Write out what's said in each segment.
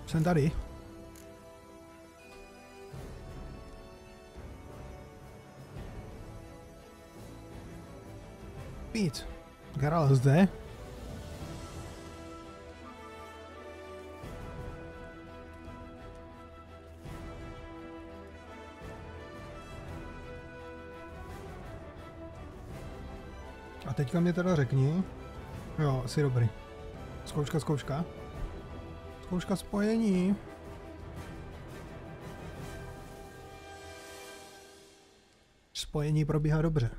Jsem tady. Víc. Geralt zde. A teďka mě teda řekni. Jo, asi dobrý. Zkouška. Zkouška spojení. Spojení probíhá dobře.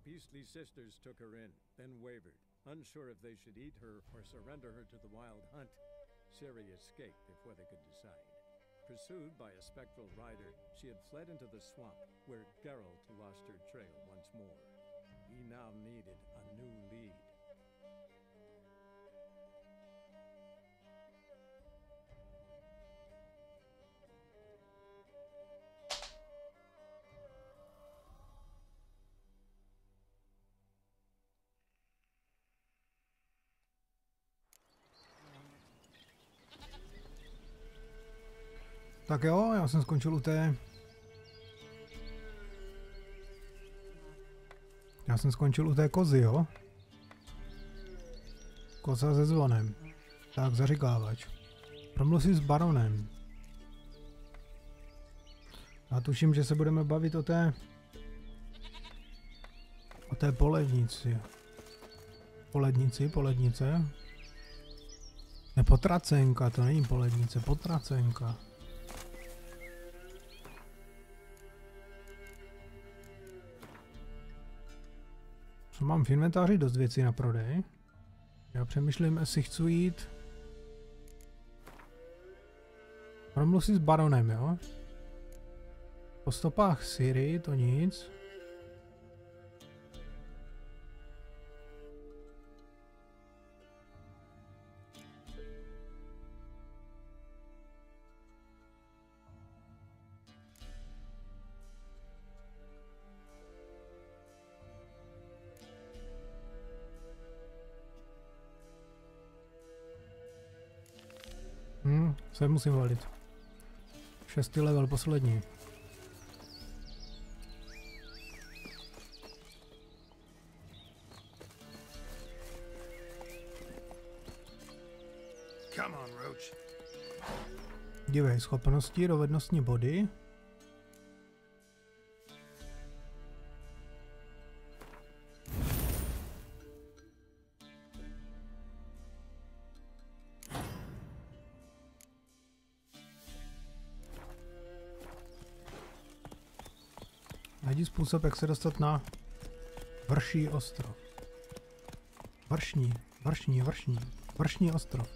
Beastly sisters took her in, then wavered, unsure if they should eat her or surrender her to the wild hunt. Sérii escaped before they could decide. Pursued by a spectral rider, she had fled into the swamp, where Geralta lost her trail once more. He now needed a new lead. Tak jo, já jsem skončil u té... Já jsem skončil u té kozy, jo? Koza se zvonem. Tak, zaříkávač. Promluv si s baronem. Já tuším, že se budeme bavit o té polednici. Polednice. Ne, potracenka, to není polednice, potracenka. Co mám v inventáři dost věcí na prodej. Já přemýšlím, jestli chci jít. Promluv si s baronem, jo? Po stopách sérii to nic. Se musím valit. 6. level, poslední. Dívej, schopnosti, dovednostní body. Najdi způsob, jak se dostat na vrší ostrov. Vršní ostrov.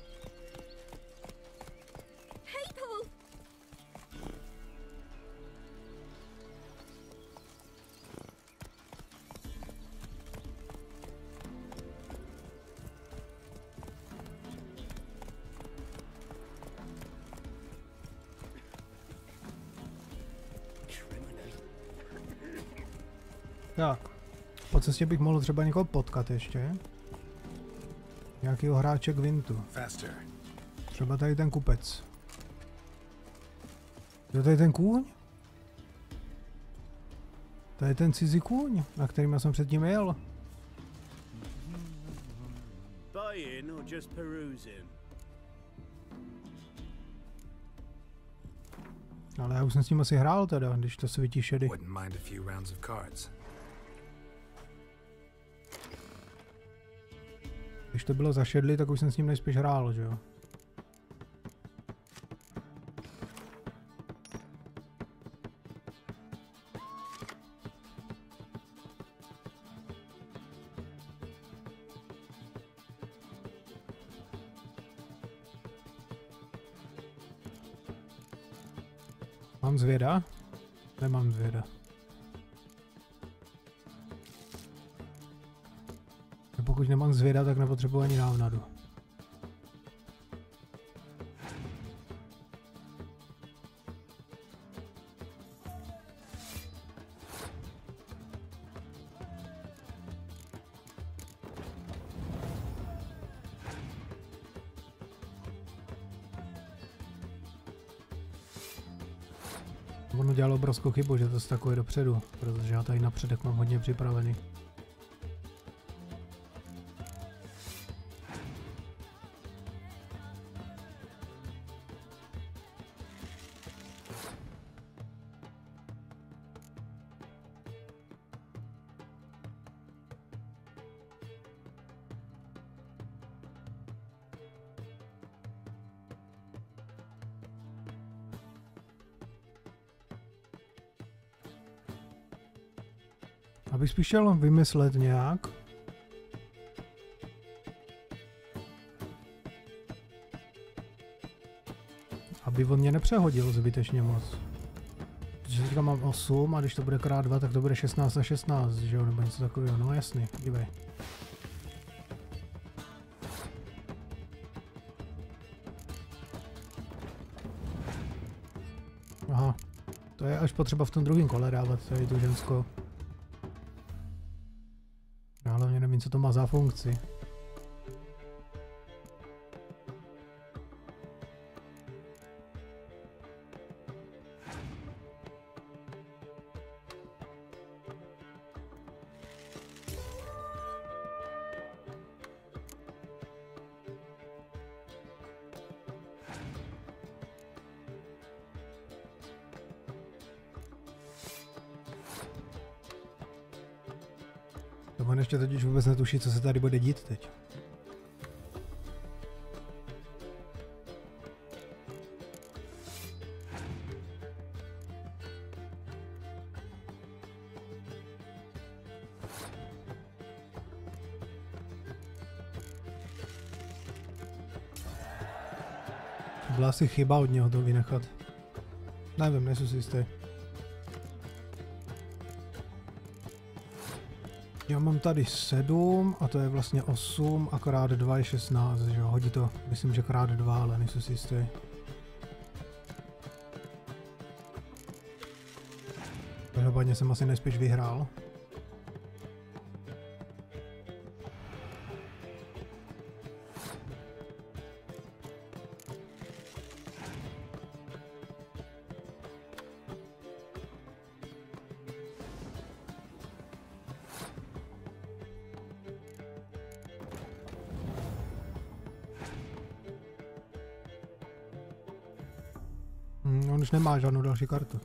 Tak, po cestě bych mohl třeba někoho potkat ještě. Nějakýho hráče k Vintu. Třeba tady ten kupec. Jo, tady ten kůň? Tady ten cizí kůň, na kterým jsem předtím jel. Ale já už jsem s ním asi hrál teda, když to svítí šedy. Když to bylo zašedlý, tak už jsem s ním nejspíš hrál, že jo? Mám zvěda? Nemám zvěda. pokud nemám zvěda, tak nepotřebuji ani návnadu. Ono dělalo obrovskou chybu, že to stakuje dopředu, protože já tady napředek mám hodně připravený. Abych spíš šel vymyslet nějak. Aby on mě nepřehodil zbytečně moc. Protože teďka mám 8 a když to bude krát 2, tak to bude 16 a 16, že jo, nebo něco takového. No jasný, dívej. Aha, to je až potřeba v tom druhém kole dávat, tady tu ženskou. Já hlavně nevím, co to má za funkci. On ještě totiž vůbec netuší, co se tady bude dít teď. Byla asi chyba od něho to vynechat. Nevím, nejsem si jistý. Já mám tady 7 a to je vlastně 8 a krát 2 je 16, že jo, hodí to, myslím, že krát 2, ale nejsem si jistý. Každopádně jsem asi nejspíš vyhrál. On už nemá žádnou další kartu.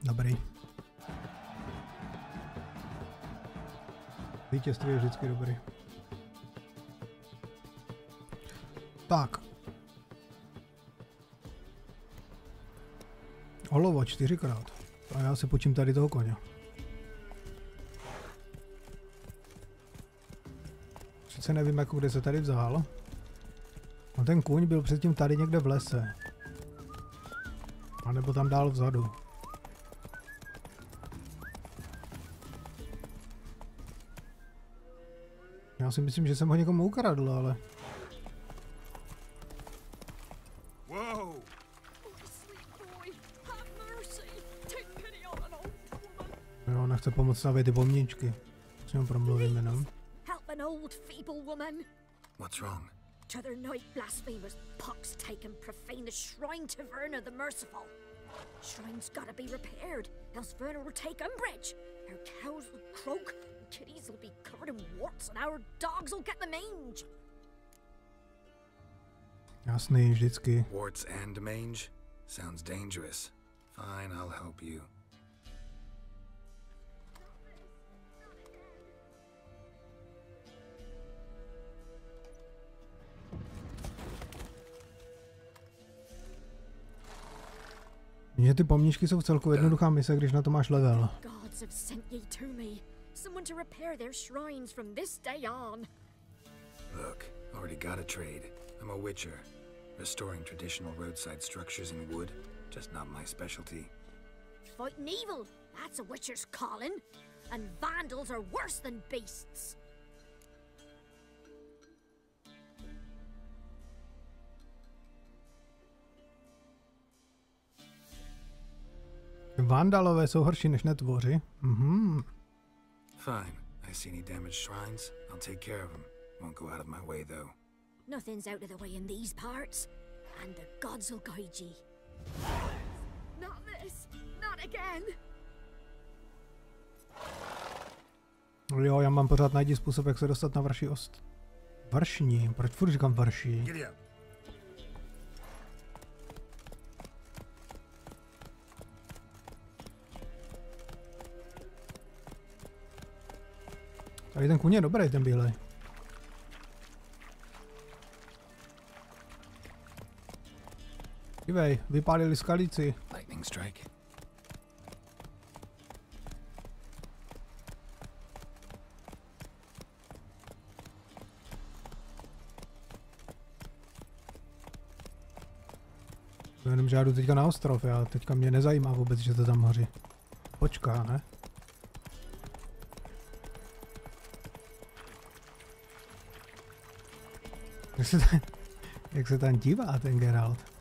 Dobrý. Vítězství je vždycky dobrý. Tak. Olovo 4krát. A já si počím tady toho koně. Sice nevím, jako kde se tady vzal. A ten kůň byl předtím tady někde v lese. A nebo tam dál vzadu. Já si myslím, že jsem ho někomu ukradl, ale... Jo, nechce pomoct stavět ty pomníčky. S ním promluvím jenom. An old feeble woman. What's wrong? T'other night blasphemers pox take and profane the shrine to Verna the Merciful. Shrine's gotta be repaired, else Verna will take umbrage. Our cows will croak, kitties will be covered in warts, and our dogs will get the mange. Jasný, vždycky. Warts and mange? Sounds dangerous. Fine, I'll help you. Že ty pomníčky jsou v celku jednoduchá mise, když na to máš level. Gods have sent ye to me. Someone to repair their shrines from this day on. Look, already got a trade. I'm a witcher. Restoring traditional roadside structures in wood, just not my specialty. fighting evil. That's a witcher's calling. And vandals are worse than beasts. Vandalové jsou horší než netvoři. Fine. I see any damaged shrines, I'll take care of them. Won't go out of my way, though. Nothing's out of the way in these parts. And the gods will guide ye. Not this. Not again. Jo, já mám pořád najít způsob, jak se dostat na vrší ost. Vršní, proč furt říkám vrší? Tady ten kůň je dobrý, ten bílej. Dívej, vypálili skalíci. Lightning strike. Jenom že já jdu teďka na ostrov, já teďka mě nezajímá vůbec, že to tam hoří. Počká, ne? Jak se tam dívá ten Geralt?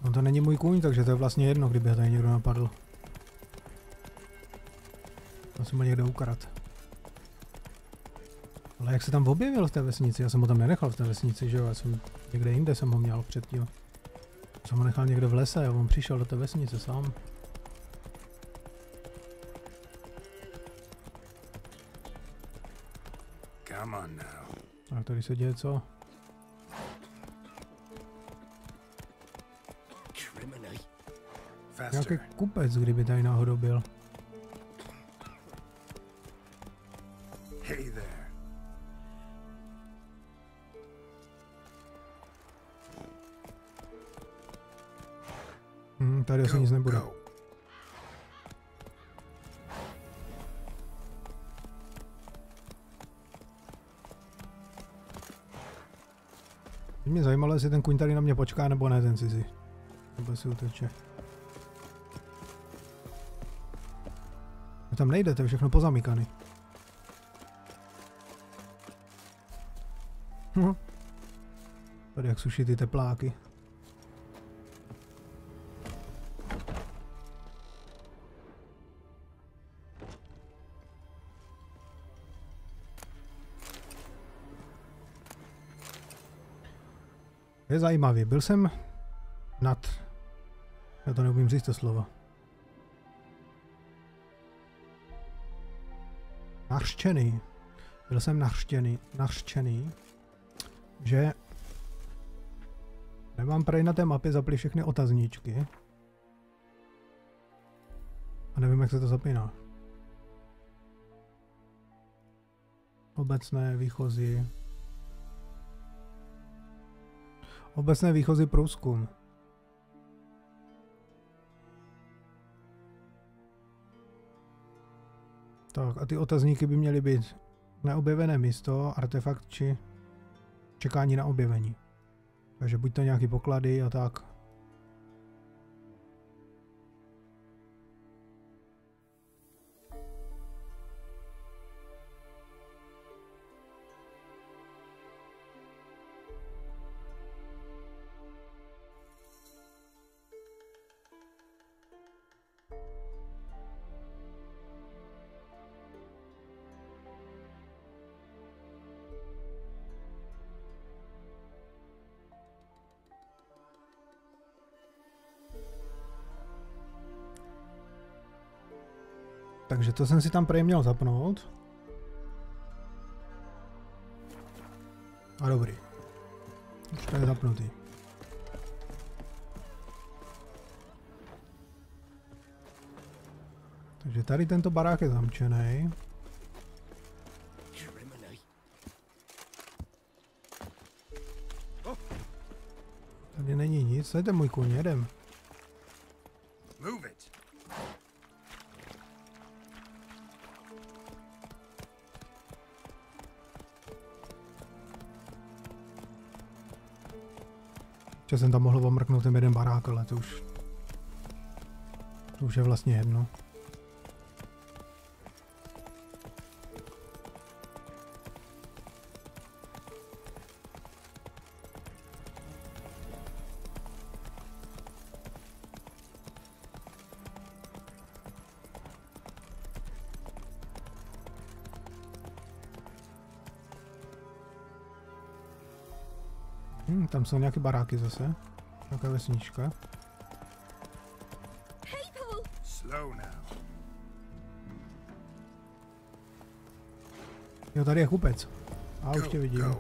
No to není můj kůň, takže to je vlastně jedno, kdyby ho tady někdo napadl. To jsem ho někde ukradl. Ale jak se tam objevil v té vesnici? Já jsem ho tam nenechal v té vesnici, že jo? Já jsem někde jinde jsem ho měl předtím. Jsem ho nechal někde v lese a on přišel do té vesnice sám. Come on now. A tady se děje co? Nějaký kupec, kdyby tady náhodou byl. Hey there. Tady asi nic nebude. Mě zajímalo, jestli ten kuň tady na mě počká, nebo ne ten cizí. Nebo si uteče. Vy tam nejdete, všechno pozamykaný. Tady jak suší ty tepláky. Je zajímavý, byl jsem já to neumím říct to slovo. Nařčený. Byl jsem nařčený, že nemám prej na té mapě zapli všechny otazníčky. A nevím, jak se to zapíná. Obecné výchozí. Obecné výchozí průzkum. Tak a ty otazníky by měly být neobjevené místo, artefakt či čekání na objevení. Takže buď to nějaký poklady a tak. Takže to jsem si tam prej měl zapnout. A dobrý. Už to je zapnutý. Takže tady tento barák je zamčený. Nic, to je můj kůň, jedem. Move it. Že jsem tam mohl omrknout ten jeden barák, ale to už je vlastně jedno. Tam jsou nějaké baráky zase. Nějaká vesnička. Slow now. Jo, tady je kupec. A už tě vidím.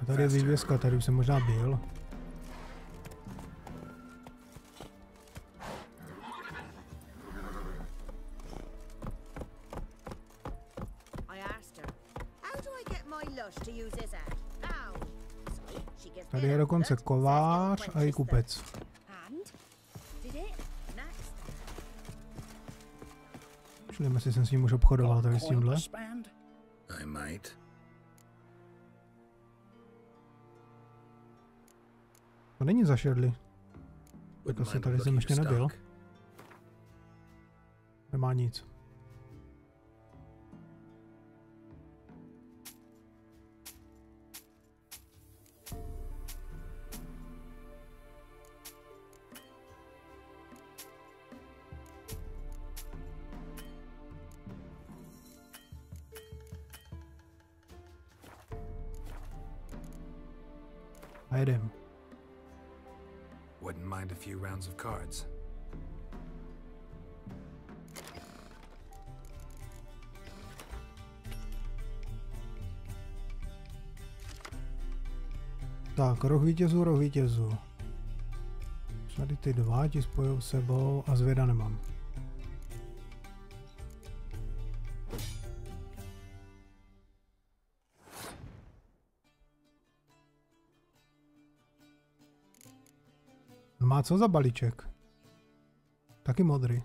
A tady je vývězka, tady už jsem možná byl. Tady je dokonce kovář a i kupec. Počkejme, jestli jsem s ním už obchodoval tady s tímhle. I might. To není zašedli. Tak asi tady jsem ještě nebyl. Nemá nic. A jedem. Wouldn't mind a few rounds of cards. Tak, roh vítězů, roh vítězů. Tady ty dva ti spojou s sebou a zvěda nemám. On má co za balíček? Taky modrý.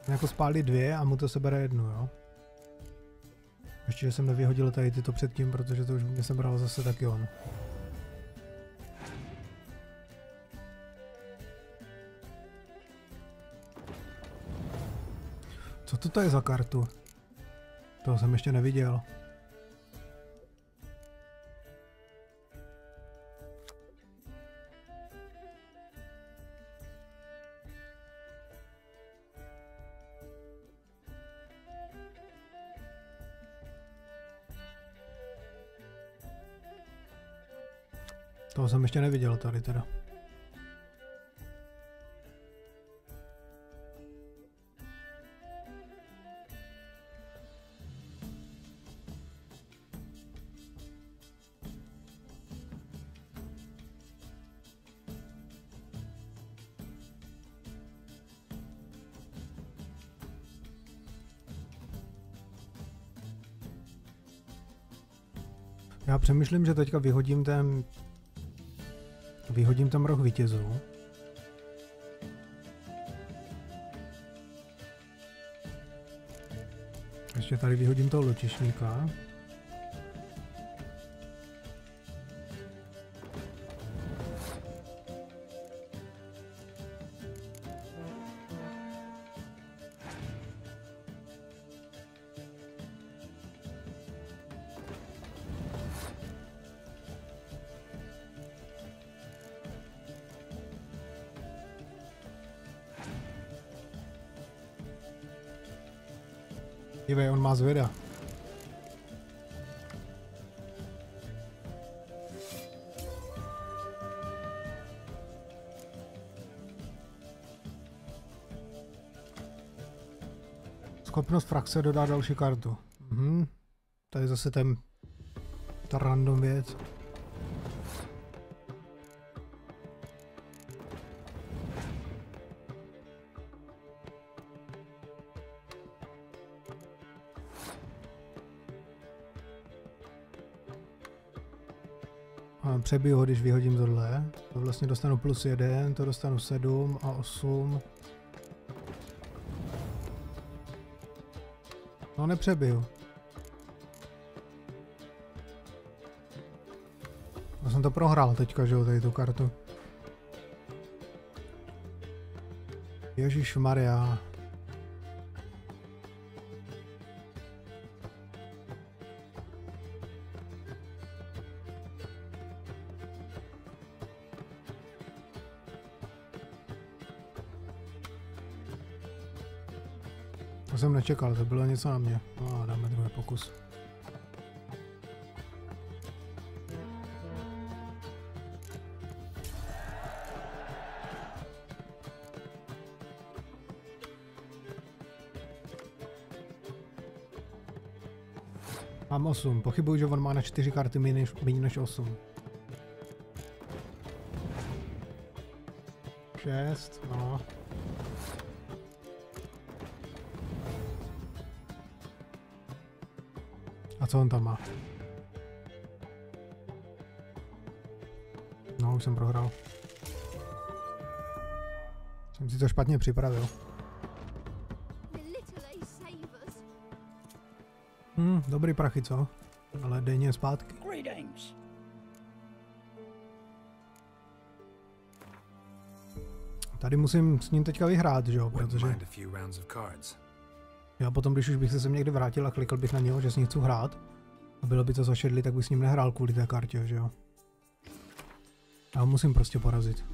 Jako spálí dvě a mu to sebere jednu, jo. Ještě, že jsem nevyhodil tady tyto předtím, protože to už mě sebral zase taky on. Co to je za kartu? Toho jsem ještě neviděl. Toho jsem ještě neviděl tady teda. Já přemýšlím, že teďka vyhodím tam roh vítězů. Ještě tady vyhodím toho ločišníka. Dívej, on má zvěda. Schopnost frakce dodá další kartu. To je zase ta random věc. A přebiju ho, když vyhodím tohle. To vlastně dostanu +1, to dostanu 7 a 8. No nepřebiju. Já jsem to prohrál teďka, že jo, tady tu kartu. Ježišmarja. To jsem nečekal, to bylo něco na mě. No, dáme druhý pokus. Mám 8. Pochybuji, že on má na 4 karty méně než 8. 6, no. A co on tam má? No, už jsem prohrál. Jsem si to špatně připravil. Dobrý prachy, co? Ale denně zpátky. Tady musím s ním teďka vyhrát, že jo, protože... Já potom, když už bych se sem někdy vrátil a klikl bych na něho, že s ním chci hrát, a bylo by to zašedli, tak bych s ním nehrál kvůli té kartě, že jo. Já ho musím prostě porazit.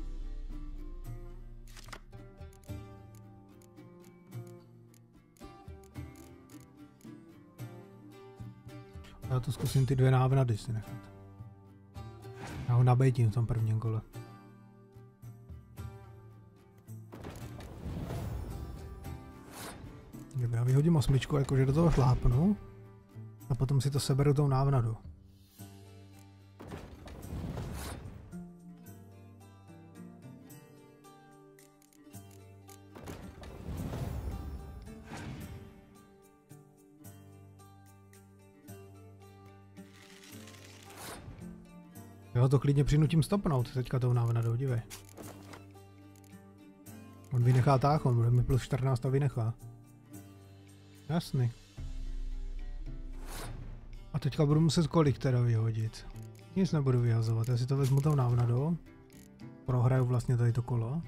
Já to zkusím ty 2 návnady si nechat. Já ho nabejtím v tom prvním kole. Já vyhodím 8, jakože do toho šlápnu. A potom si to seberu tou návnadu. Já to klidně přinutím stopnout teďka tou návnadou, dívej. On vynechá táchon, bude mi +14 a vynechá. Jasný. A teďka budu muset kolik teda vyhodit. Nic nebudu vyhazovat, já si to vezmu tou návnadou. Prohraju vlastně tady to kolo.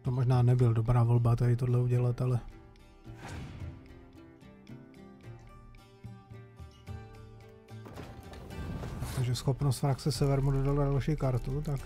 To možná nebyl dobrá volba tady tohle udělat, ale... Takže schopnost frakce sever mu dodala další kartu, tak...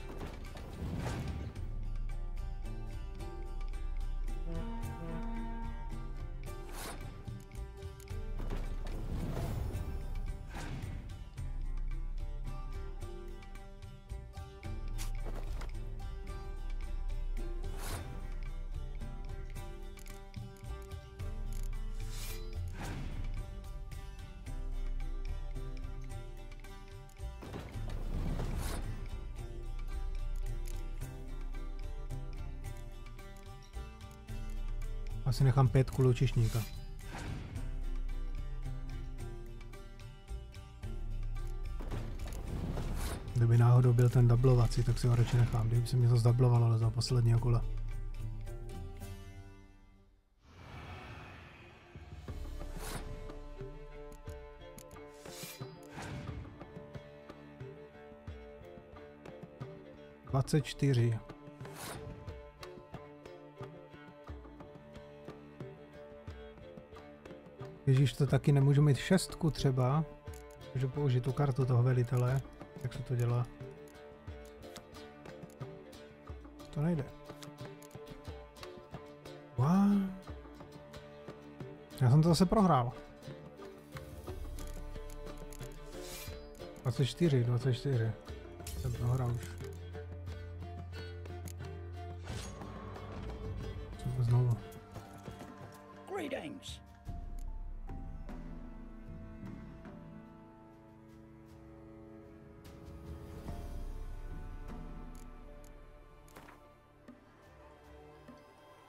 Asi nechám 5 lučišníka. Kdyby náhodou byl ten dublovací, tak si ho radši nechám. Kdyby se mě to zdublovalo, ale za posledního kola. ...24. Ježíš, to taky nemůžu mít 6 třeba. Můžu použít tu kartu toho velitele. Jak se to dělá? To nejde. What? Já jsem to zase prohrál. 24. Jsem prohrál už. Co to znovu? Greetings.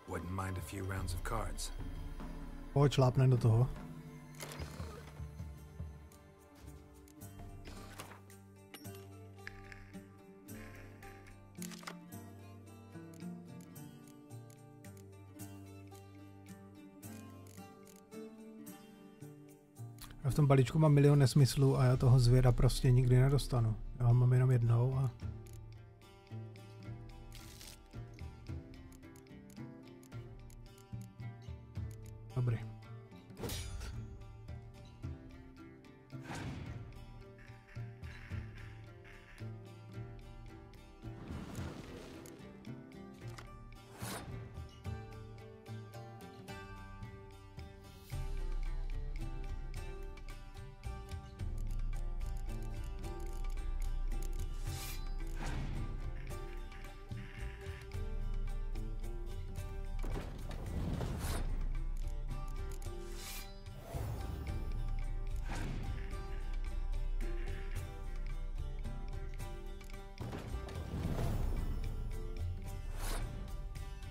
Wouldn't mind a few rounds of cards. Pojď, šlápne do toho. Já v tom balíčku mám milion nesmyslů a já toho zvěda prostě nikdy nedostanu. Já ho mám jenom jednou a... Dobrý.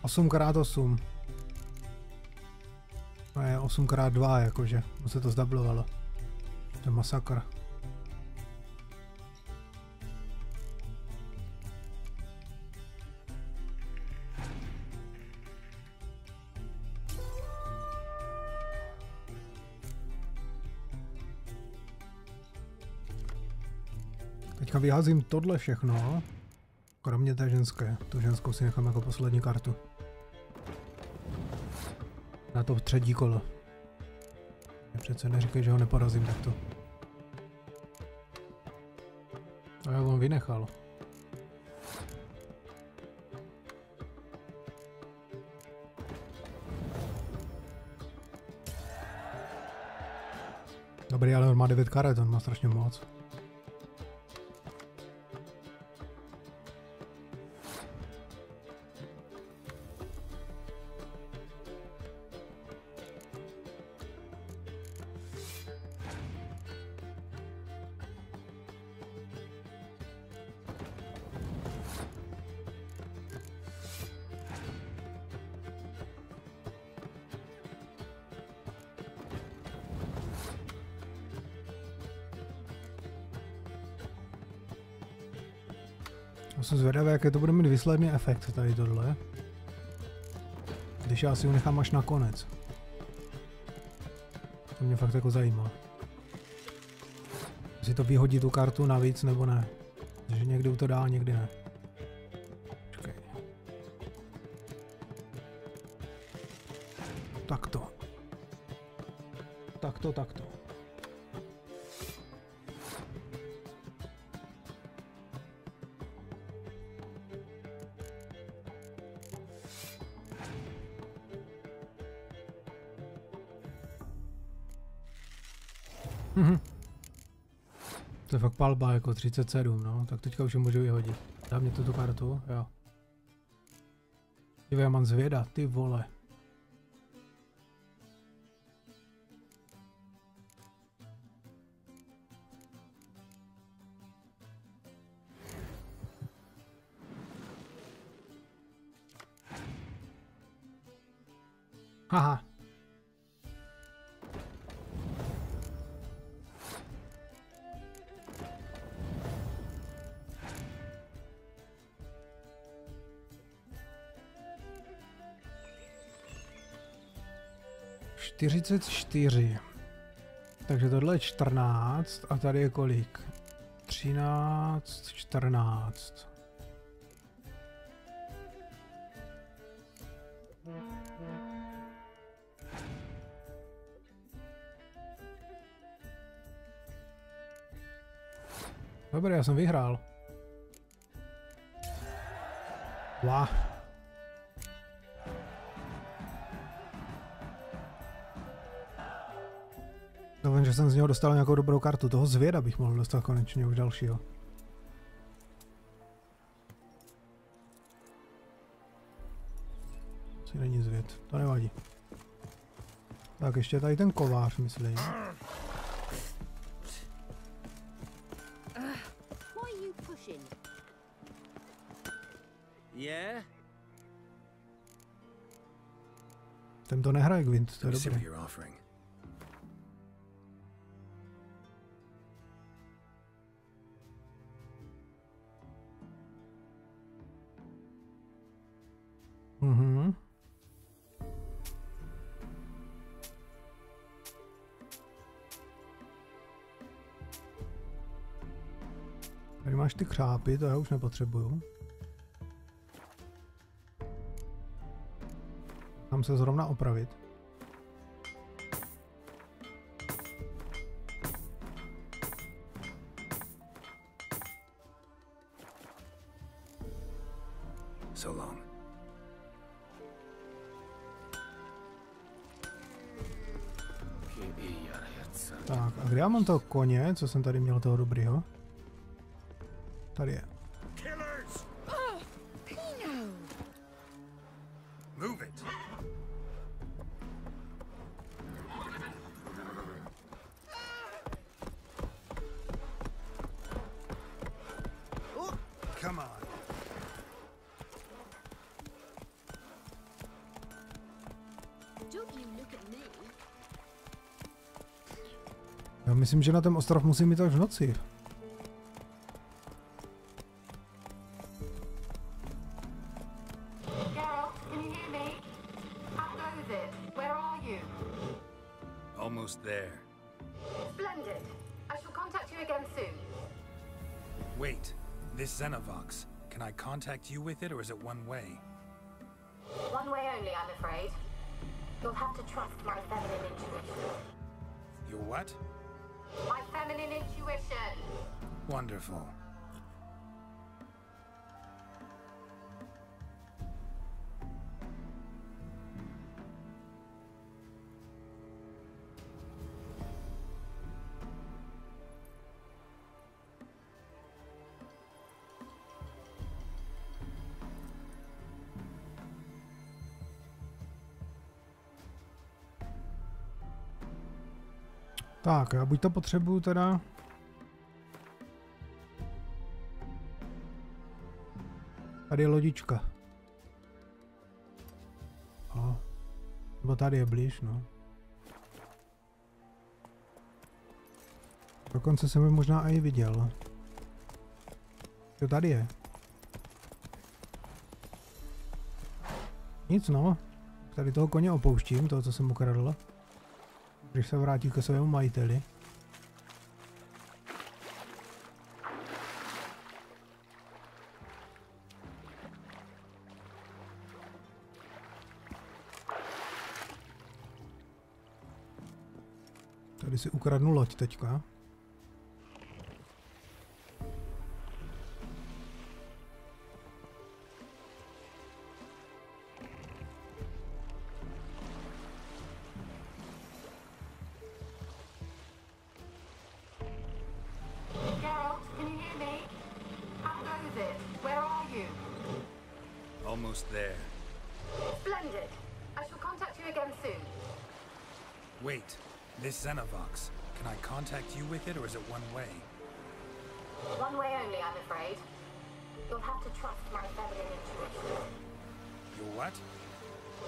Osmkrát 8. To je 8x2, jakože. Se to zdablovalo. To je masakr. Teďka vyházím tohle všechno. Kromě té ženské. Tu ženskou si nechám jako poslední kartu. Na to třetí kolo. Já přece neříkej, že ho neporazím takto. A jak on vynechal. Dobrý, ale on má 9 karet, on má strašně moc. Já jsem zvědavý, jaký to bude mít výsledný efekt tady tohle. Když já si ho nechám až na konec. To mě fakt jako zajímá. Jestli to vyhodí tu kartu navíc nebo ne. Takže někdy to dá, někdy ne. Počkej. Takto. Takto. To je fakt palba, jako 37, no, tak teďka už ji můžu vyhodit. Dá mě tuto kartu, jo. Já mám zvěda, ty vole. Haha. ...44. Takže tohle je 14 a tady je kolik? 13, 14. Dobré, já jsem vyhrál. Wow. Doufám, že jsem z něho dostal nějakou dobrou kartu. Toho zvěda bych mohl dostat konečně už dalšího. Asi není zvěd, to nevadí. Tak ještě tady ten kovář, myslím. Ten to nehraje Gwint, to je dobré. Mhm. Tady máš ty křápy, to já už nepotřebuju. Mám se zrovna opravit. So long. Tak, a kde já mám toho koně, co jsem tady měl toho dobrýho? Tady je. Move it. Come on. Já myslím, že na ten ostrov musím jít až v noci. Almost there. Splendid. I shall contact you again soon. Wait, this Xenovox. Can I contact you with it, or is it one way? One way only, I'm afraid. You'll have to trust my feminine intuition. Your what? My feminine intuition. Wonderful. Tak, já buď to potřebuju teda... Tady je lodička. O. Nebo tady je blíž, no. Dokonce jsem ji možná i viděl. Jo, tady je. Nic, no. Tady toho koně opouštím, toho, co jsem ukradl. Když se vrátí ke svému majiteli. Tady si ukradnu loď teďka. Almost there. Splendid. I shall contact you again soon. Wait, this Xenovox. Can I contact you with it, or is it one way? One way only, I'm afraid. You'll have to trust my feminine intuition. Your what?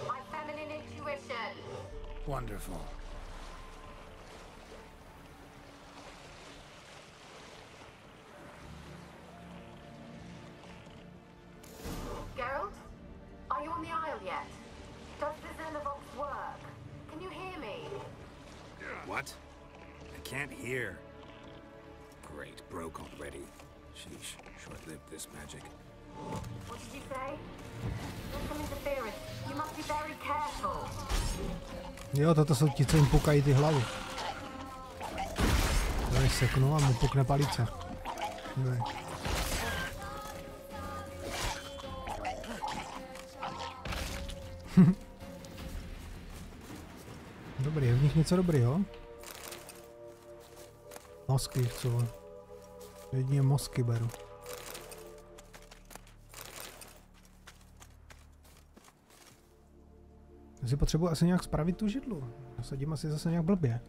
My feminine intuition. Wonderful. Geralt? Are you on the Isle yet? Does the Xenovox work? Can you hear me? What? I can't hear. Great, broke already. Sheesh, short-lived this magic. What did you say? There's some interference. You must be very careful. Jo, toto jsou ti, co jim pukají ty hlavy. Tady seknu a mu pukne palice. Ne. Dobrý, je v nich něco dobrýho? Mozky chci. Jedině mozky beru. Já si potřebuji asi nějak spravit tu židlu. Nasadím asi zase nějak blbě.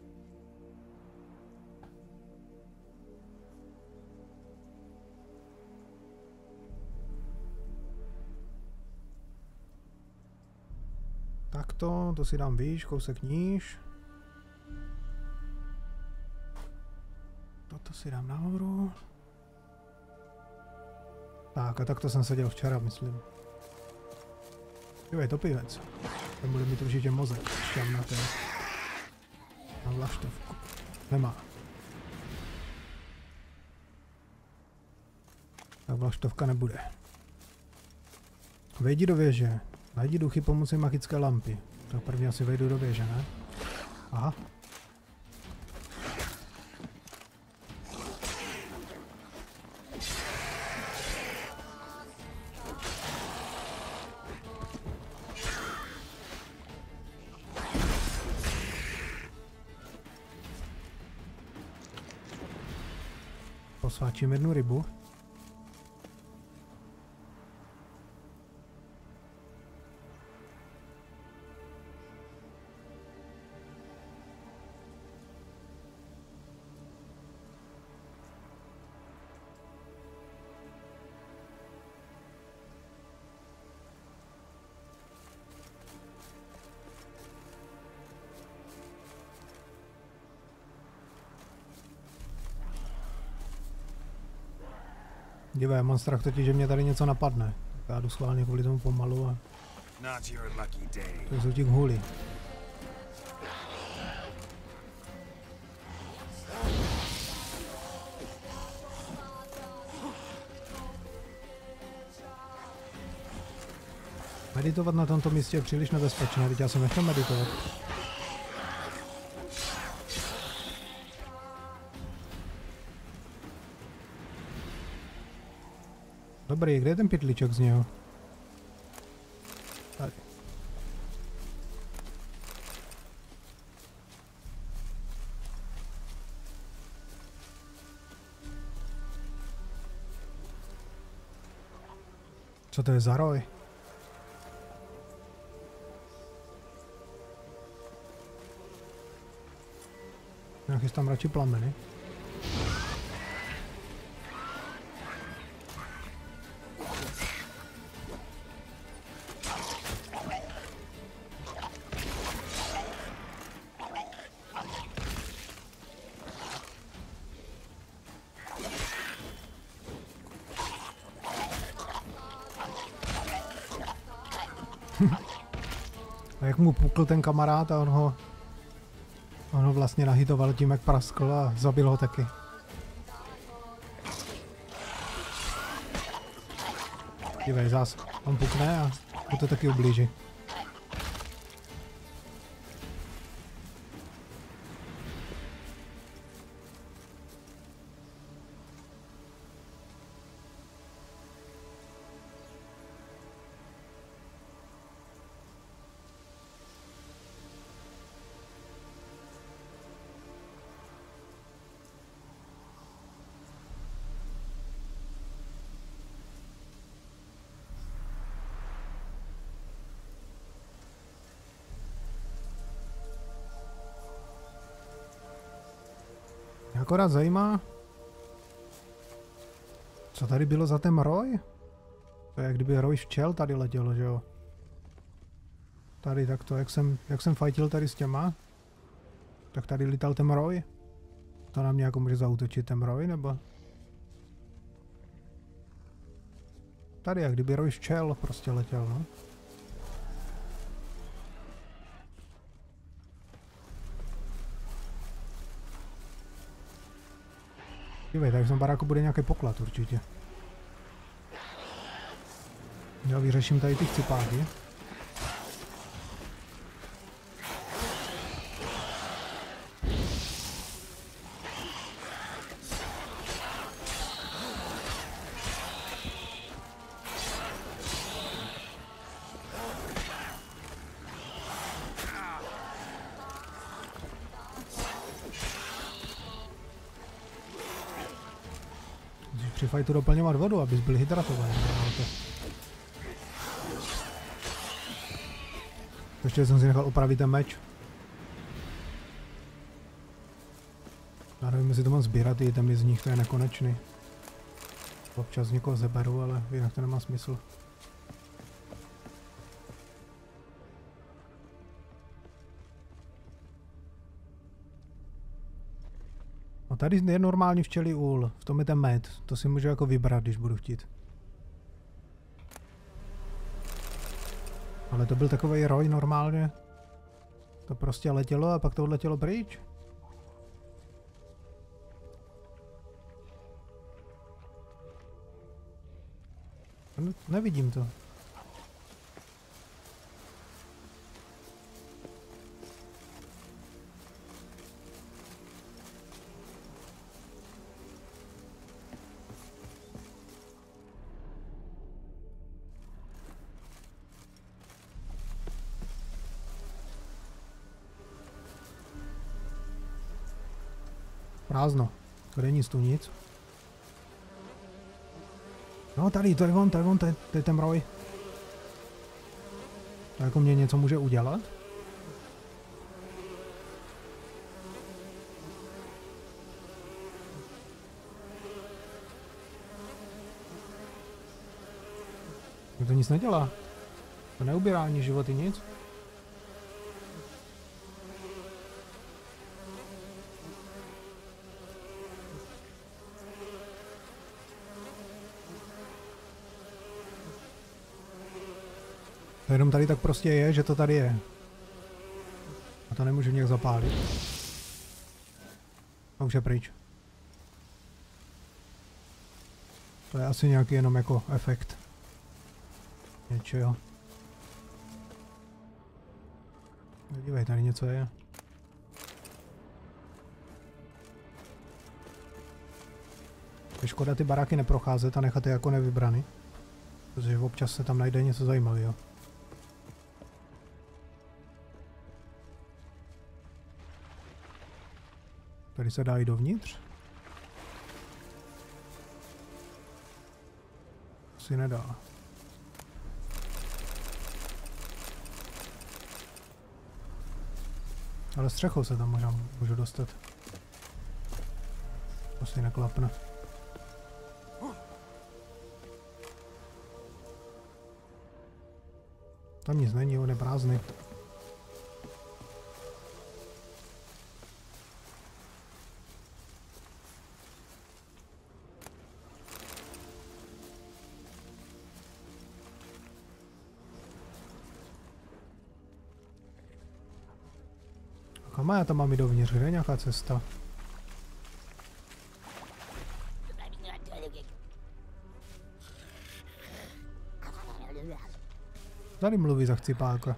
Takto, to si dám výš, kousek níž. Toto si dám nahoru. Tak a takto jsem seděl včera, myslím. Jo, je to pivec. Ten bude mít určitě mozek. Šťavnaté. Na vlaštovku. Nemá. Tak vlaštovka nebude. Vejdi do věže. Najdi duchy pomocí magické lampy. Tak prvně asi vejdu do věže, ne? Aha. Posváčím jednu rybu. Dívej, já mám strach totiž, že mě tady něco napadne. Já jdu schválně kvůli tomu pomalu a... To jsou ti k hůli. Meditovat na tomto místě je příliš nebezpečné, teď já jsem nechtěl meditovat. Dobrý, kde je ten pytlíček z něho? Tady. Co to je za roj? Já chystám radši plameny. A jak mu pukl ten kamarád a on ho vlastně nahytoval tím, jak praskl a zabil ho taky. Dívej, zás, on pukne a mu to taky ublíží. Akorát zajímá, co tady bylo za ten roj? To je jak kdyby roj včel tady letěl, že jo? Tady takto, jak jsem fajtil tady s těma, tak tady lítal ten roj. To na mě jako může zaútočit ten roj, nebo? Tady jak kdyby roj včel prostě letěl, no. Dívej, tak v tom baráku bude nějaký poklad určitě. Já vyřeším tady ty chcipáky. při fightu doplňovat vodu, abys byl hydratovaný. Ještě jsem si nechal opravit ten meč. Já nevím, jestli to mám sbírat, i ten z nich, to je nekonečný. Občas někoho zeberu, ale jinak to nemá smysl. No tady je normální včelí úl, v tom je ten med, to si můžu jako vybrat, když budu chtít. Ale to byl takový roj normálně. To prostě letělo a pak to odletělo pryč. Nevidím to. Prázdno. Tady nic tu nic. No tady, to je on, to je ten roj. To jako mě něco může udělat? Mě to nic nedělá. To neubírá ani životy, nic. To jenom tady tak prostě je, že to tady je. A to nemůžu nějak zapálit. A už je pryč. To je asi nějaký jenom jako efekt. Něčeho. Dívej, tady něco je. Je škoda ty baráky neprocházet a nechat je jako nevybrany. Protože občas se tam najde něco zajímavého. Tady se dá i dovnitř? Asi nedá. Ale střechou se tam možná můžu dostat. Asi neklapne. Tam nic není, on je prázdný. Kam já tam mám jít dovnitř? Kde je nějaká cesta? Tady mluví za chcipáka.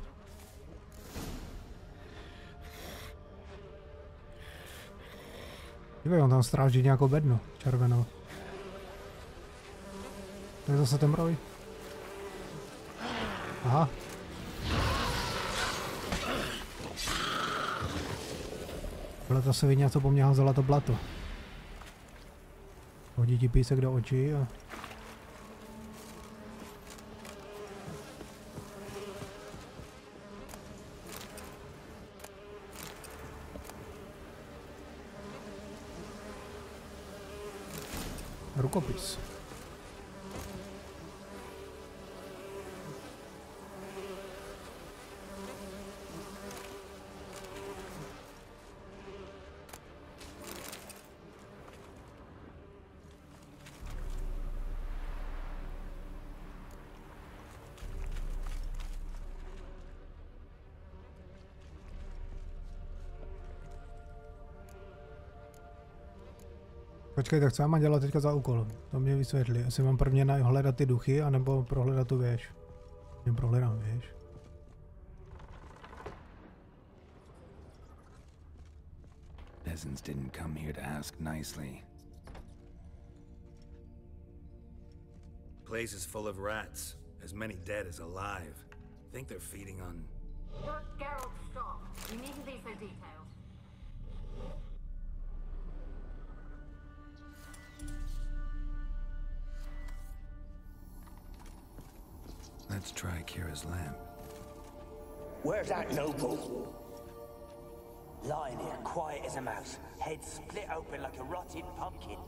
Dívej, on tam stráží nějakou bednu červenou. To je zase ten roj. Aha. Byla ta svině, co po mně házela to blato. Hodí ti písek do očí a... Rukopis. Počkej, tak co já mám dělat teďka za úkol? To mě vysvětlí. Jestli mám prvně hledat ty duchy, anebo prohledat tu věž. Mě prohledám věž. Peasants didn't come here to ask nicely. Place is full of rats, as many dead as alive. Think they're feeding on... Geralt, stop. You needn't be so detailed. Let's try Kira's lamp. Where's that noble? Lying here, quiet as a mouse, head split open like a rotted pumpkin.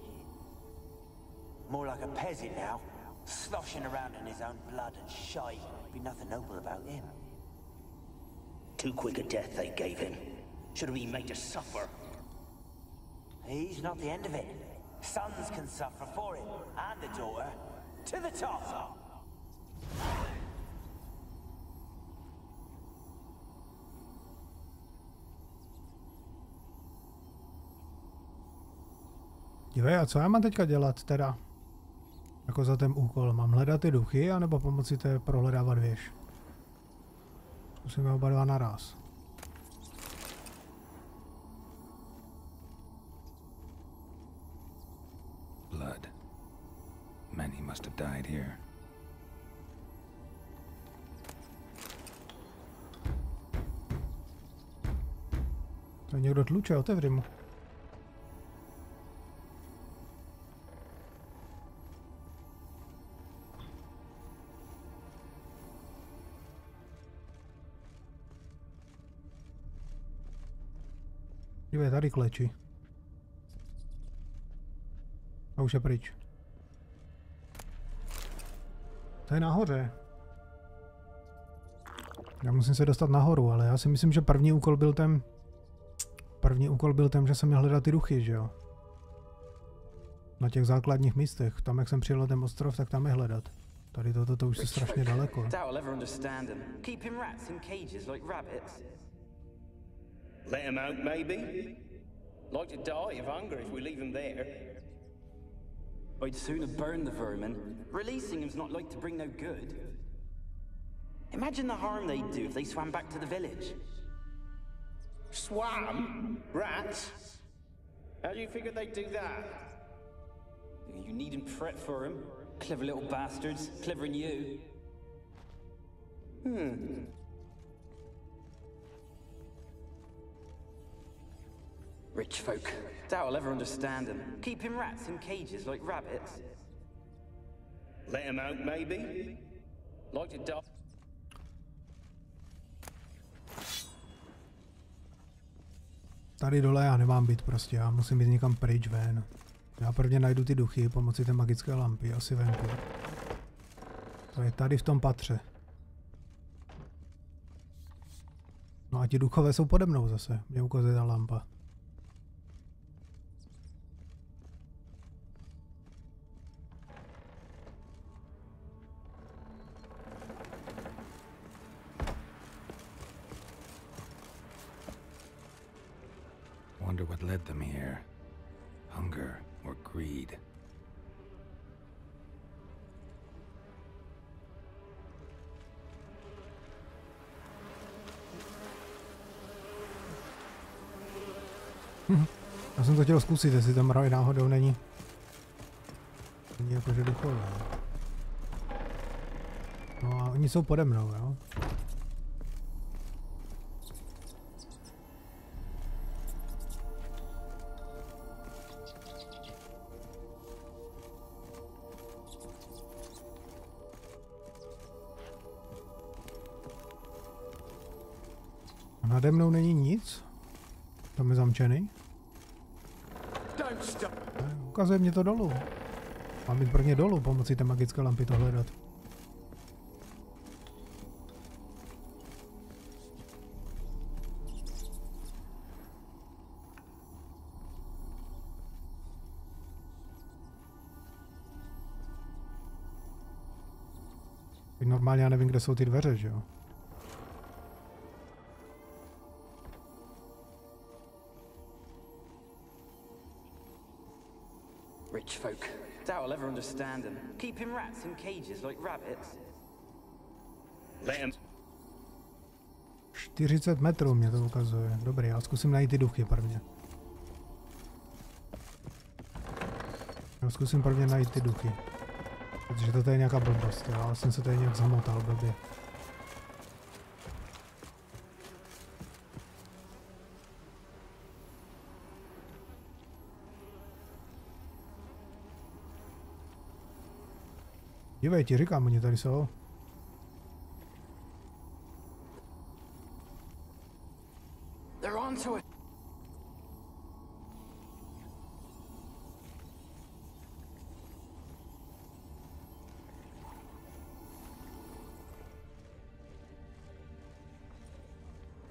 More like a peasant now, sloshing around in his own blood and shite. Be nothing noble about him. Too quick a death they gave him. Should have been made to suffer. He's not the end of it. Sons can suffer for him, and the daughter. To the top! Dívej, a co já mám teďka dělat teda? Jako za ten úkol. Mám hledat ty duchy, anebo pomoci té prohledávat věž? Musíme oba dva naraz. Blood. Many must have died here. To někdo tluče, otevři mu. Dívej, tady kleči. A už je pryč. To je nahoře. Já musím se dostat nahoru, ale já si myslím, že první úkol byl ten... že jsem měl hledat ty duchy, že jo? Na těch základních místech. Tam, jak jsem přijel na ten ostrov, tak tam je hledat. Tady to už je strašně daleko. Let him out, maybe? Like to die of hunger if we leave him there. I'd sooner burn the vermin. Releasing him's not like to bring no good. Imagine the harm they'd do if they swam back to the village. Swam? Rats? How do you figure they'd do that? You needn't fret for him. Clever little bastards, clever than you. Rich folk. Doubt I'll ever understand them. Keeping rats in cages like rabbits. Let him out, maybe? Like to die. Tady dole já nemám být prostě, já musím být někam pryč ven. Já prvně najdu ty duchy pomocí té magické lampy, asi venku. To je tady v tom patře. No a ti duchové jsou pode mnou zase, mě ukazuje ta lampa. Wonder what led them here. Hunger or greed. Já jsem to chtěl zkusit, jestli tam roj náhodou není jakože duchové. No a oni jsou pode mnou, jo? A nade mnou není nic? Tam je zamčený? Ukazuje mě to dolů. Mám jít prvně dolů pomocí té magické lampy to hledat. Normálně já nevím, kde jsou ty dveře, že jo? Rich folk. Doubt I'll ever understand them. Keeping rats in cages like rabbits. Let him. 40 metrů mě to ukazuje. Dobrý, já zkusím najít ty duchy prvně. Já zkusím prvně najít ty duchy. Protože to je nějaká blbost, já jsem se tady nějak zamotal blbě. Dívej, ti říkám, oni tady jsou. They're onto it.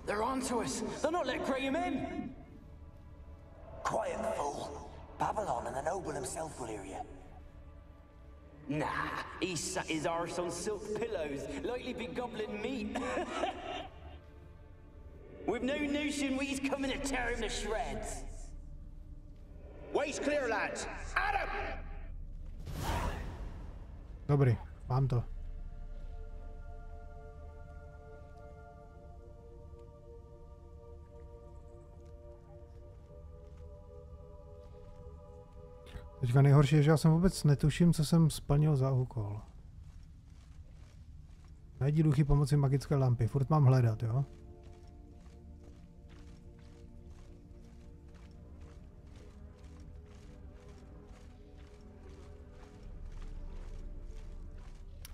They're onto us. They'll not let Graham in. Quiet, fool. Babylon and the noble himself will hear you. Nah, he sat his arse on silk pillows, likely be gobbling meat. With no notion we's coming to tear him to shreds. Waist clear, lads. Adam! Dobrý, mám to. Teďka nejhorší je, že já jsem vůbec netuším, co jsem splnil za úkol. Najdi duchy pomocí magické lampy. Furt mám hledat, jo?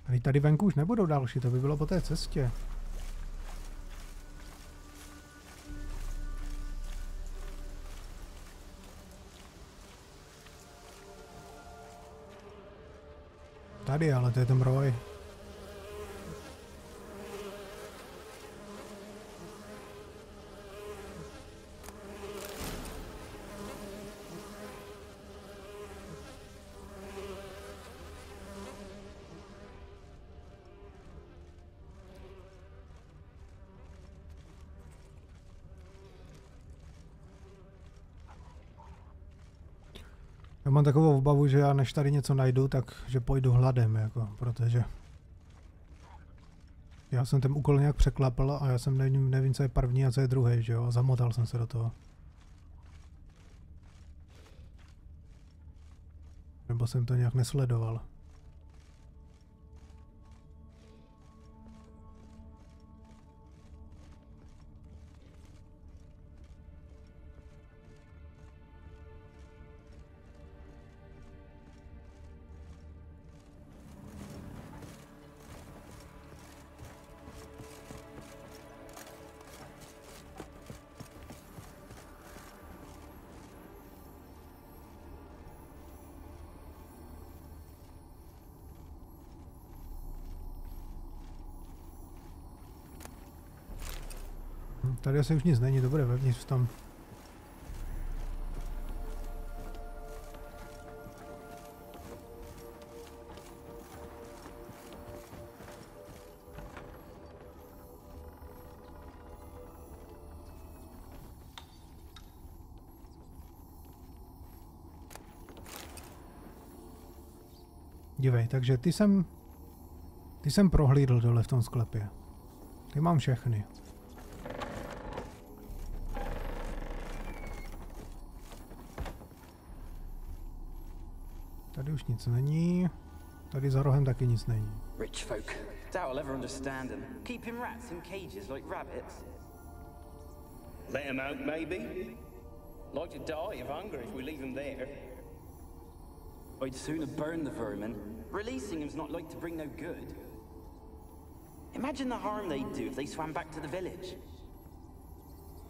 A tady venku už nebudou další, to by bylo po té cestě. Tady, ale to je ten roj. Já mám takovou obavu, že já než tady něco najdu, tak že pojdu hladem, jako, protože já jsem ten úkol nějak překlapl a já jsem nevím, co je první a co je druhý, že jo, a zamotal jsem se do toho. Nebo jsem to nějak nesledoval. Tady asi už nic není, dobré, vevnitř tam. Dívej, takže ty jsem prohlídl dole v tom sklepě. Ty mám všechny. Tady už nic není. Tady za rohem taky nic není. Rich folk. Doubt I'll ever understand them. Keeping rats in cages like rabbits. Let them out, maybe? Like to die of hunger if we leave them there. I'd sooner burn the vermin. Releasing them's not like to bring no good. Imagine the harm they'd do if they swam back to the village.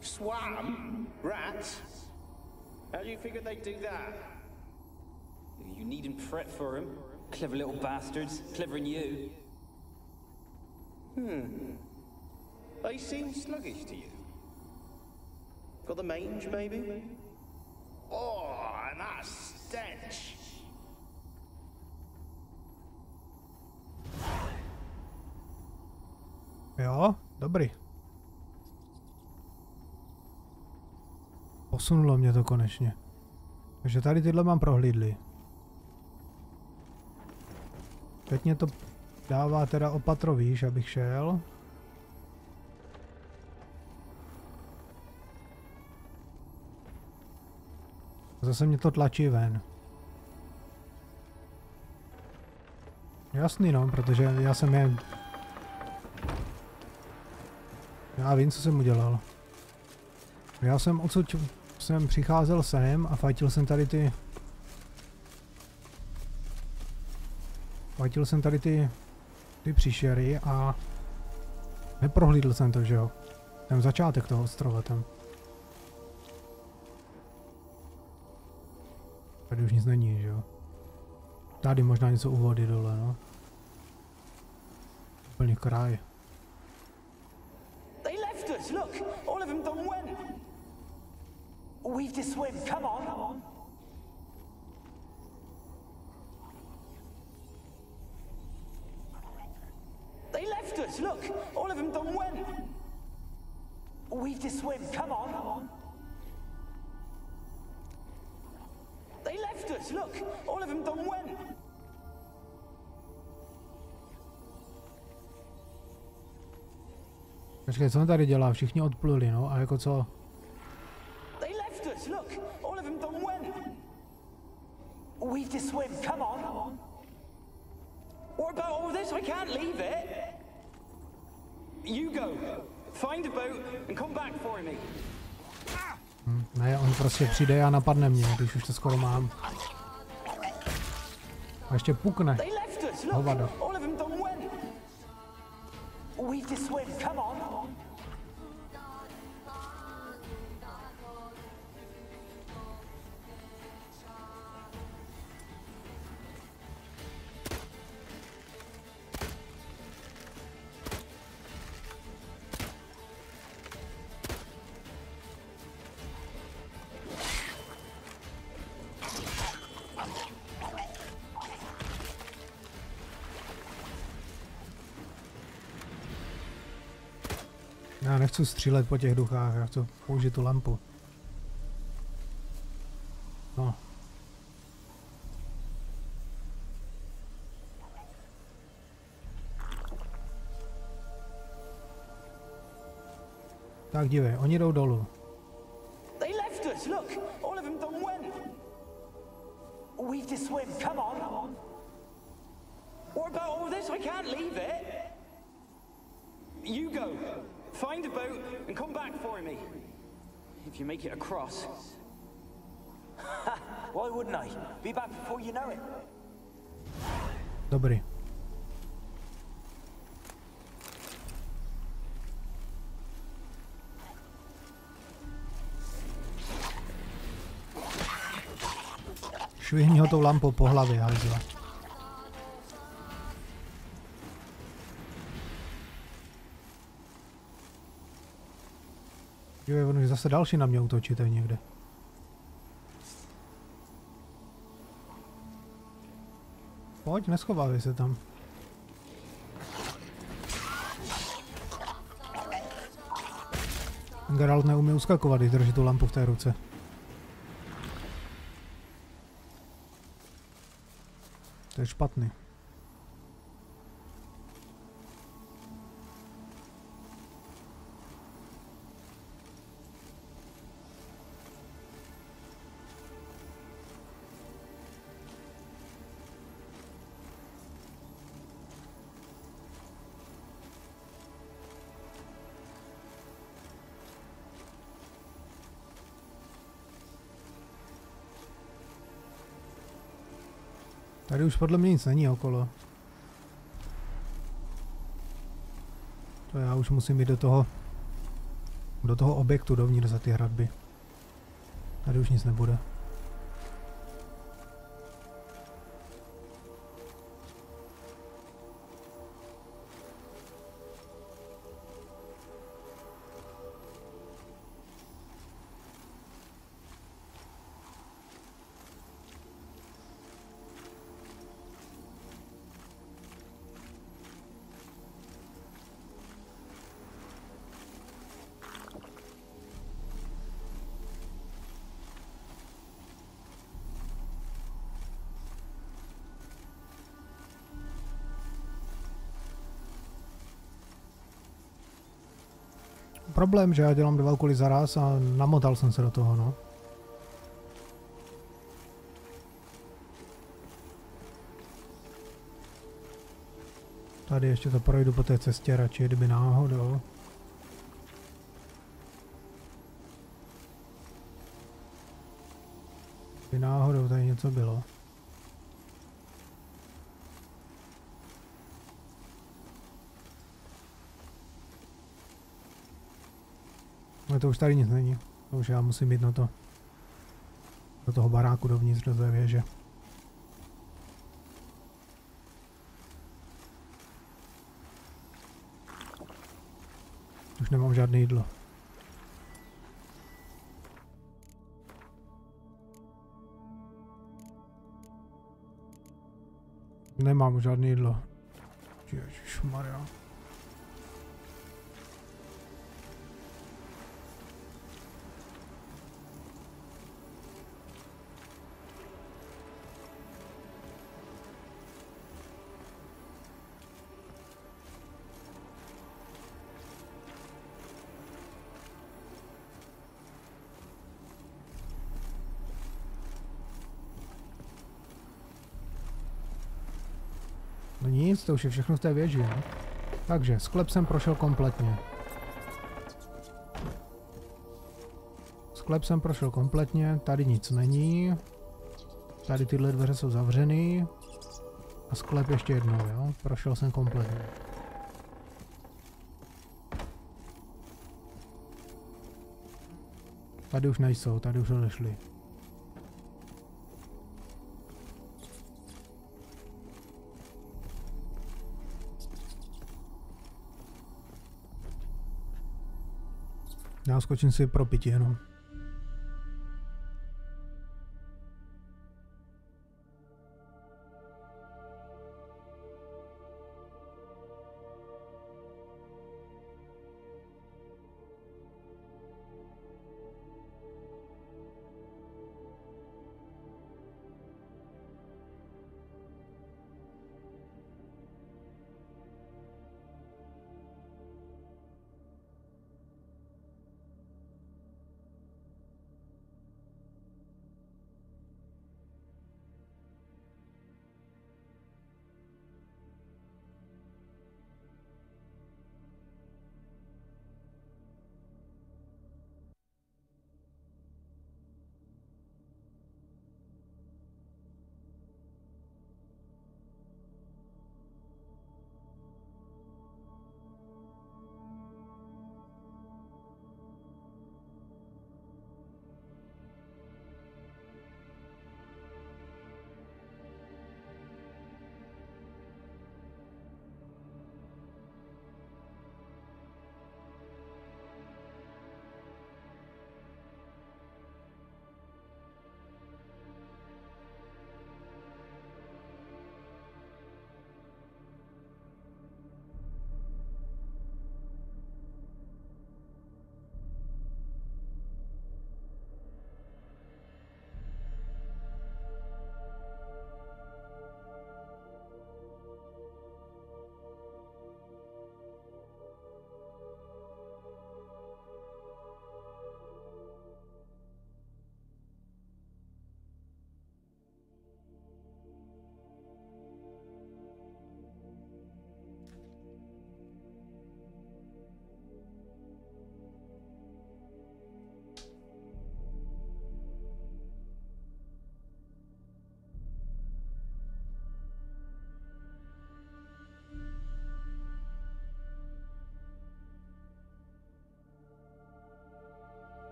Swam? Rats? How do you figure they'd do that? You needn't fret for them. Clever little bastards. Clever than you. They seem sluggish to you. Got the mange, maybe? Oh, and that stench! Jo, dobrý. Posunulo mě to konečně. Takže tady tyhle mám prohlídli. Teď mě to dává teda opatro výš, abych šel. Zase mě to tlačí ven. Jasný no, protože já jsem jen... Já vím, co jsem udělal. Já jsem odsud jsem přicházel sem a fajtil jsem tady ty... Fajtil jsem tady ty příšery a neprohlídl jsem to, že jo. Ten začátek toho ostrova tam. Tady už nic není, že jo? Tady možná něco u vody dole, no. Úplně kraj. They left us, look! All of them done went! We've to swim, come on! They left us, look! All of them done went! We've to swim, come on! They left us, look! All of them done went! Počkej, co on tady dělá? Všichni odpluli, no, a jako co? They left us, look! All of them done went! We've to swim, come on! What about all this? I can't leave it! You go! Find a boat and come back for me! Ne, on prostě přijde a napadne mě, když už to skoro mám. A ještě pukne. Hovado. We've to swim, come on! Já nechci střílet po těch duchách, já chci použít tu lampu. No. Tak dívej, oni jdou dolů. They left us, look! All of them done went! We've to swim, come on! What about all this? I can't leave it! You go! Find a boat and come back for me. If you make it across. Why wouldn't I? Be back before you know it. Dobrý. Švihni ho tou lampou po hlavě, hajzla. Jo, on už zase další na mě útočí tady někde. Pojď, neschovávej se tam. Geralt neumí uskakovat, když drží tu lampu v té ruce. To je špatný. Tady už podle mě nic není okolo. To já už musím jít do toho objektu dovnitř za ty hradby. Tady už nic nebude. Problém, že já dělám 2 úkoly zaraz a namotal jsem se do toho, no. Tady ještě to projdu po té cestě radši, kdyby náhodou. Kdyby náhodou tady něco bylo. No to už tady nic není. To už já musím jít na to. Do toho baráku dovnitř, do té věže. Už nemám žádné jídlo. Nemám žádné jídlo. Ježišmarja. No nic, to už je všechno v té věži, ne? Takže sklep jsem prošel kompletně. Sklep jsem prošel kompletně, tady nic není. Tady tyhle dveře jsou zavřený. A sklep ještě jednou, jo? Prošel jsem kompletně. Tady už nejsou, tady už odešli. Já skočím si pro pití jenom.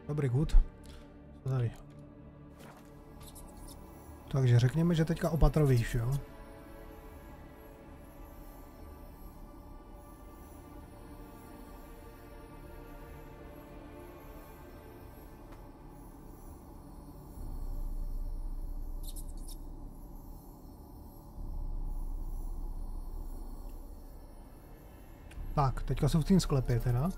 Dobrý, good. Co tady? Takže řekněme, že teďka opatrovíš, jo? Tak, teďka jsou v tým sklepě teda.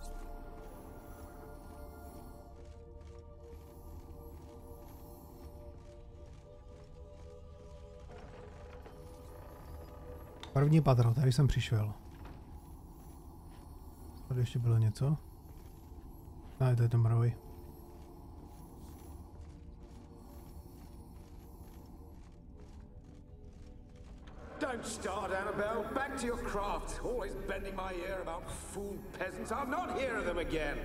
První patro, tady jsem přišel. Tady ještě bylo něco. Ne, to je to mrvý. Don't start, Annabelle. Back to your craft. Always bending my ear about fool peasants. I'll not hear of them again.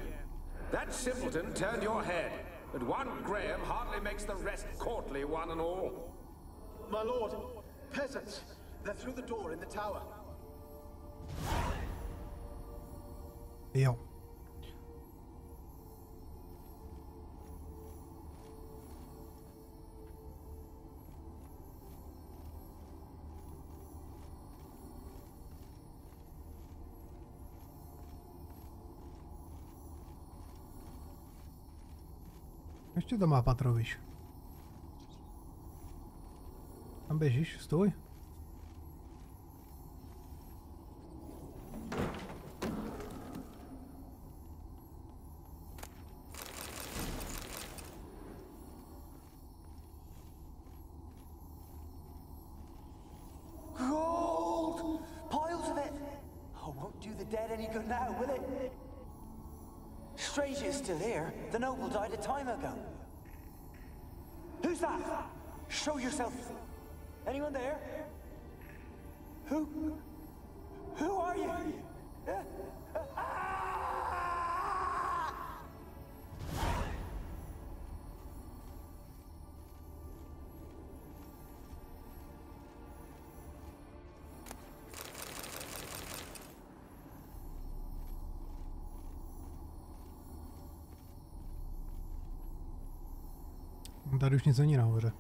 That simpleton turned your head, but one Graham hardly makes the rest courtly, one and all. My lord, peasants. They're through the door in the tower. Jo. Ještě to má patroviš. Tam běžíš, stůj. Gold! Piles of it! Oh, won't do the dead any good now, will it? Strange it's still here. The noble died a time ago. Who's that? Show yourself. Anyone there? Who are you? Tady už nic není nahoře.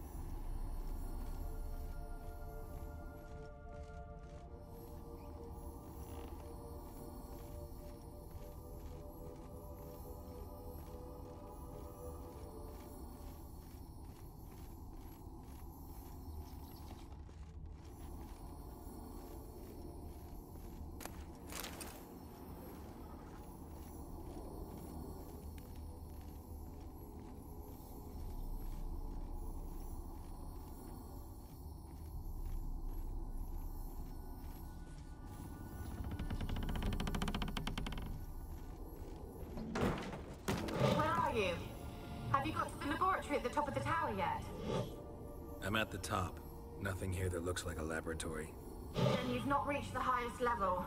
Have you got to the laboratory at the top of the tower yet? I'm at the top. Nothing here that looks like a laboratory. Then you've not reached the highest level.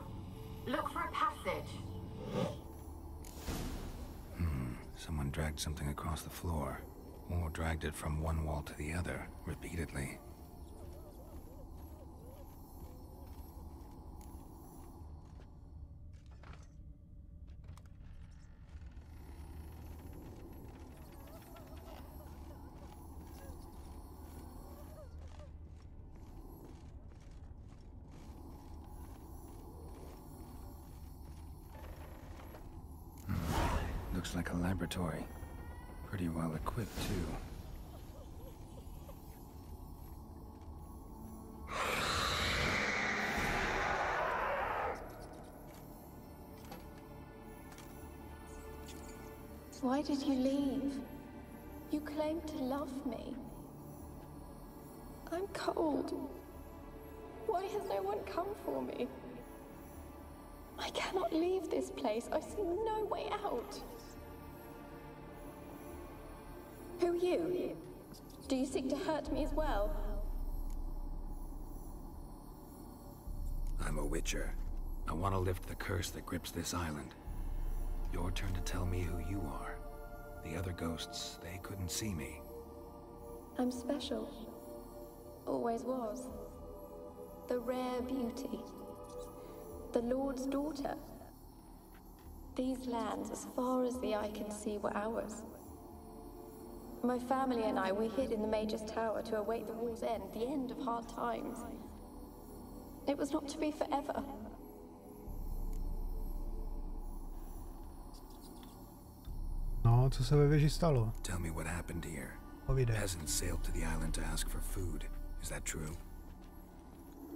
Look for a passage. Someone dragged something across the floor. Or dragged it from one wall to the other, repeatedly. Looks like a laboratory. Pretty well equipped, too. Why did you leave? You claimed to love me. I'm cold. Why has no one come for me? I cannot leave this place. I see no way out. Who are you? Do you seek to hurt me as well? I'm a witcher. I want to lift the curse that grips this island. Your turn to tell me who you are. The other ghosts, they couldn't see me. I'm special. Always was. The rare beauty. The Lord's daughter. These lands, as far as the eye can see, were ours. My family and I, we hid in the Major's Tower to await the war's end, the end of hard times. It was not to be forever. No, co se ve věži stalo? Tell me what happened here. Povídej. Peasants sailed to the island to ask for food. Is that true?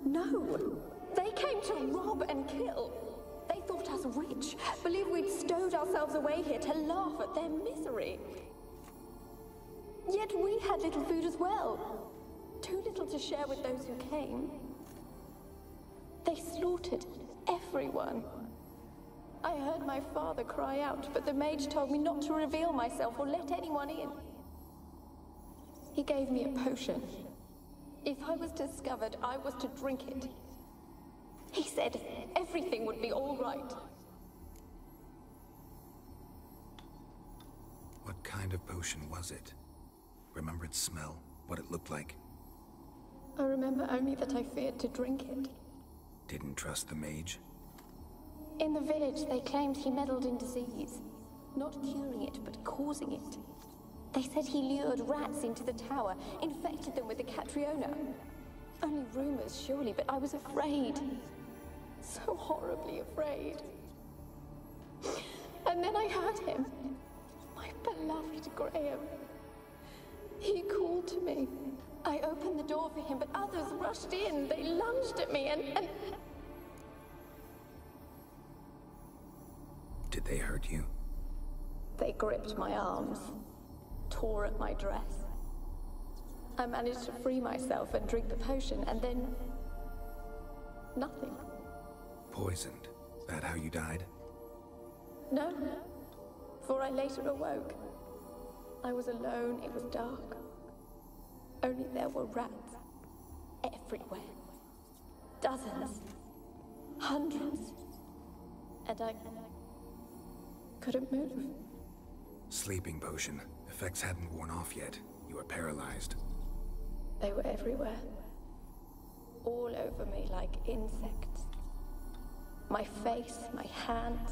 No! They came to rob and kill. They thought us rich, believed we'd stowed ourselves away here to laugh at their misery. Yet we had little food as well. Too little to share with those who came. They slaughtered everyone. I heard my father cry out, but the mage told me not to reveal myself or let anyone in. He gave me a potion. If I was discovered, I was to drink it. He said everything would be all right. What kind of potion was it? Remember its smell? What it looked like? I remember only that I feared to drink it. Didn't trust the mage? In the village, they claimed he meddled in disease. Not curing it, but causing it. They said he lured rats into the tower, infected them with the Catriona. Only rumors, surely, but I was afraid. So horribly afraid. And then I heard him. My beloved Graham. He called to me. I opened the door for him, but others rushed in. They lunged at me and... Did they hurt you? They gripped my arms, tore at my dress. I managed to free myself and drink the potion, and then... nothing. Poisoned? That how you died? No, for I later awoke. I was alone, it was dark. Only there were rats everywhere. Dozens. Hundreds. And I couldn't move. Sleeping potion. Effects hadn't worn off yet. You were paralyzed. They were everywhere. All over me like insects. My face, my hands.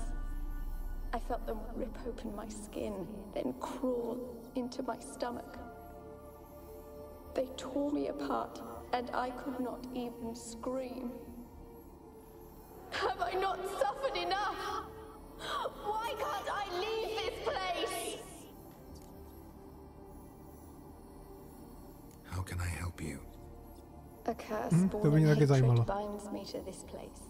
I felt them rip open my skin, then crawl into my stomach. They tore me apart, and I could not even scream. Have I not suffered enough? Why can't I leave this place? How can I help you? A curse born of hatred binds me to this place.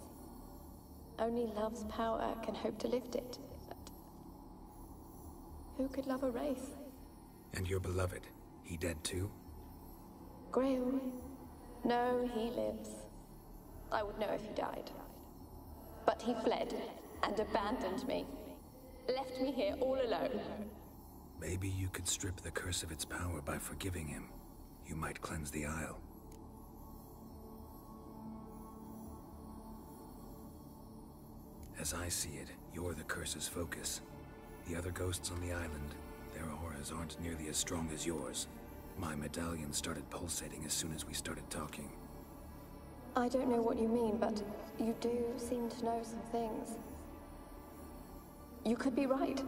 Only love's power can hope to lift it. But who could love a wraith? And your beloved, he dead too? Grail? No, he lives. I would know if he died. But he fled and abandoned me. Left me here all alone. Maybe you could strip the curse of its power by forgiving him. You might cleanse the Isle. As I see it, you're the curse's focus. The other ghosts on the island, their auras aren't nearly as strong as yours. My medallion started pulsating as soon as we started talking. I don't know what you mean, but you do seem to know some things. You could be right.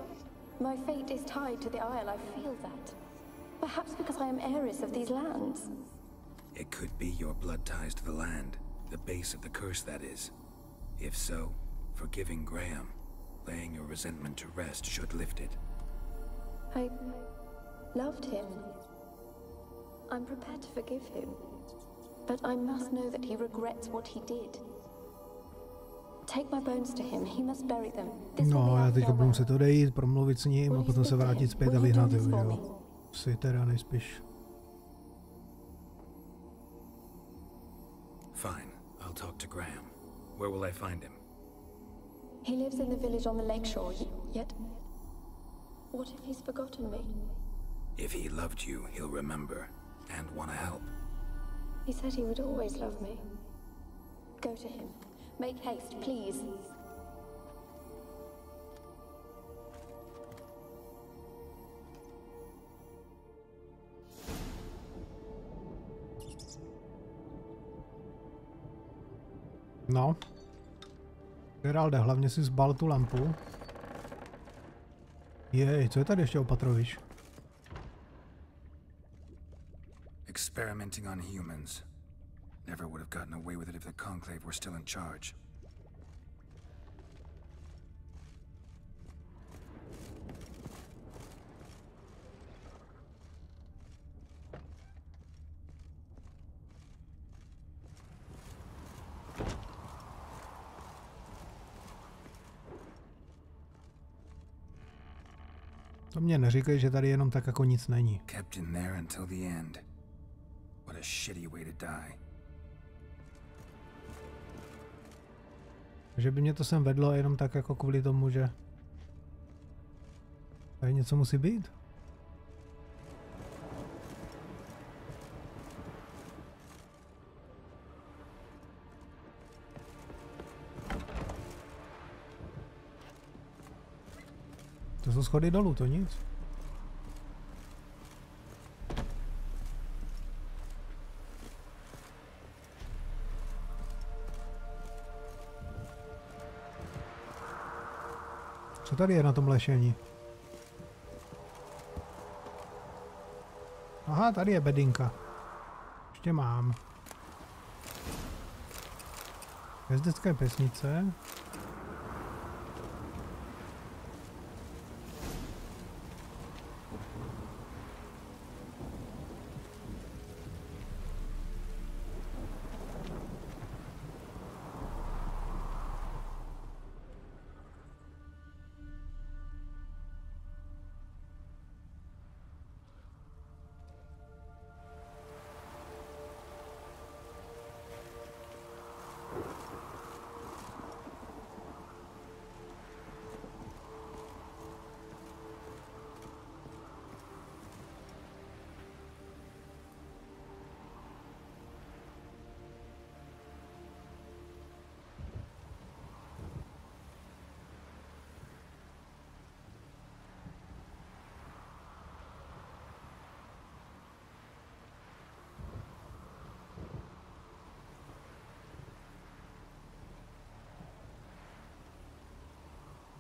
My fate is tied to the Isle, I feel that. Perhaps because I am heiress of these lands. It could be your blood ties to the land, the base of the curse, that is. If so, forgiving Graham, laying your resentment to rest should lift it. I loved him. I'm prepared to forgive him. But I must know that he regrets what he did. Take my bones to him. He must bury them. No, já teďka budu muset odejít, promluvit s ním a potom se vrátit zpět a vyhnat ho. Si teda nejspíš. Fine, I'll talk to Graham. Where will I find him? He lives in the village on the lakeshore, yet... What if he's forgotten me? If he loved you, he'll remember, and want to help. He said he would always love me. Go to him. Make haste, please. No. Geralde, hlavně si zbal tu lampu. Jej, co je tady ještě opatrovič? Experimenting on humans. Never would have gotten away with it if the Conclave were still in charge. To mě neříkej, že tady jenom tak jako nic není. Kept in there until the end. What a shitty way to die. Že by mě to sem vedlo jenom tak jako kvůli tomu, že tady něco musí být. To jsou schody dolů, to nic. Co tady je na tom lešení? Aha, tady je bedinka. Ještě mám. Jezdecké pesnice.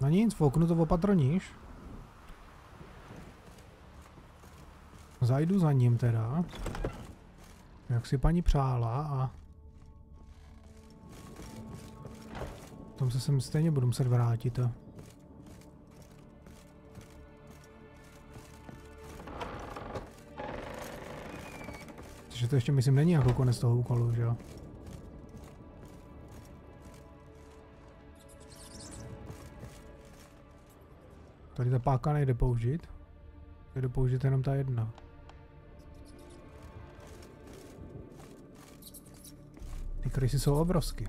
No nic, fouknu to opatroníš. Zajdu za ním teda. Jak si paní přála a... Tom se sem stejně budu muset vrátit. Takže to ještě myslím není jako konec toho úkolu, že jo? Tady ta páka nejde použít. Jde použít jenom ta jedna. Ty krysy jsou obrovsky.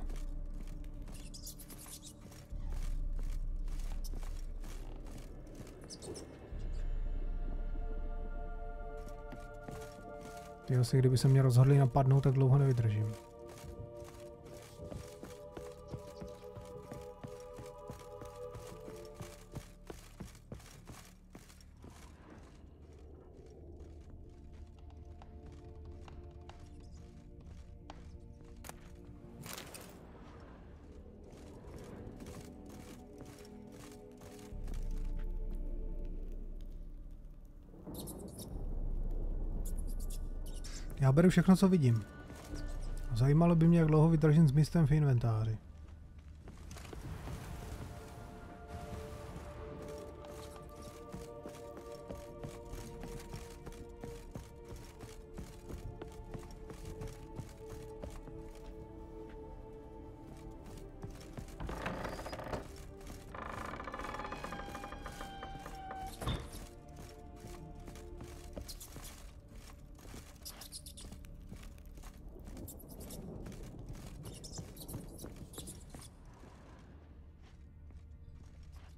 Ty asi kdyby se mě rozhodli napadnout, tak dlouho nevydržím. Já beru všechno, co vidím. Zajímalo by mě, jak dlouho vydržím s místem v inventáři.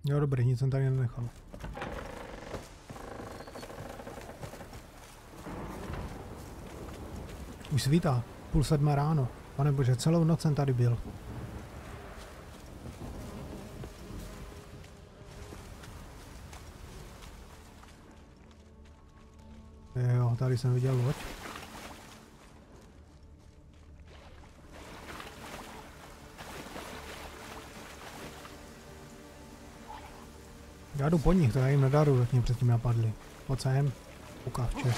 Jo, dobrý, nic jsem tady nenechal. Už svítá, 6:30 ráno. Pane bože, celou noc jsem tady byl. Jo, tady jsem viděl loď. Já jdu po nich, to já jim nedaru, jak mě předtím napadli. Pojď sem, ukavče.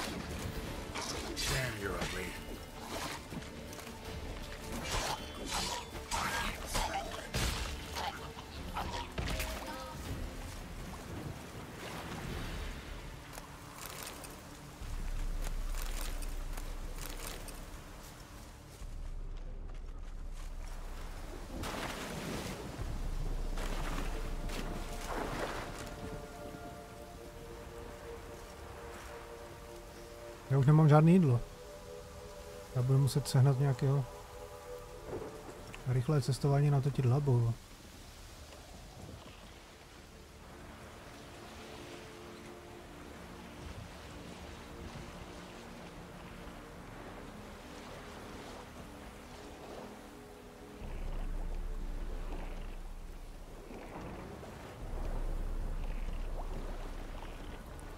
Já už nemám žádné jídlo. Já budu muset sehnat nějakého rychlé cestování na to ti dlabu.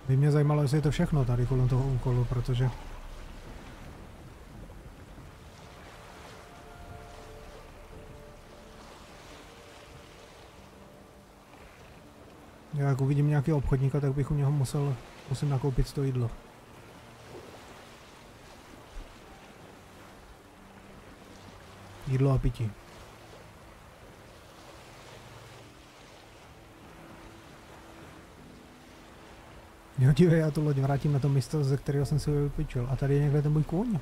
By mě zajímalo, jestli je to všechno tady kolem toho úkolu, protože já jak uvidím nějakého obchodníka, tak bych u něho musím nakoupit to jídlo. Jídlo a pití. Jo, dívej, já tu loď vrátím na to místo, ze kterého jsem si ho vypůjčil. A tady je někde ten můj kůň.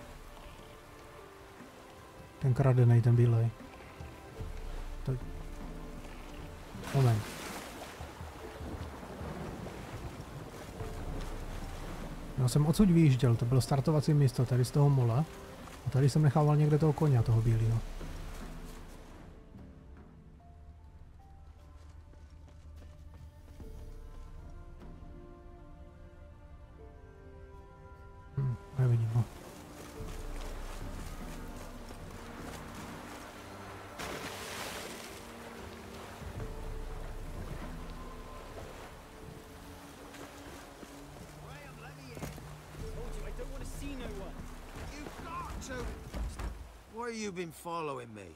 Ten kradenej, ten bílej. Moment. Já jsem odsud vyjížděl, to bylo startovací místo, tady z toho mola. A tady jsem nechával někde toho koně, toho bílého. Nevidím ho. Where you been following me?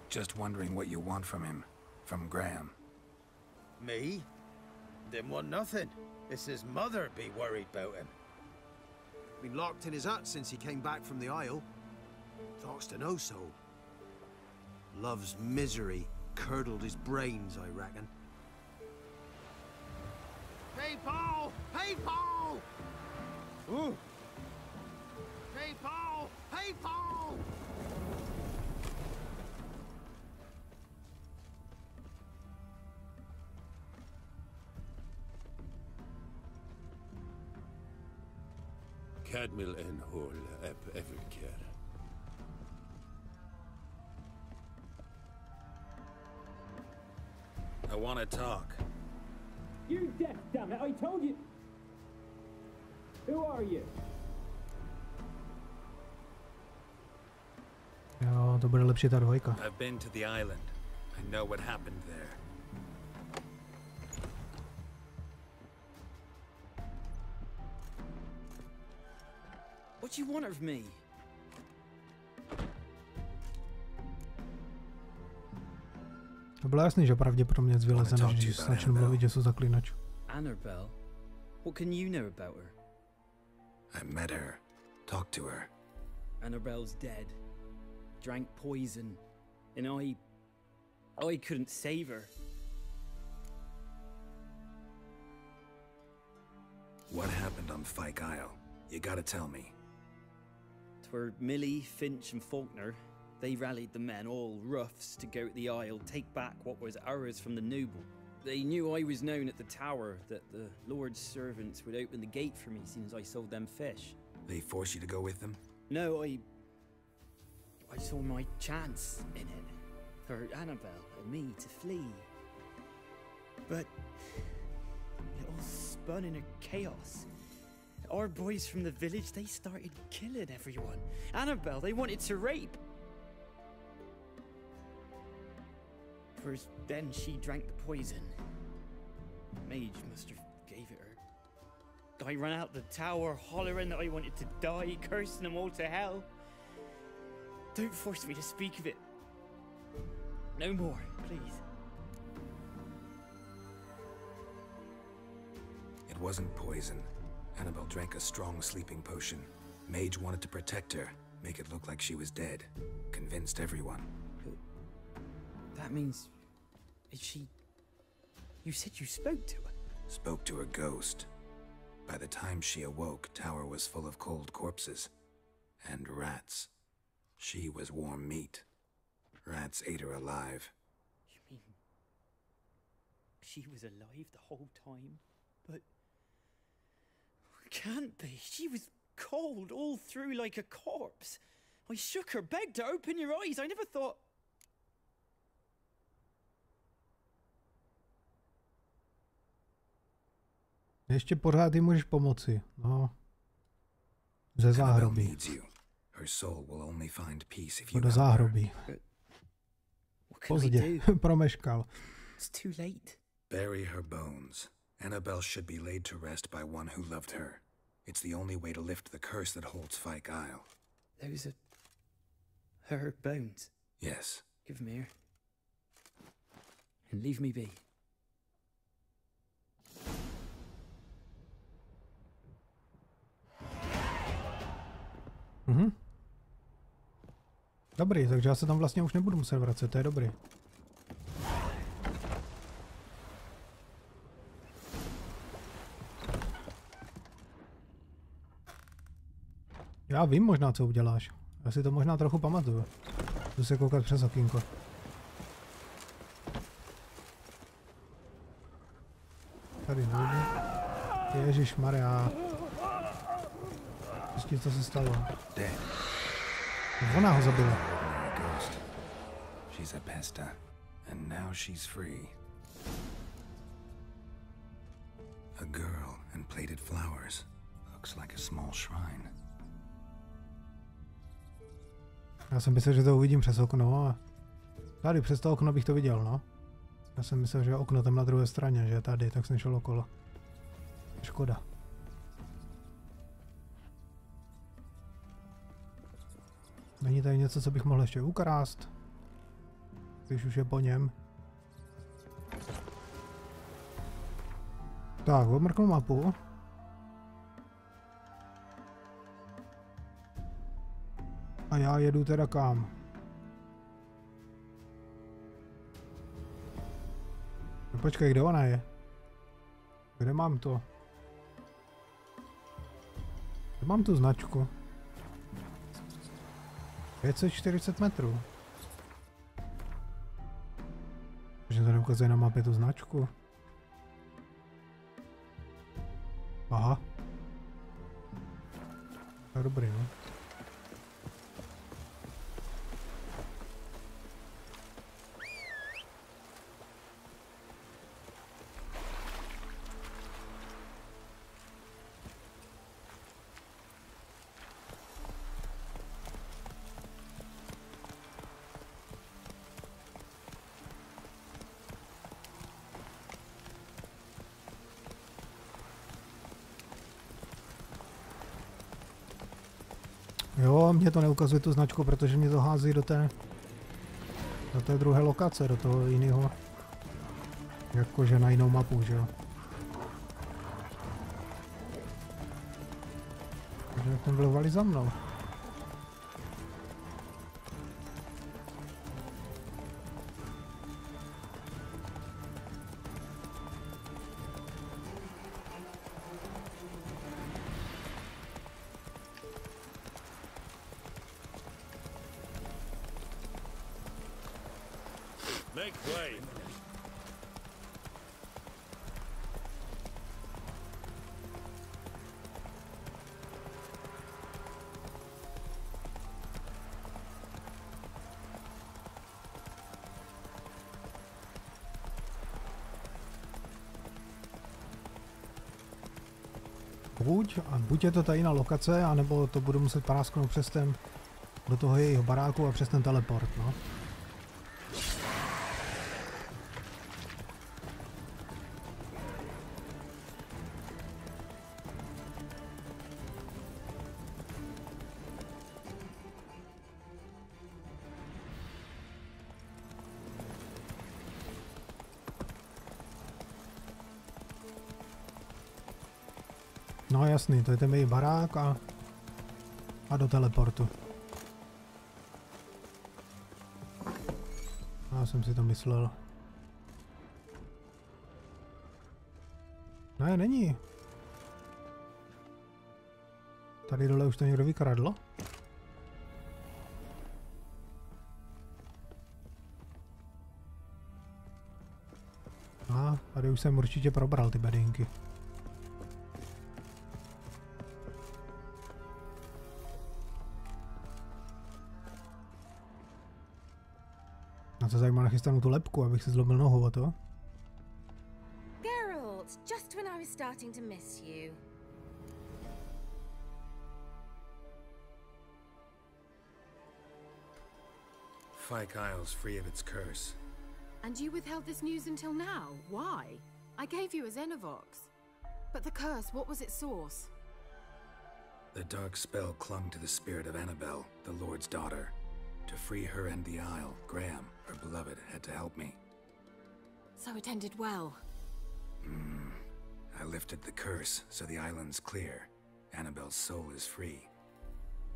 Just wondering what you want from him. From Graham. Me? Didn't want nothing. It's his mother be worried about him. Been locked in his hut since he came back from the Isle. Thoughts to know so. Love's misery curdled his brains, I reckon. Hey, Paul! Hey, Paul! Ooh. Hey, Paul! Hey, Paul! Cadmil en hol epická. I want to talk. You deaf, damn it! I told you. Who are you? Jo, to bude lepší ta dvojka. I've been to the island. I know what happened there. What do you want of me? To bylo jasný, že pravděpodobně vyleze, než začnu mluvit, že jsou zaklínač. Annabelle? What can you know about her? I met her. Talked to her. Annabelle's dead. Drank poison. And I couldn't save her. What happened on Fyke Isle? You gotta tell me. Twere Millie, Finch and Faulkner. They rallied the men, all roughs, to go to the Isle, take back what was ours from the noble. They knew I was known at the tower, that the Lord's servants would open the gate for me since I sold them fish. They forced you to go with them? No, I saw my chance in it. For Annabelle and me to flee. But it all spun in a chaos. Our boys from the village, they started killing everyone. Annabelle, they wanted to rape. First, then she drank the poison. Mage must have gave it her. I ran out the tower, hollering that I wanted to die, cursing them all to hell. Don't force me to speak of it. No more, please. It wasn't poison. Annabelle drank a strong sleeping potion. Mage wanted to protect her, make it look like she was dead. Convinced everyone. That means... Is she... You said you spoke to her? Spoke to her ghost. By the time she awoke, Tower was full of cold corpses. And rats. She was warm meat. Rats ate her alive. You mean... She was alive the whole time? but... Can't be. She was cold all through like a corpse. I shook her, begged her, open your eyes. I never thought... Ještě pořád jí můžeš pomoci, no. Ze záhrobí. Do záhrobí. Pozdě, promeškal. Bury her bones. Annabelle should be laid to rest by one who loved her. It's the only way to lift the curse that holds Fyke Isle. Those are... her bones? Yes. Give them here. And leave me be. Mhm. Dobrý, takže já se tam vlastně už nebudu muset vracet, to je dobrý. Já vím možná, co uděláš. Já si to možná trochu pamatuju. Jdu se koukat přes okýnko. Tady nevidím. Ježišmarja. Prostě co se stalo. Ona ho zabila. She's a pesta, and now she's free. A girl and plated flowers. Looks like a small shrine. Já jsem myslel, že to uvidím přes okno a tady přes to okno bych to viděl, no. Já jsem myslel, že okno tam na druhé straně, že tady, tak jsem šel okolo. Škoda. Není tady něco, co bych mohl ještě ukrást? Když už je po něm. Tak, omrknu mapu. A já jedu teda kam? No počkej, kde ona je? Kde mám to? Kde mám tu značku? 540 metrů. Takže to neukazuje na mapě tu značku. Aha. To je dobrý, no. Jo, mě to neukazuje tu značku, protože mě to hází do té druhé lokace, do toho jiného, jakože na jinou mapu, že jo. Takže jak ten vlevali za mnou. Buď je to tajná lokace, anebo to budu muset prásknout přes ten, do toho jejího baráku a přes ten teleport, no. No jasný, to je ten její barák a do teleportu. Já jsem si to myslel. Ne, není. Tady dole už to někdo vykradl. A tady už jsem určitě probral ty bedinky. Já se zajímá nachystanou tu lebku, abych si zlobil nohu o to. Geralt, just when I was starting to miss you. Fyke Isle's free of its curse. And you withheld this news until now? Why? I gave you a Xenovox. But the curse, what was its source? The dark spell clung to the spirit of Annabelle, the Lord's daughter. To free her and the Isle, Graham, her beloved, had to help me. So it ended well. I lifted the curse, so the island's clear. Annabelle's soul is free.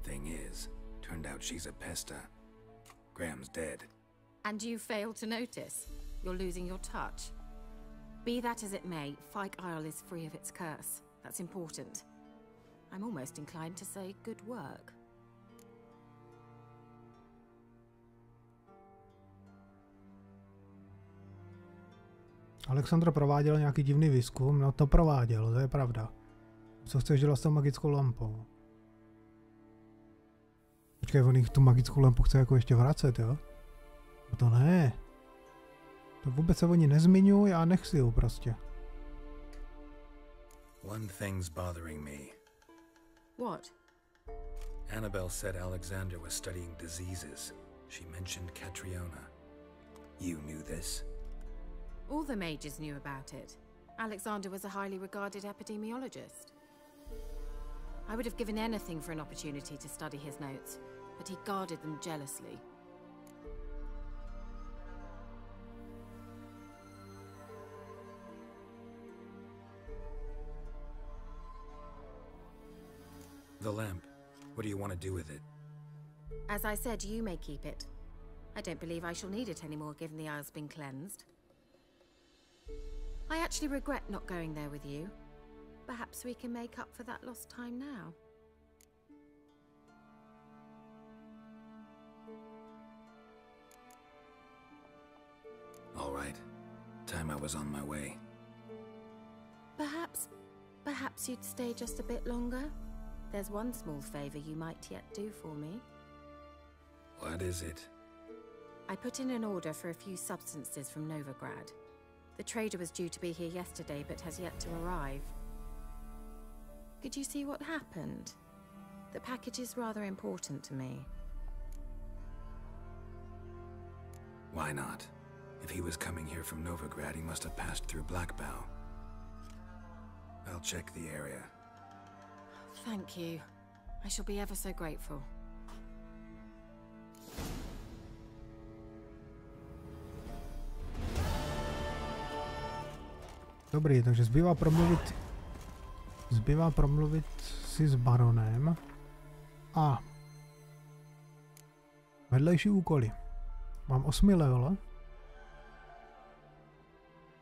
Thing is, turned out she's a pesta. Graham's dead. And you failed to notice? You're losing your touch. Be that as it may, Fyke Isle is free of its curse. That's important. I'm almost inclined to say good work. Alexandr prováděl nějaký divný výzkum, no to prováděl, to je pravda. Co chceš dělat s tou magickou lampou? Počkej, on jich tu magickou lampu chce jako ještě vracet, jo? No to ne. To vůbec se oni nezmiňují a nech si ju prostě. One thing's bothering me. What? Annabelle said Alexander was studying diseases. She mentioned Catriona. You knew this? All the mages knew about it. Alexander was a highly regarded epidemiologist. I would have given anything for an opportunity to study his notes, but he guarded them jealously. The lamp. What do you want to do with it? As I said, you may keep it. I don't believe I shall need it anymore, given the Isle's been cleansed. I actually regret not going there with you. Perhaps we can make up for that lost time now. All right. Time I was on my way. Perhaps you'd stay just a bit longer? There's one small favor you might yet do for me. What is it? I put in an order for a few substances from Novigrad. The trader was due to be here yesterday, but has yet to arrive. Could you see what happened? The package is rather important to me. Why not? If he was coming here from Novigrad, he must have passed through Blackbow. I'll check the area. Thank you. I shall be ever so grateful. Dobrý, takže zbývá promluvit si s baronem a vedlejší úkoly. Mám 8 level.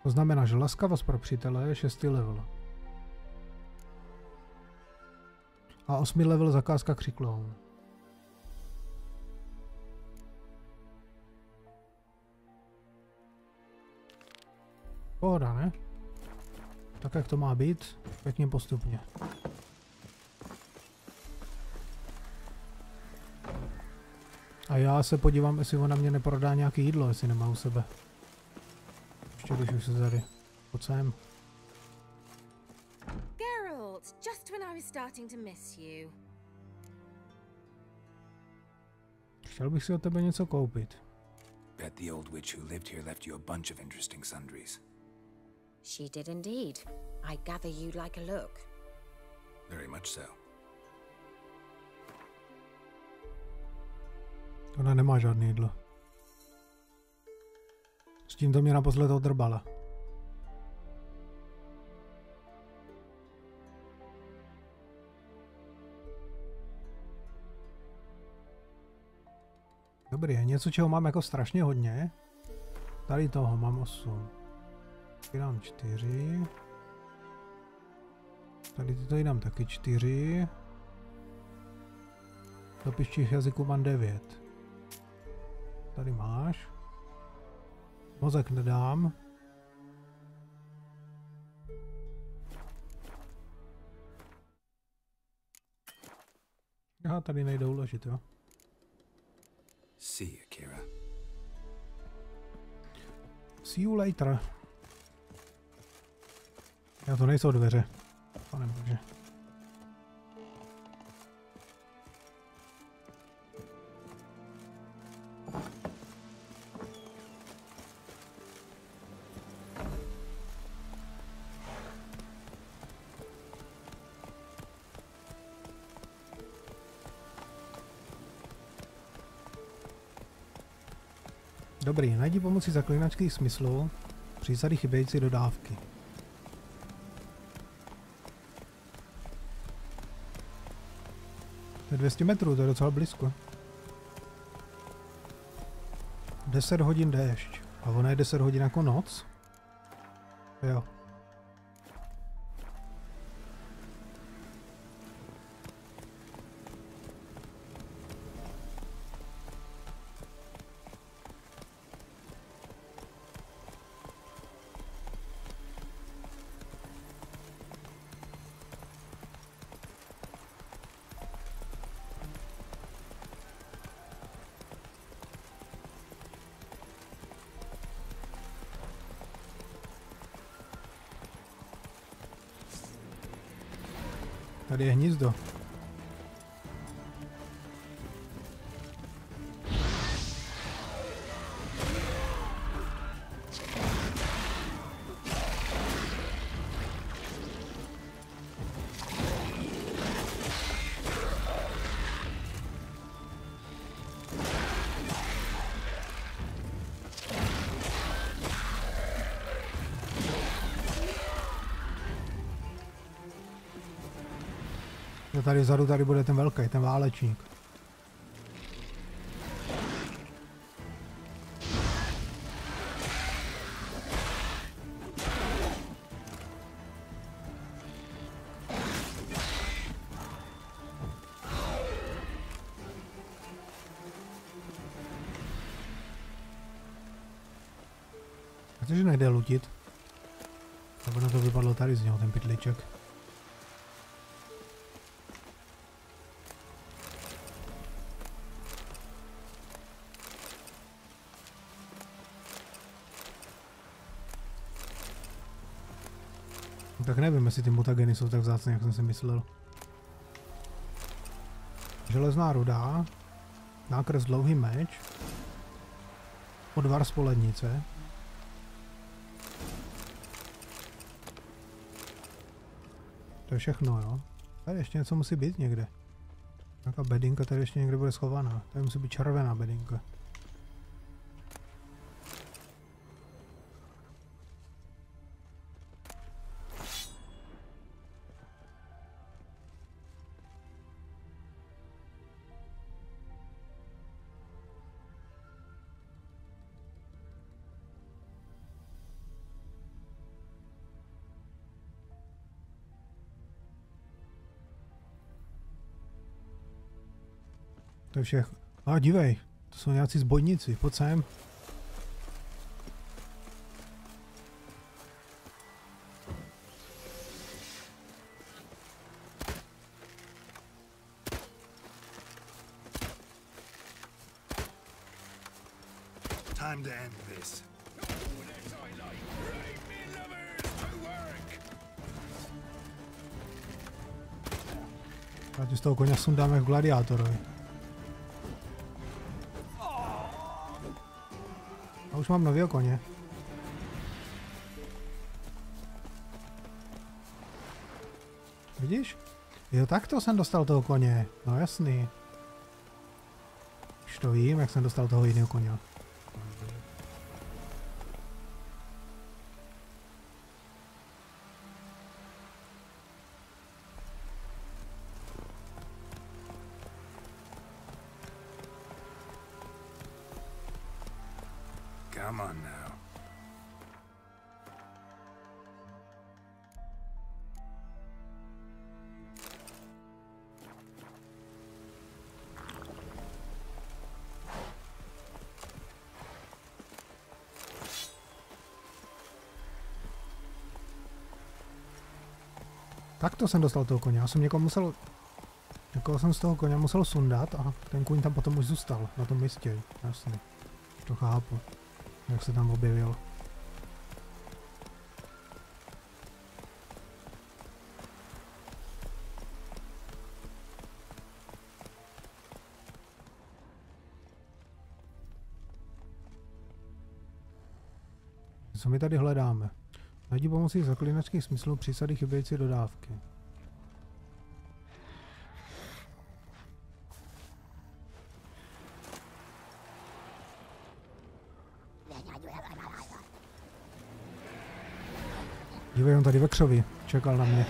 To znamená, že laskavost pro přítele je 6 level. A 8 level zakázka křikloun. Pohoda, ne? Tak jak to má být, pěkně postupně. A já se podívám, jestli ona mě neprodá nějaký jídlo, jestli nemá u sebe. Ještě když už se tady. Pojď sem. Geralt, just when I was starting to miss you. Chtěl bych si od tebe něco koupit. Bet the old witch who lived here left you a bunch of interesting sundries. She did indeed. I gather you'd like a look. Very much so. Ona nemá žádné jídlo. S tím to mě naposled odrbala. Dobrý, něco, čeho mám jako strašně hodně. Tady toho mám 8. Tady dám 4. Tady tyto dám taky 4. Do píších jazyků mám 9. Tady máš. Mozek nedám. Aha, tady nejde uložit, jo. See you, Kira. See you later. Já to nejsou dveře. Pane bože. Dobrý, najdi pomocí zaklínačských smyslů přísady chybějící dodávky. To je 200 metrů, to je docela blízko. 10 hodin déšť. A ono je 10 hodin jako noc? Jo. Tady je hnízdo. Tady vzadu tady bude ten velký, ten válečník. Protože nejde lutit. Nebo na to vypadlo tady z něho ten pytlíček. Tak nevím, jestli ty mutageny jsou tak vzácné, jak jsem si myslel. Železná ruda, nákres dlouhý meč, odvar z polednice. To je všechno, jo. Tady ještě něco musí být někde. Nějaká bedinka tady ještě někde bude schovaná. Tady musí být červená bedinka. To je všechno. A dívej, to jsou nějací zbojníci, pojď sem. Time to end this. Já ti z toho koně sundám jak gladiátorovi. A už mám nového koně. Vidíš? Jo, takto jsem dostal toho koně. No jasný. Už to vím, jak jsem dostal toho jiného koně. Come on now. Takto jsem dostal toho koně. Já jsem někoho jsem z toho koně musel sundat a ten kůň tam potom už zůstal na tom místě. Jasně. To chápu. Jak se tam objevil. Co my tady hledáme? Najdi pomocí zaklínačských smyslů přísady chybějící dodávky. Dívej, on tady ve křovi. Čekal na mě.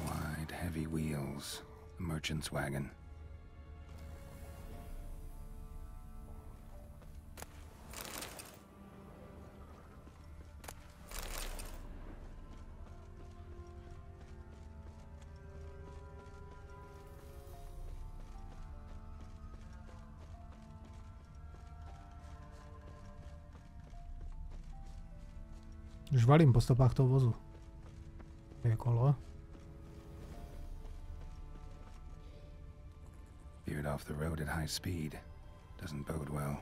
Wide, heavy wheels. A merchant's wagon. Už valím po stopách toho vozu. Je kolo. Veered off the road at high speed. Doesn't bode well.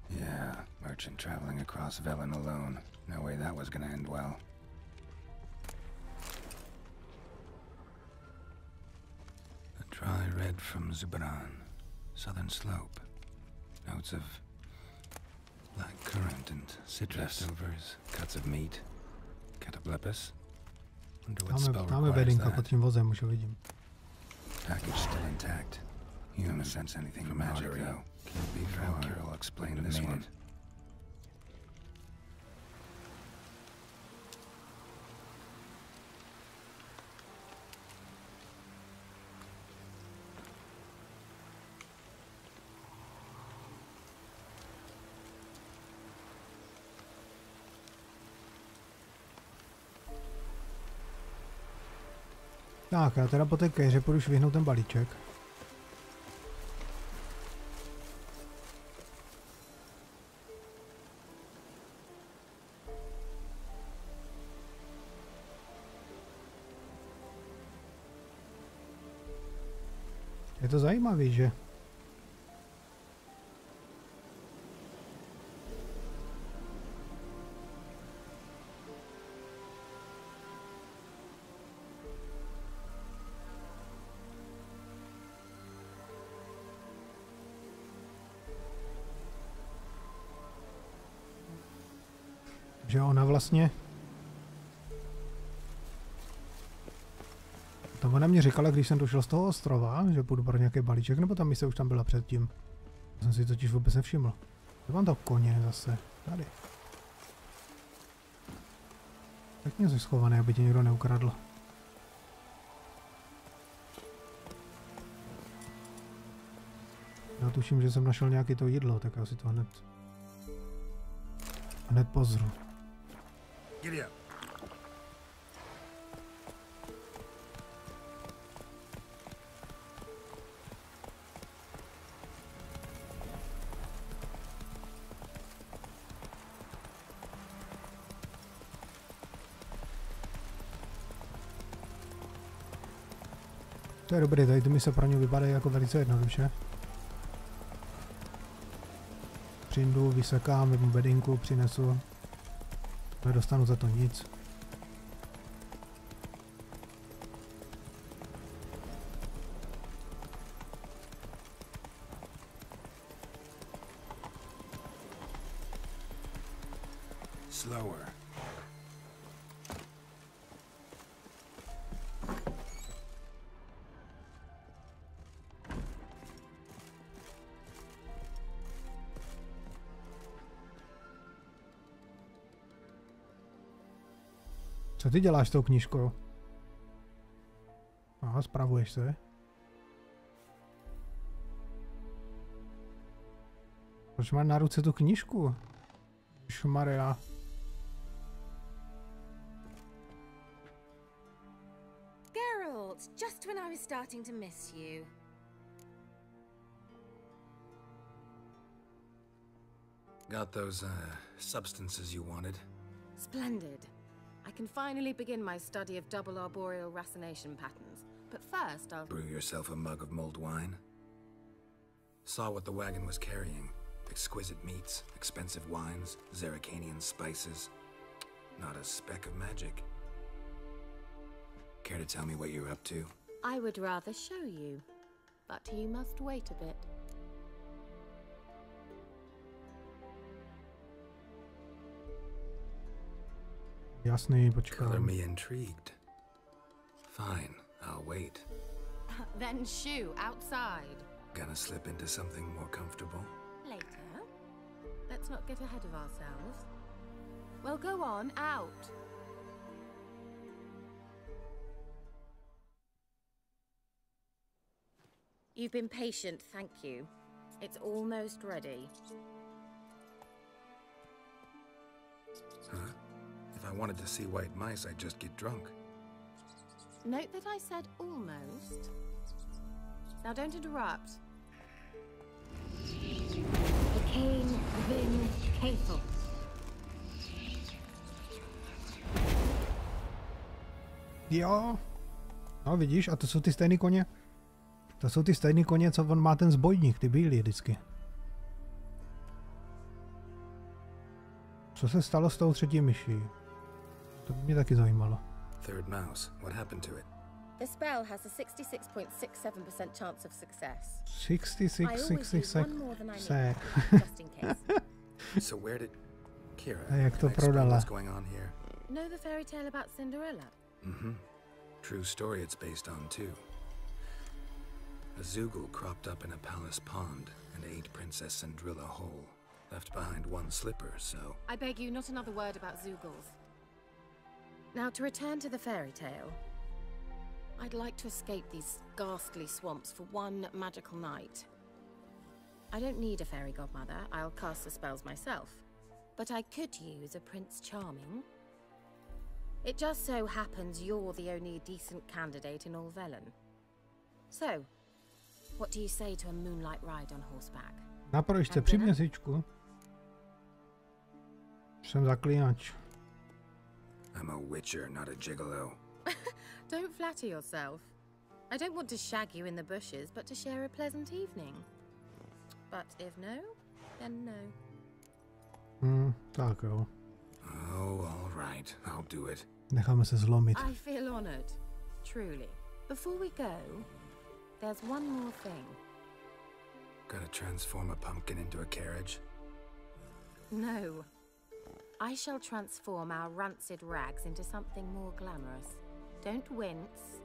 Yeah, merchant traveling across Velen alone. No way that was gonna end well. A dry red from Zubran. Southern slope. Notes of black currant and citrus. Leftovers, cuts of meat. Cataplepis. Wonder what spell requires that. Pod tím vozem, už ho vidím. Package still intact. You haven't sensed anything from magic though. Can't be far. I'll explain this one. Tak, já teda po té kéře půjdu švihnout ten balíček. Je to zajímavý, že? Že ona vlastně... To ona mě říkala, když jsem došel z toho ostrova, že půjdu pro nějaký balíček, nebo tam mise už tam byla předtím. Já jsem si totiž vůbec nevšiml. Kde mám to koně zase? Tady. Tak něco schované, aby tě někdo neukradl. Já tuším, že jsem našel nějaké to jídlo, tak já si to hned pozru. Giddy up. To je dobrý, tady ty mise pro ně vypadají jako velice jednoduše. Přijdu, vysekám, jednu bedinku, přinesu. Nedostanu za to nic. Slower. Co ty děláš s tou knížkou? Aha, spravuješ se. Proč má na ruce tu knížku? Šmaria. Geralt, just when I was starting to miss you. Got those, substances you wanted? Splendid. I can finally begin my study of double arboreal racination patterns. But first, I'll brew yourself a mug of mulled wine. Saw what the wagon was carrying. Exquisite meats, expensive wines, Zeracanian spices. Not a speck of magic. Care to tell me what you're up to? I would rather show you, but you must wait a bit. Jasný, počkám. Color me intrigued. Fine, I'll wait. Then shoo, outside. Gonna slip into something more comfortable? Later. Let's not get ahead of ourselves. Well, go on, out. You've been patient, thank you. It's almost ready. Huh? If I wanted to see white mice, I'd just get drunk. Note that I said almost. Now don't interrupt. Kane Vin Cathel. Jo. No vidíš, a to jsou ty stejný koně. To jsou ty stejný koně, co on má ten zbojník, ty bílý vždycky. Co se stalo s tou třetí myší? To by mě taky zajímalo. Third mouse, what happened to it? The spell has a 66.67% chance of success. 66. So where did Kira? A jak to prodala? What's going on here? Know the fairy tale about Cinderella? Mm-hmm. True story it's based on too. A Zoogle cropped up in a palace pond and ate Princess Cinderella whole. Left behind one slipper, so... I beg you, not another word about Zoogles. Now, to return to the fairy tale, I'd like to escape these ghastly swamps for one magical night. I don't need a fairy godmother, I'll cast the spells myself. But I could use a Prince Charming. It just so happens you're the only decent candidate in all Velen. So, what do you say to a moonlight ride on horseback? Na pročce, při měsíčku. Jsem zaklínač. I'm a witcher, not a gigolo. Don't flatter yourself. I don't want to shag you in the bushes, but to share a pleasant evening. But if no, then no. Tak jo. Oh, all right. I'll do it. Necháme se zlomit. I feel honored. Truly. Before we go, there's one more thing. Gotta transform a pumpkin into a carriage? No. I shall transform our rancid rags into something more glamorous. Don't wince.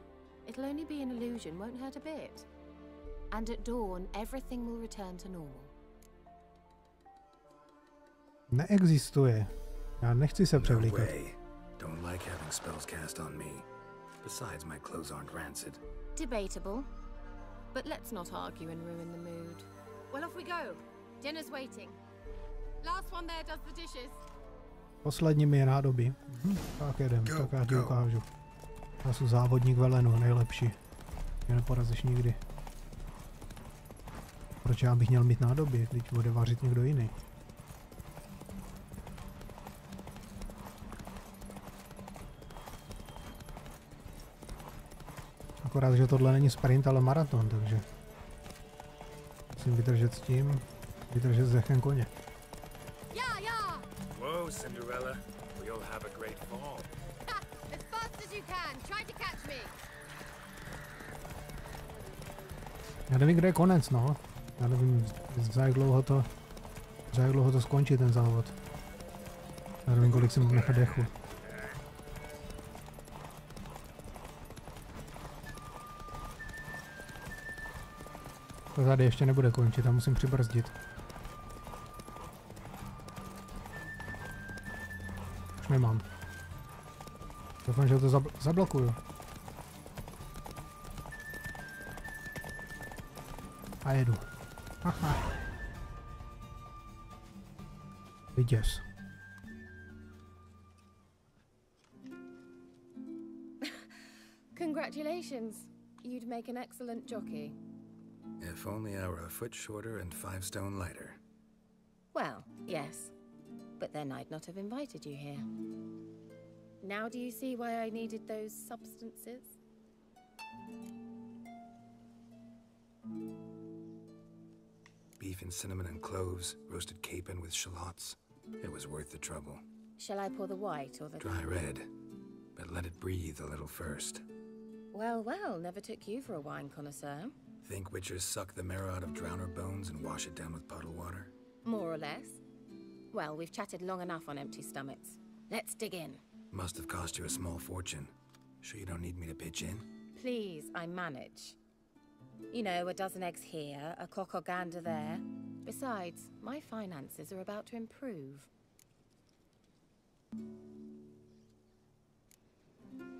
It'll only be an illusion, won't hurt a bit. And at dawn, everything will return to normal. Neexistuje. Já nechci se převlíkat. No way. Don't like having spells cast on me. Besides, my clothes aren't rancid. Debatable. But let's not argue and ruin the mood. Well, off we go. Dinner's waiting. Last one there does the dishes. Poslední mi je nádoby. Tak jedem, tak já ti ukážu. Já jsem závodník Velenu, nejlepší. Mě neporazíš nikdy. Proč já bych měl mít nádoby, když bude vařit někdo jiný? Akorát, že tohle není sprint, ale maraton, takže musím vydržet s tím, vydržet s dechem koně. Whoa, Cinderella. We'll have a great fall. As fast as you can. Try to catch me. Já nevím, kde je konec, no. Já nevím, za jak dlouho to skončí ten závod. Já nevím, kolik si můžu nechat dechu. To tady ještě nebude končit, tam musím přibrzdit. Už nemám. Doufám, že to zablokuju. A jedu. Aha. Vítěz. Congratulations. You'd make an excellent jockey. If only I were a foot shorter and 5 stone lighter. Well, yes. But then I'd not have invited you here. Now do you see why I needed those substances? Beef and cinnamon and cloves, roasted capon with shallots. It was worth the trouble. Shall I pour the white or the... Dry red, but let it breathe a little first. Well, well, never took you for a wine connoisseur. Think witchers suck the marrow out of drowner bones and wash it down with puddle water? More or less. Well, we've chatted long enough on empty stomachs. Let's dig in. Must have cost you a small fortune. Sure you don't need me to pitch in? Please, I manage. You know, a dozen eggs here, a cock or gander there. Besides, my finances are about to improve.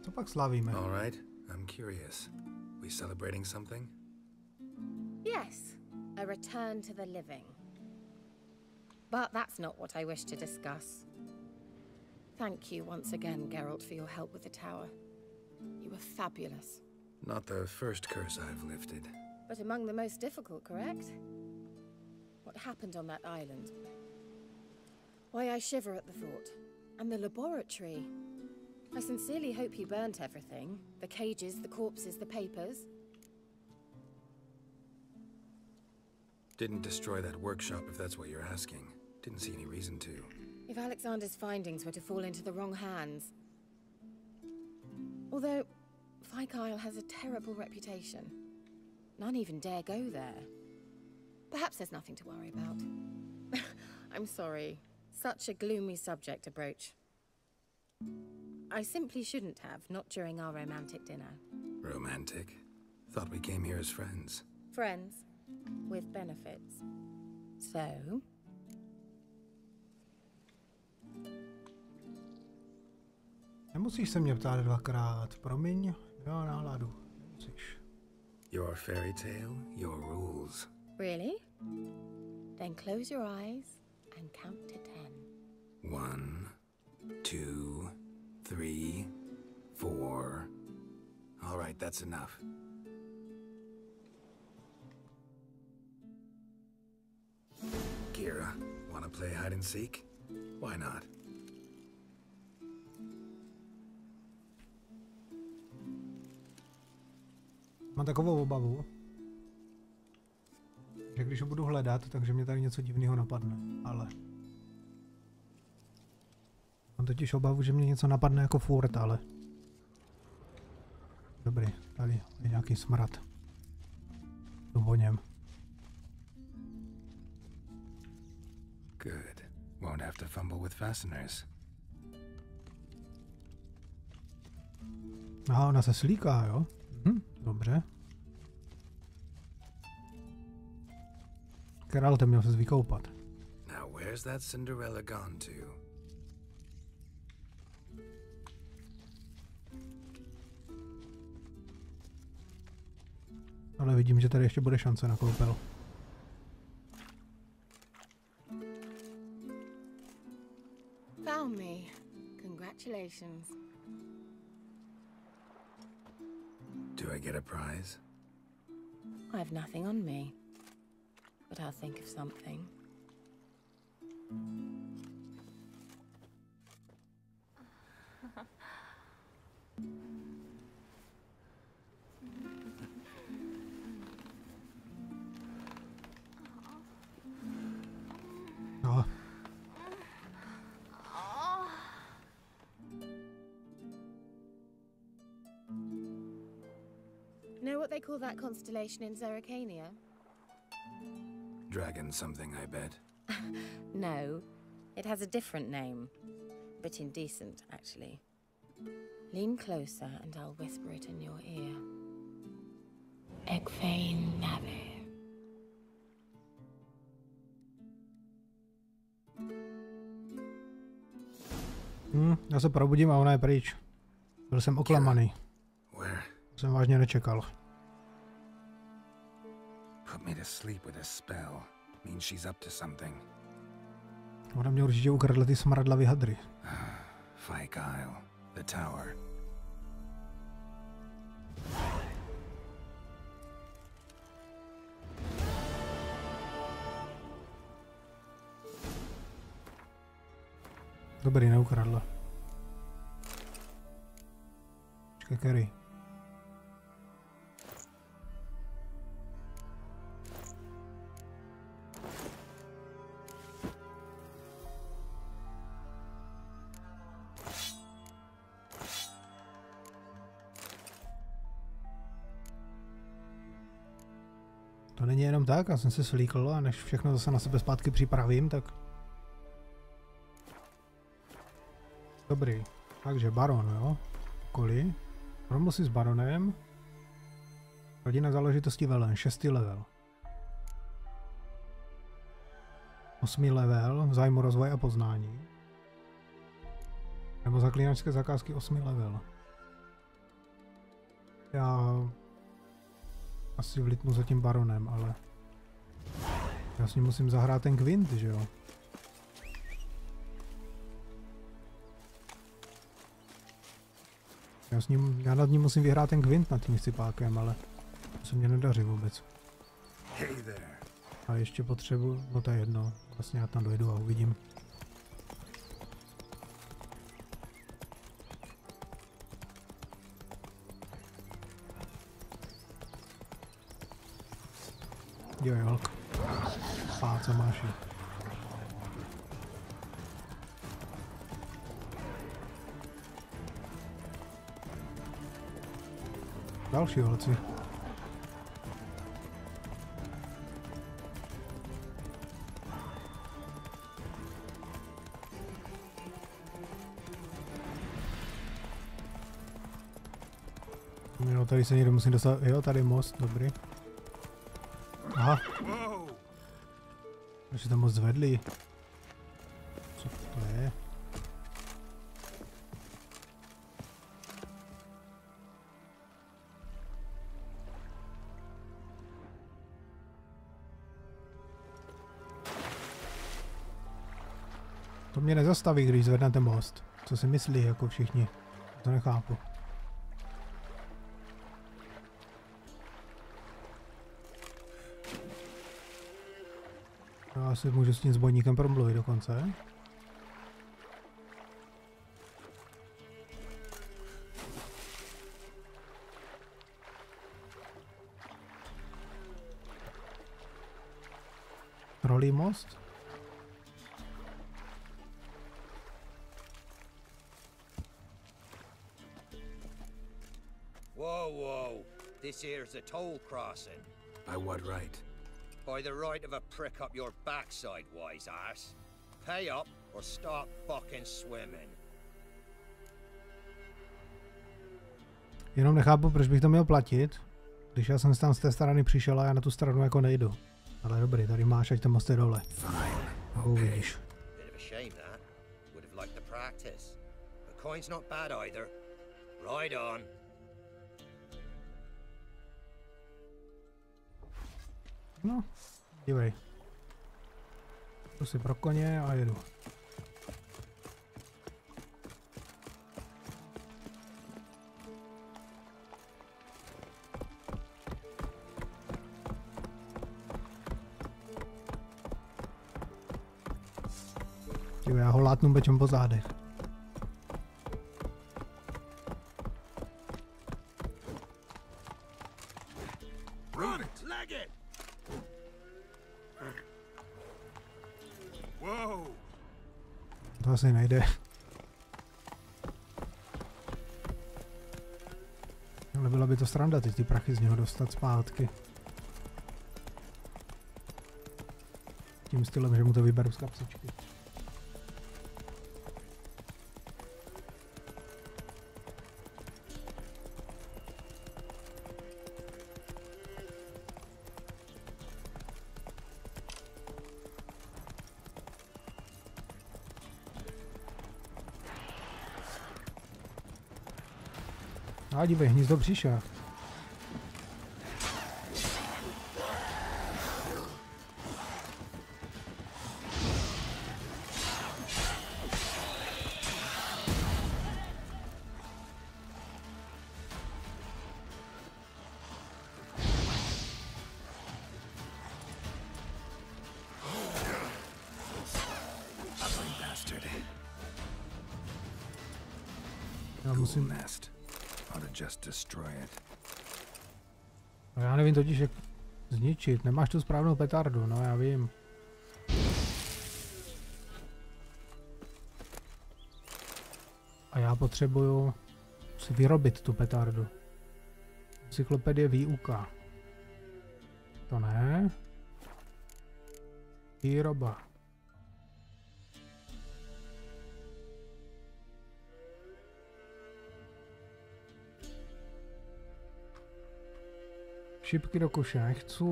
Co pak slavíme? All right, I'm curious. We celebrating something? Yes, a return to the living. But that's not what I wish to discuss. Thank you once again, Geralt, for your help with the tower. You were fabulous. Not the first curse I've lifted. But among the most difficult, correct? What happened on that island? Why, I shiver at the thought. And the laboratory. I sincerely hope you burnt everything. The cages, the corpses, the papers. Didn't destroy that workshop, if that's what you're asking. Didn't see any reason to. If Alexander's findings were to fall into the wrong hands. Although, Fyke Isle has a terrible reputation. None even dare go there. Perhaps there's nothing to worry about. I'm sorry. Such a gloomy subject to broach. I simply shouldn't have, not during our romantic dinner. Romantic? Thought we came here as friends. Friends, with benefits. So? Nemusíš se mě ptát dvakrát. Promiň, jo, náladu. Nemusíš. Your fairy tale, your rules. Really? Then close your eyes and count to 10. 1, 2, 3, 4. All right, that's enough. Kira, wanna play hide and seek? Why not? Mám takovou obavu, že když ho budu hledat, takže mě tady něco divného napadne, ale... Mám totiž obavu, že mě něco napadne jako furt, ale... Dobrý, tady je nějaký smrad. Jdu po něm. Good. Won't have to fumble with fasteners. Aha, ona se slíká, jo? Dobře. Geralta měl se vykoupat. Now where's that Cinderella gone to? Ale vidím, že tady ještě bude šance na koupel. Found me. Congratulations. Do I get a prize? I have nothing on me, but I'll think of something. No. Know what they call that constellation in Zerrikania? Dragon something, I bet. No, it has a different name. A bit indecent, actually. Lean closer and I'll whisper it in your ear. Egfain Nave. Já se probudím a ona je pryč. Byl jsem oklamaný. Jsem vážně nečekal. Put me to sleep with a spell. Means she's up to something. Ona mě určitě ukradla ty smradlavý hadry. Fyke Isle, the tower. Dobrý, neukradla. Který? To není jenom tak, já jsem se slíkl a než všechno zase na sebe zpátky připravím, tak... Dobrý. Takže baron, jo? Koli. Promluv si s baronem. Rodina záležitosti velen, 6. level. 8. level, v zájmu rozvoje a poznání. Nebo zaklínačské zakázky 8. level. Já asi vlitnu za tím baronem, ale já s ním musím zahrát ten kvint, že jo? Já nad ním musím vyhrát ten kvint nad tím scipákem, ale to se mě nedaří vůbec. A ještě potřebuji, no to je jedno, vlastně já tam dojedu a uvidím. Jo, Holk. Co máš? Další holci. Jo, tady se někde musím dostat. Jo, tady most, dobrý. Aha. Takže tam moc zvedli. Co to je? To mě nezastaví, když zvednete most. Co si myslí, jako všichni? To nechápu. Já si můžu s tím zbojníkem promluvit dokonce. Roli most? Whoa. This here's a toll crossing. By what right? By the right of a prick up your backside, wise ass. Pay up or stop fucking swimming. Jenom nechápu, proč bych to měl platit, když já jsem tam z té strany přišel a já na tu stranu jako nejdu. Ale dobrý, tady máš, ať ten most je dole. Uvidíš. Bit of a shame that. Would have liked the practice. The coin's not bad either. Ride on. No, dívej. Tu si pro koně a jedu. Dívej, já ho látnu mečem po zádech. To asi nejde. Ale byla by to sranda teď ty prachy z něho dostat zpátky. Tím stylem, že mu to vyberu z kapsičky. A dívej, hnízdo příšer. Já musím... just destroy it. No já nevím totiž, jak zničit. Nemáš tu správnou petardu, no já vím. A já potřebuju si vyrobit tu petardu. Encyklopedie výuka. To ne. Výroba. Šipky do koše nechci.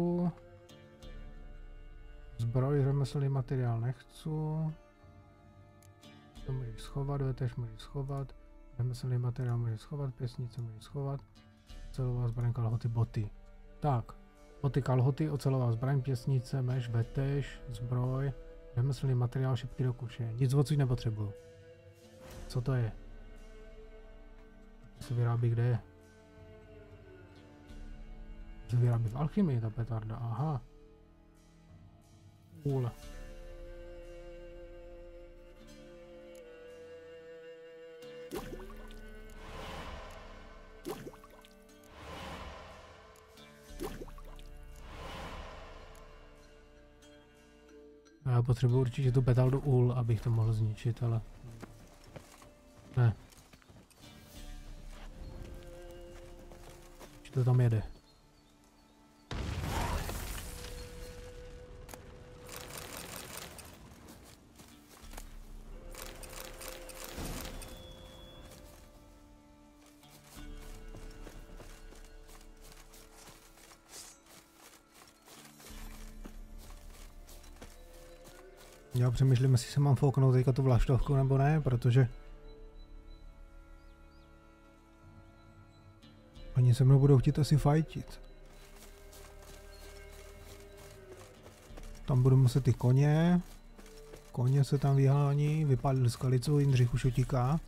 Zbroj, řemeslný materiál nechci. To můžeš schovat, větež můžeš schovat. Řemeslný materiál můžeš schovat, pěsnice můžeš schovat. Ocelová zbraň, kalhoty, boty. Tak, boty, kalhoty, ocelová zbraň, pěsnice, meš, větež, zbroj, řemeslný materiál, šipky do koše. Nic odsud nepotřebuju. Co to je? To se vyrábí kde? To se vyrábí v alchymii, ta petarda, aha. Cool. Já potřebuji určitě tu petardu ul, abych to mohl zničit, ale ne. Či to tam jede. Já přemýšlím, jestli se mám fouknout teďka tu vlaštovku nebo ne, protože oni se mnou budou chtít asi fajtit. Tam budu muset ty koně. Koně se tam vyhání, vypálil skalicu, Jindřich už utíká.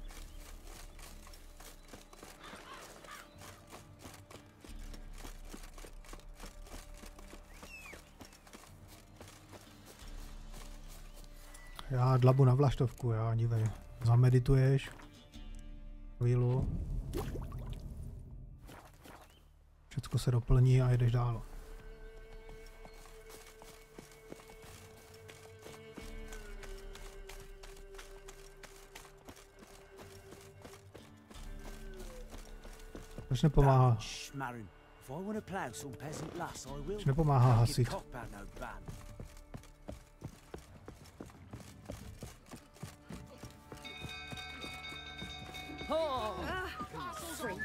Já dlabu na vlaštovku, já dívej. Zamedituješ. Chvílu. Všecko se doplní a jedeš dál. Proč nepomáhá? Proč nepomáhá hasit? Oh, freak.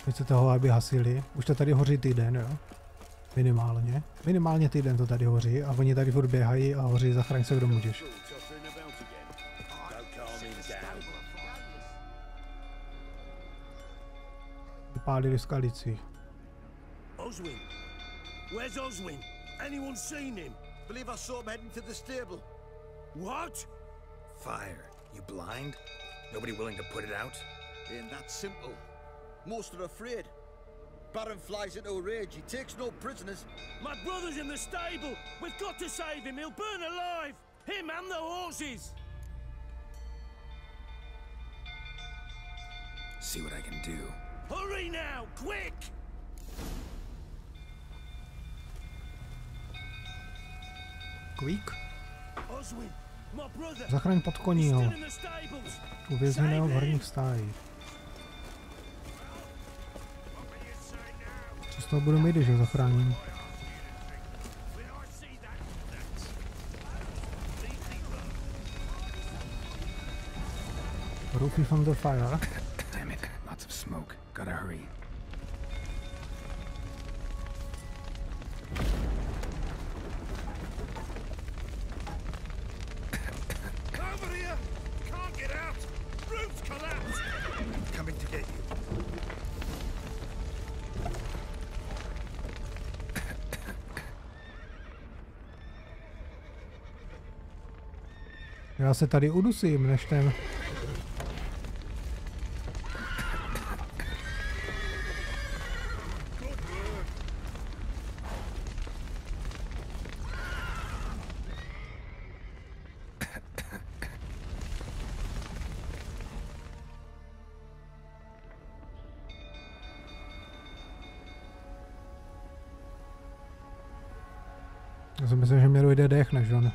Chcete ho, aby hasili? Už to tady hoří týden, jo? Minimálně. Minimálně týden to tady hoří a oni tady furt běhají a hoří, zachraň se, kdo můžeš. Vypálili skalici. Oswin! Where's Oswin? Anyone seen him? Believe I saw him heading to the stable. What? Fire. You blind? Nobody willing to put it out? Ain't that simple. Most are afraid. Baron flies into a rage. He takes no prisoners. My brother's in the stable. We've got to save him. He'll burn alive. Him and the horses. See what I can do. Hurry now, quick! Quick? Oswin, my brother. Zachraň podkoního. Uvězněného v horních stájích. Co z toho budu mít, když ho zachráním? Roof is under fire. Damn it, lots of smoke. Gotta hurry. Over here! Can't get out! Roof's collapsed! Coming to get you. Já se tady udusím, než ten jsem myslel, že mě dojde dech, než on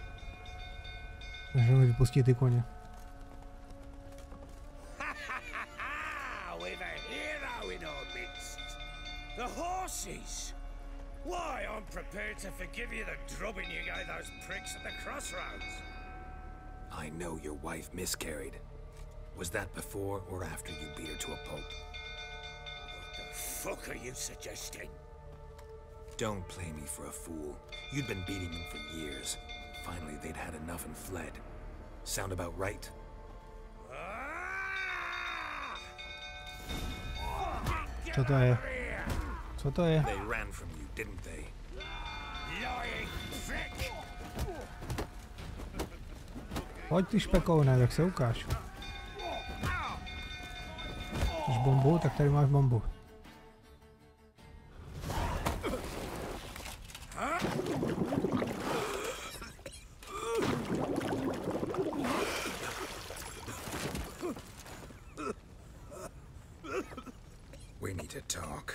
vypustí ty koně. The horses! Why, I'm prepared to forgive you the drubbing you gave those pricks at the crossroads. I know your wife miscarried. Was that before or after you beat her to a pulp? What the fuck are you suggesting? Don't play me for a fool. You'd been beating them for years. Finally, they'd had enough and fled. Sound about right? Co to je? Co to je? They ran from you, didn't they? Lying prick! Pojď ty špekoune, tak se ukáž. Chceš bombu? Tak tady máš bombu. We need to talk.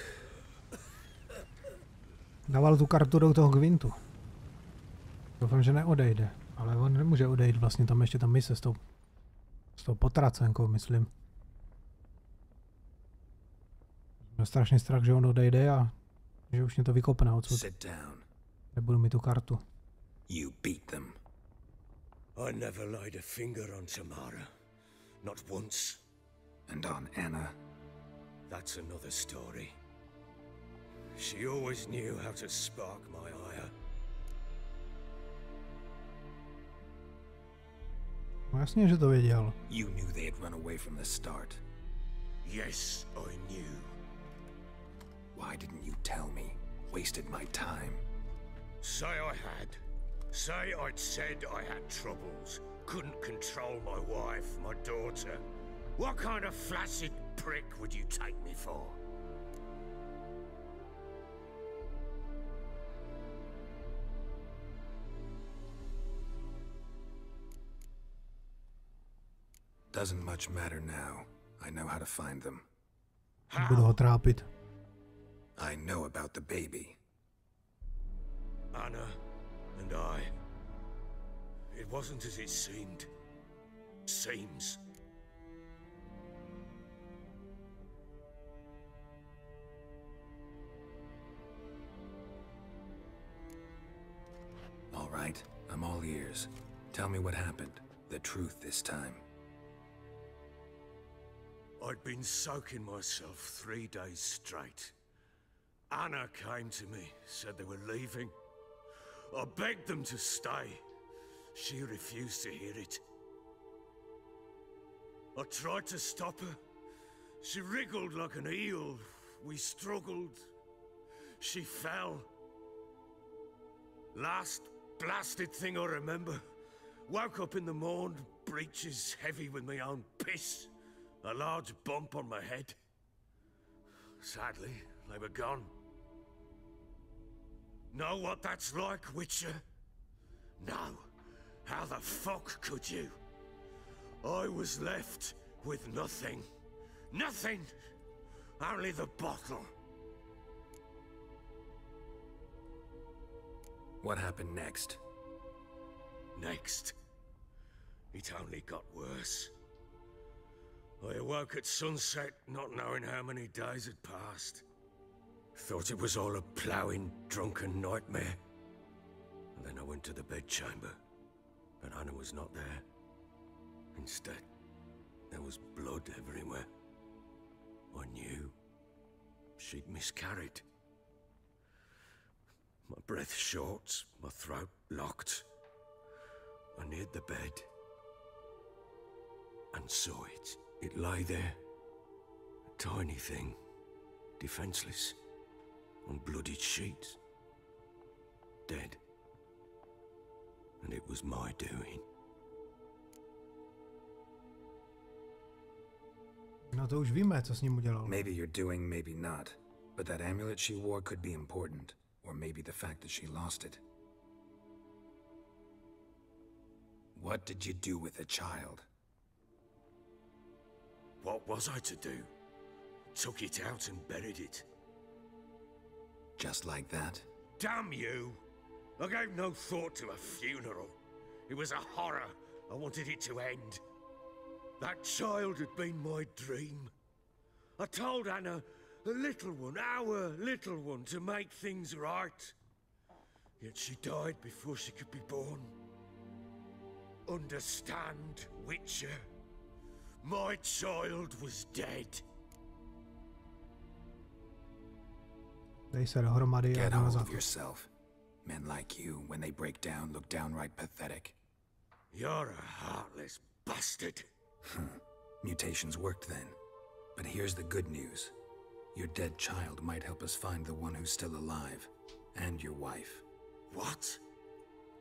Dával tu kartu do toho Gwintu. Doufám, že neodejde. Ale on nemůže odejít, vlastně tam ještě ta mise s tou potracenkou, myslím. Mám strašný strach, že on odejde a že už mě to vykopne odsud. Nebudu mít tu kartu. You beat them. I never laid a finger on Tamara. Not once. And on Anna? That's another story. She always knew how to spark my ire. No jasně, že to věděl. You knew they had run away from the start. Yes, I knew. Why didn't you tell me? Wasted my time. Say I had. Say I'd said I had troubles. Couldn't control my wife, my daughter. What kind of flaccid prick would you take me for? Doesn't much matter now. I know how to find them. Budu ho trápit. I know about the baby. Anna and I. It wasn't as it seemed. Seems. All right, I'm all ears. Tell me what happened. The truth this time. I'd been soaking myself 3 days straight. Anna came to me, said they were leaving. I begged them to stay. She refused to hear it. I tried to stop her. She wriggled like an eel. We struggled. She fell. Last blasted thing I remember. Woke up in the morn, breeches heavy with my own piss. A large bump on my head. Sadly, they were gone. Know what that's like, Witcher? No. How the fuck could you? I was left with nothing. Nothing! Only the bottle. What happened next? Next? It only got worse. I awoke at sunset, not knowing how many days had passed. Thought it was all a ploughing, drunken nightmare. And then I went to the bedchamber, but Anna was not there. Instead, there was blood everywhere. I knew she'd miscarried. My breath short, my throat locked. I neared the bed and saw it. It lay there, a tiny thing, defenseless, on bloodied sheets, dead. And it was my doing. No to už víme, co s ním udělal. Maybe you're doing, maybe not. But that amulet she wore could be important. Or maybe the fact that she lost it. What did you do with the child? What was I to do? Took it out and buried it. Just like that? Damn you! I gave no thought to a funeral. It was a horror. I wanted it to end. That child had been my dream. I told Anna, the little one, our little one, to make things right. Yet she died before she could be born. Understand, Witcher? My child was dead. Dej se dohromady. Get hold of yourself. Men like you, when they break down, look downright pathetic. You're a heartless bastard. Mutations worked then. But here's the good news. Your dead child might help us find the one who's still alive. And your wife. What?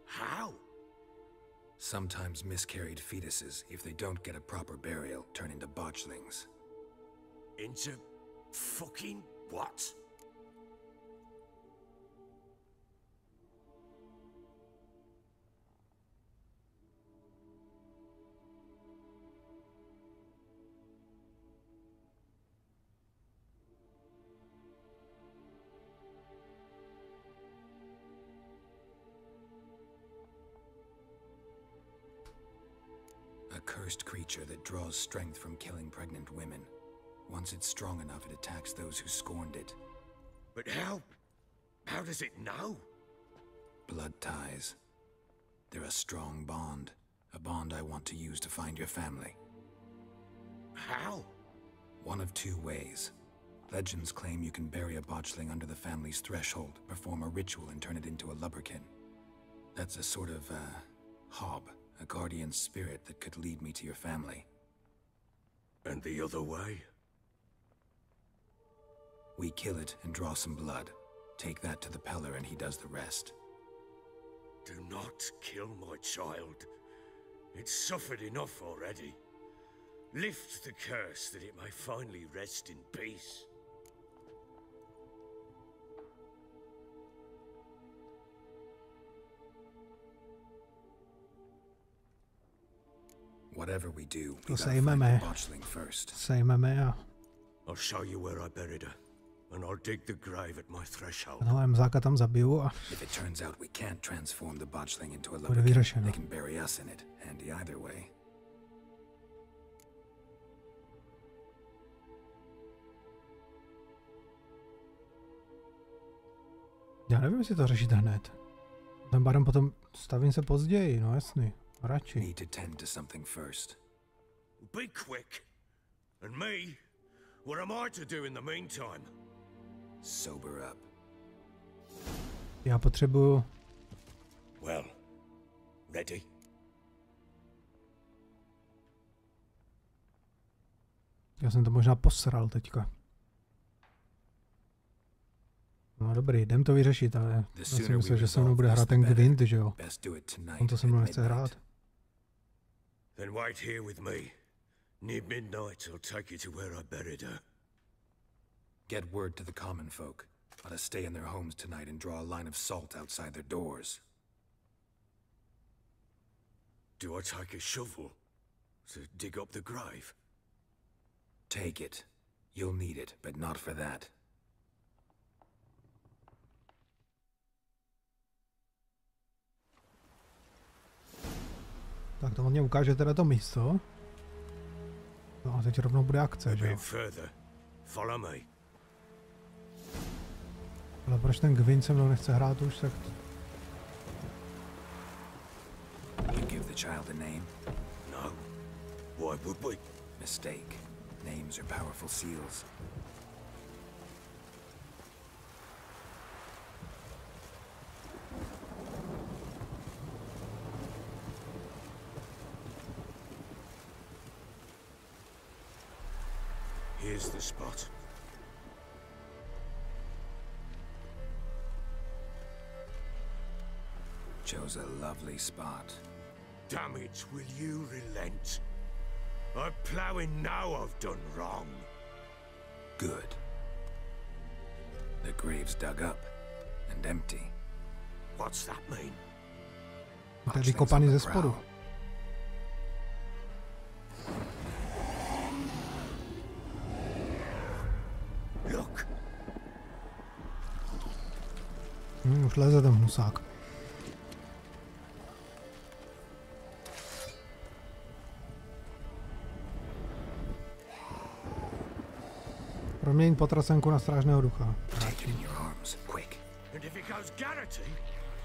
How? Sometimes miscarried fetuses, if they don't get a proper burial, turn into botchlings. Into fucking what? A cursed creature that draws strength from killing pregnant women. Once it's strong enough, it attacks those who scorned it. But how? How does it know? Blood ties. They're a strong bond. A bond I want to use to find your family. How? One of two ways. Legends claim you can bury a botchling under the family's threshold, perform a ritual and turn it into a lubberkin. That's a sort of, hob. A guardian spirit that could lead me to your family. And the other way? We kill it and draw some blood. Take that to the Peller and he does the rest. Do not kill my child. It's suffered enough already. Lift the curse that it may finally rest in peace. Whatever we do, To we gotta find the sejmeme. botchling first. Sejmeme a I'll show you where I buried her, and I'll dig the grave at my threshold. tenhle mzáka tam zabiju a If it turns out we can't transform the botchling into a bude lubberkin, vyřešeno. they can bury us in it. Handy either way. Já nevím, jestli to řešit hned. Ten barem potom stavím se později, no jasný. Radši. Need to tend to something first. Be quick. And me? What am I to do in the meantime? Sober up. Já potřebuju... Well, ready? Já jsem to možná posral teďka. No dobrý, jdem to vyřešit, ale já si myslím, že se mnou bude hrát ten Gwent, že jo? On to se mnou nechce hrát. Then wait here with me. Near midnight, I'll take you to where I buried her. Get word to the common folk. Let us stay in their homes tonight and draw a line of salt outside their doors. Do I take a shovel to dig up the grave? Take it. You'll need it, but not for that. Tak to on mě ukáže teda to místo. No a teď rovnou bude akce, že jo? Ale proč ten Gwent se mnou nechce hrát už, tak... You give the child a name? No. Why would we? Mistake. Names are powerful seals. Here's the spot. Chose a lovely spot. Damn it, will you relent? I'm ploughing now I've done wrong. Good. The grave's dug up and empty. What's that mean? To je vykopaný ze spodu. Look. Už leze ten husák. Proměň potrasenku na strážného ducha. Hráči. And if it goes garroty,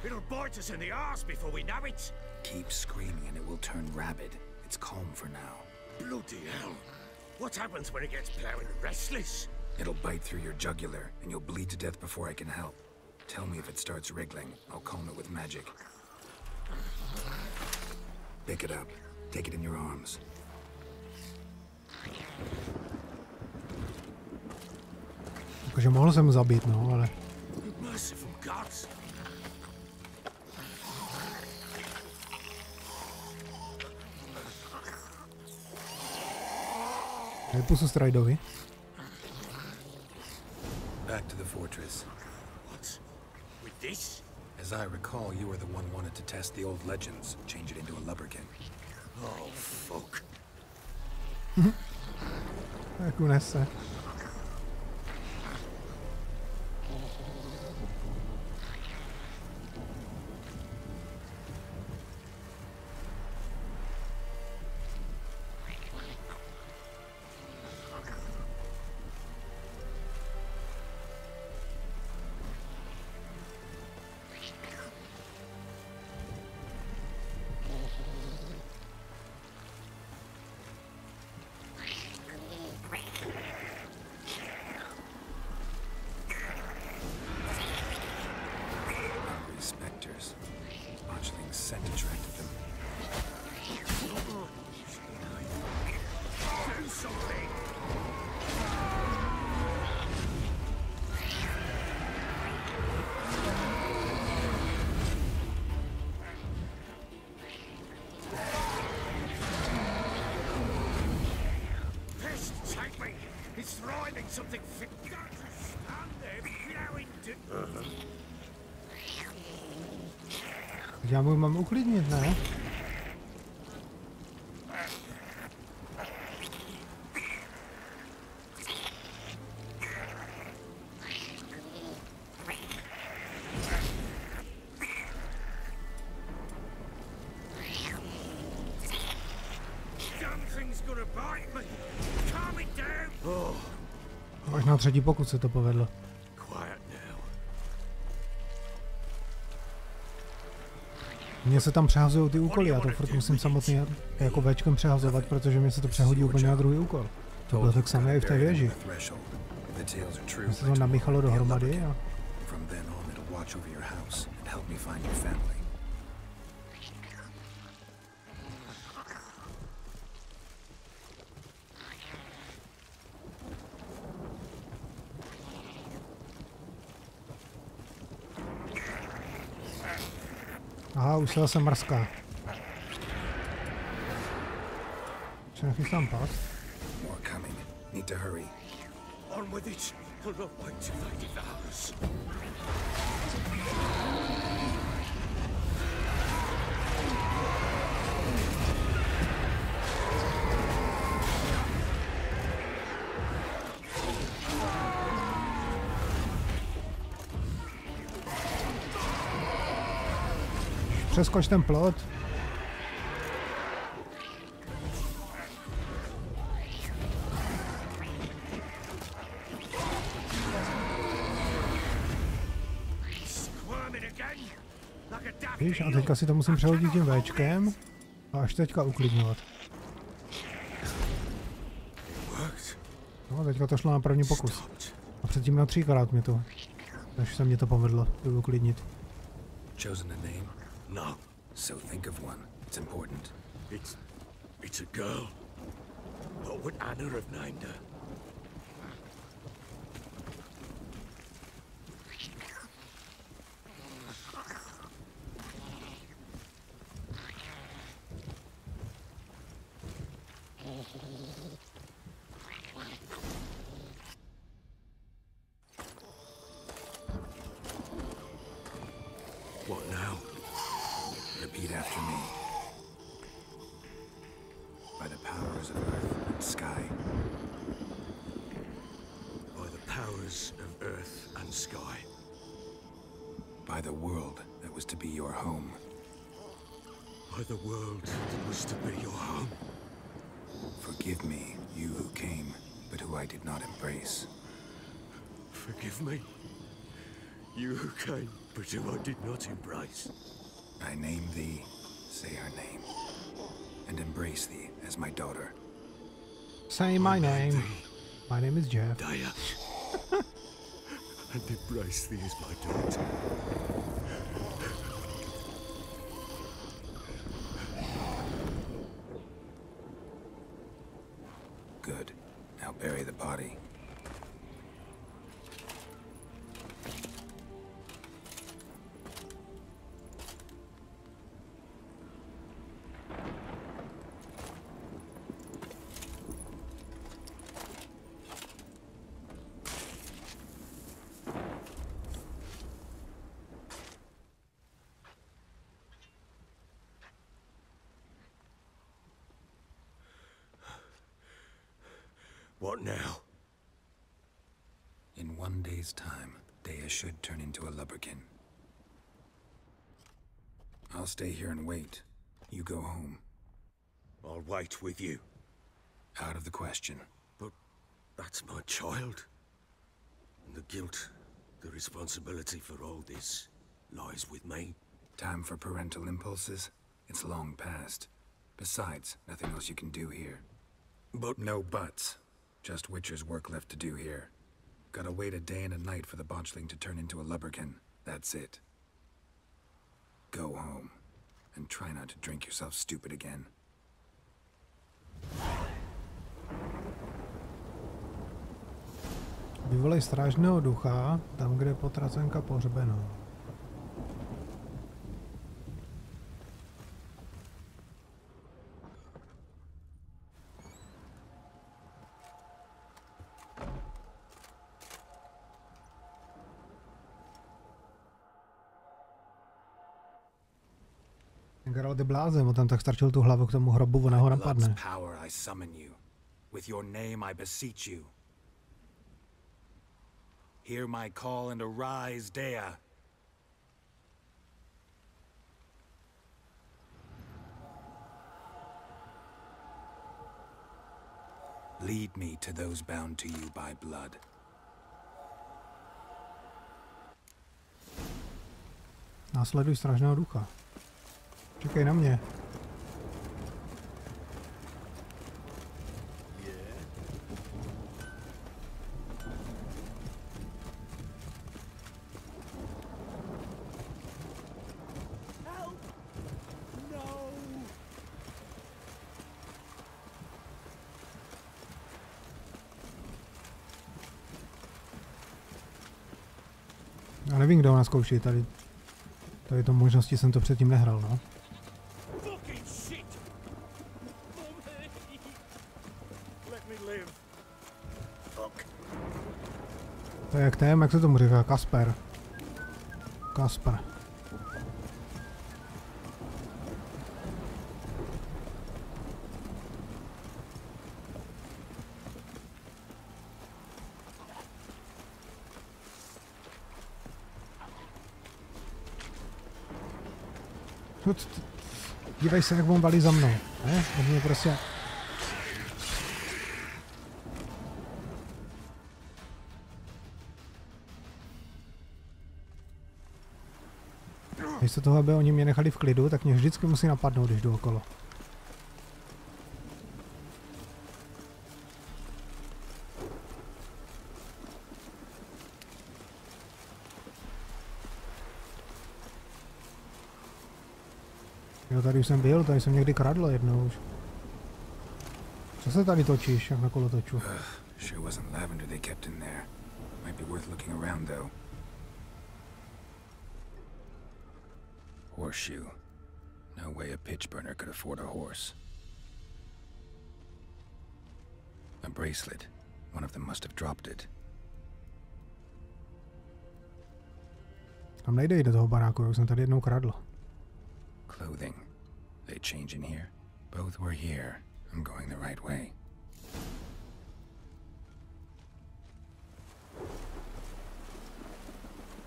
it'll bite us in the arse before we know it. Keep screaming and it will turn rabid. It's calm for now. Bloody hell. What happens when it gets plowing restless? It'll bite through your jugular and you'll bleed to death before I can help. Tell me if it starts wriggling. I'll calm it with magic. Pick it up. Take it in your arms. Takže mohl jsem zabít, no, ale... Merciful gods. Dej pusu Stridovi. Back to the fortress. What? With this? As I recall, you were the one wanted to test the old legends, change it into a lubberkin. Oh, fuck. Jak unese. Já mu mám uklidnit, ne? Až na třetí pokus se to povedlo. Mně se tam přehazují ty úkoly, já to furt musím samotný jako Včkem přehazovat, protože mě se to přehodí úplně na druhý úkol. To bylo tak samé i v té věži. Mně se to namíchalo dohromady a... Aha, už se zase mrská. Če nechystám pát? Přeskoč ten plot. Víš, a teďka si to musím přehodit tím Včkem a až teďka uklidňovat. No, teďka to šlo na první pokus. A předtím na 3krát mi to, než se mě to povedlo uklidnit. Chosen a name? No. So think of one. It's important. It's a girl. What would Anna have named her? What now? Repeat after me. By the powers of earth and sky. By the powers of earth and sky. By the world that was to be your home. By the world that was to be your home. Forgive me, you who came, but who I did not embrace. Forgive me. You who came, but who I did not embrace. I name thee, say her name, and embrace thee as my daughter. Say my name. My name is Jeff. Daya. And embrace thee as my daughter. Good. Now bury the body. What now? In 1 day's time, Daya should turn into a lubberkin. I'll stay here and wait. You go home. I'll wait with you. Out of the question. But that's my child. And the guilt, the responsibility for all this lies with me. Time for parental impulses? It's long past. Besides, nothing else you can do here. But no buts. Just Witcher's work left to do here. Gotta wait a day and a night for the botchling to turn into a lubberkin. That's it. Go home. And try not to drink yourself stupid again. Vyvolej strážného ducha tam, kde je potracenka pohřbená. Geralt je blázen, on tam tak strčil tu hlavu k tomu hrobu, ona ho napadne. With your name I beseech you. Hear my call and arise, Dea. Lead me to those bound to you by blood. Následuj strážného ducha. Čekej na mě. Já nevím, kdo ho naskouší, tady to možnosti jsem to předtím nehrál, no. To je jak tém, jak se tomu říká, Kasper. Kasper. Dívej se, jak on valí za mnou, ne? On mě prostě... Místo toho, aby oni mě nechali v klidu, tak mě vždycky musí napadnout, když jdu okolo. Jo, tady už jsem byl, tady jsem někdy kradl jednou už. Co se tady točíš, jak na kolotoču? Sure wasn't lavender they kept in there. Might be worth looking around though. Horseshoe. No way a pitch burner could afford a horse. A bracelet. One of them must have dropped it. Tam nejde jít do toho baráku, jak jsem tady jednou kradl. Clothing. They change in here? Both were here. I'm going the right way.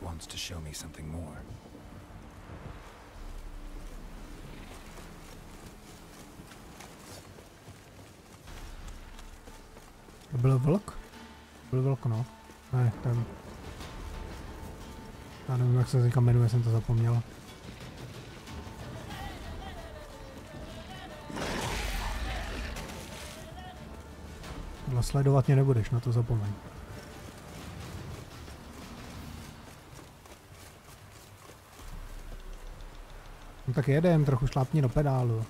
Wants to show me something more. To byl vlk? Byl vlk, no. Ne, ten. Já nevím, jak se teďka jmenuje, jsem to zapomněl. Tohle sledovat mě nebudeš, na to zapomeň. No tak jedem, trochu šlápni do pedálu.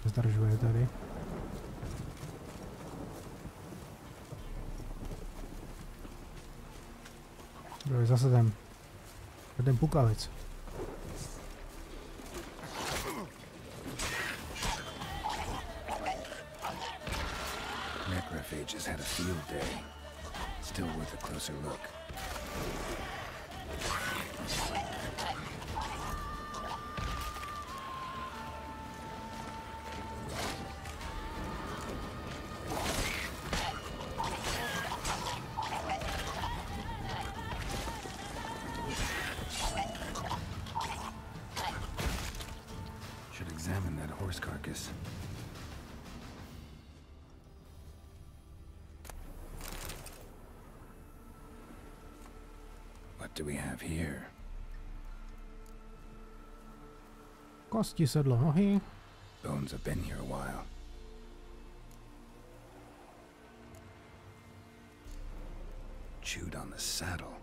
Zdržuje tady. Kdo je zase ten pukavec. Necrophages had a field day. Still worth a closer look. Should examine that horse carcass. What do we have here? Kosti, sedlo, nohy. Bones have been here a while. Chewed on the saddle.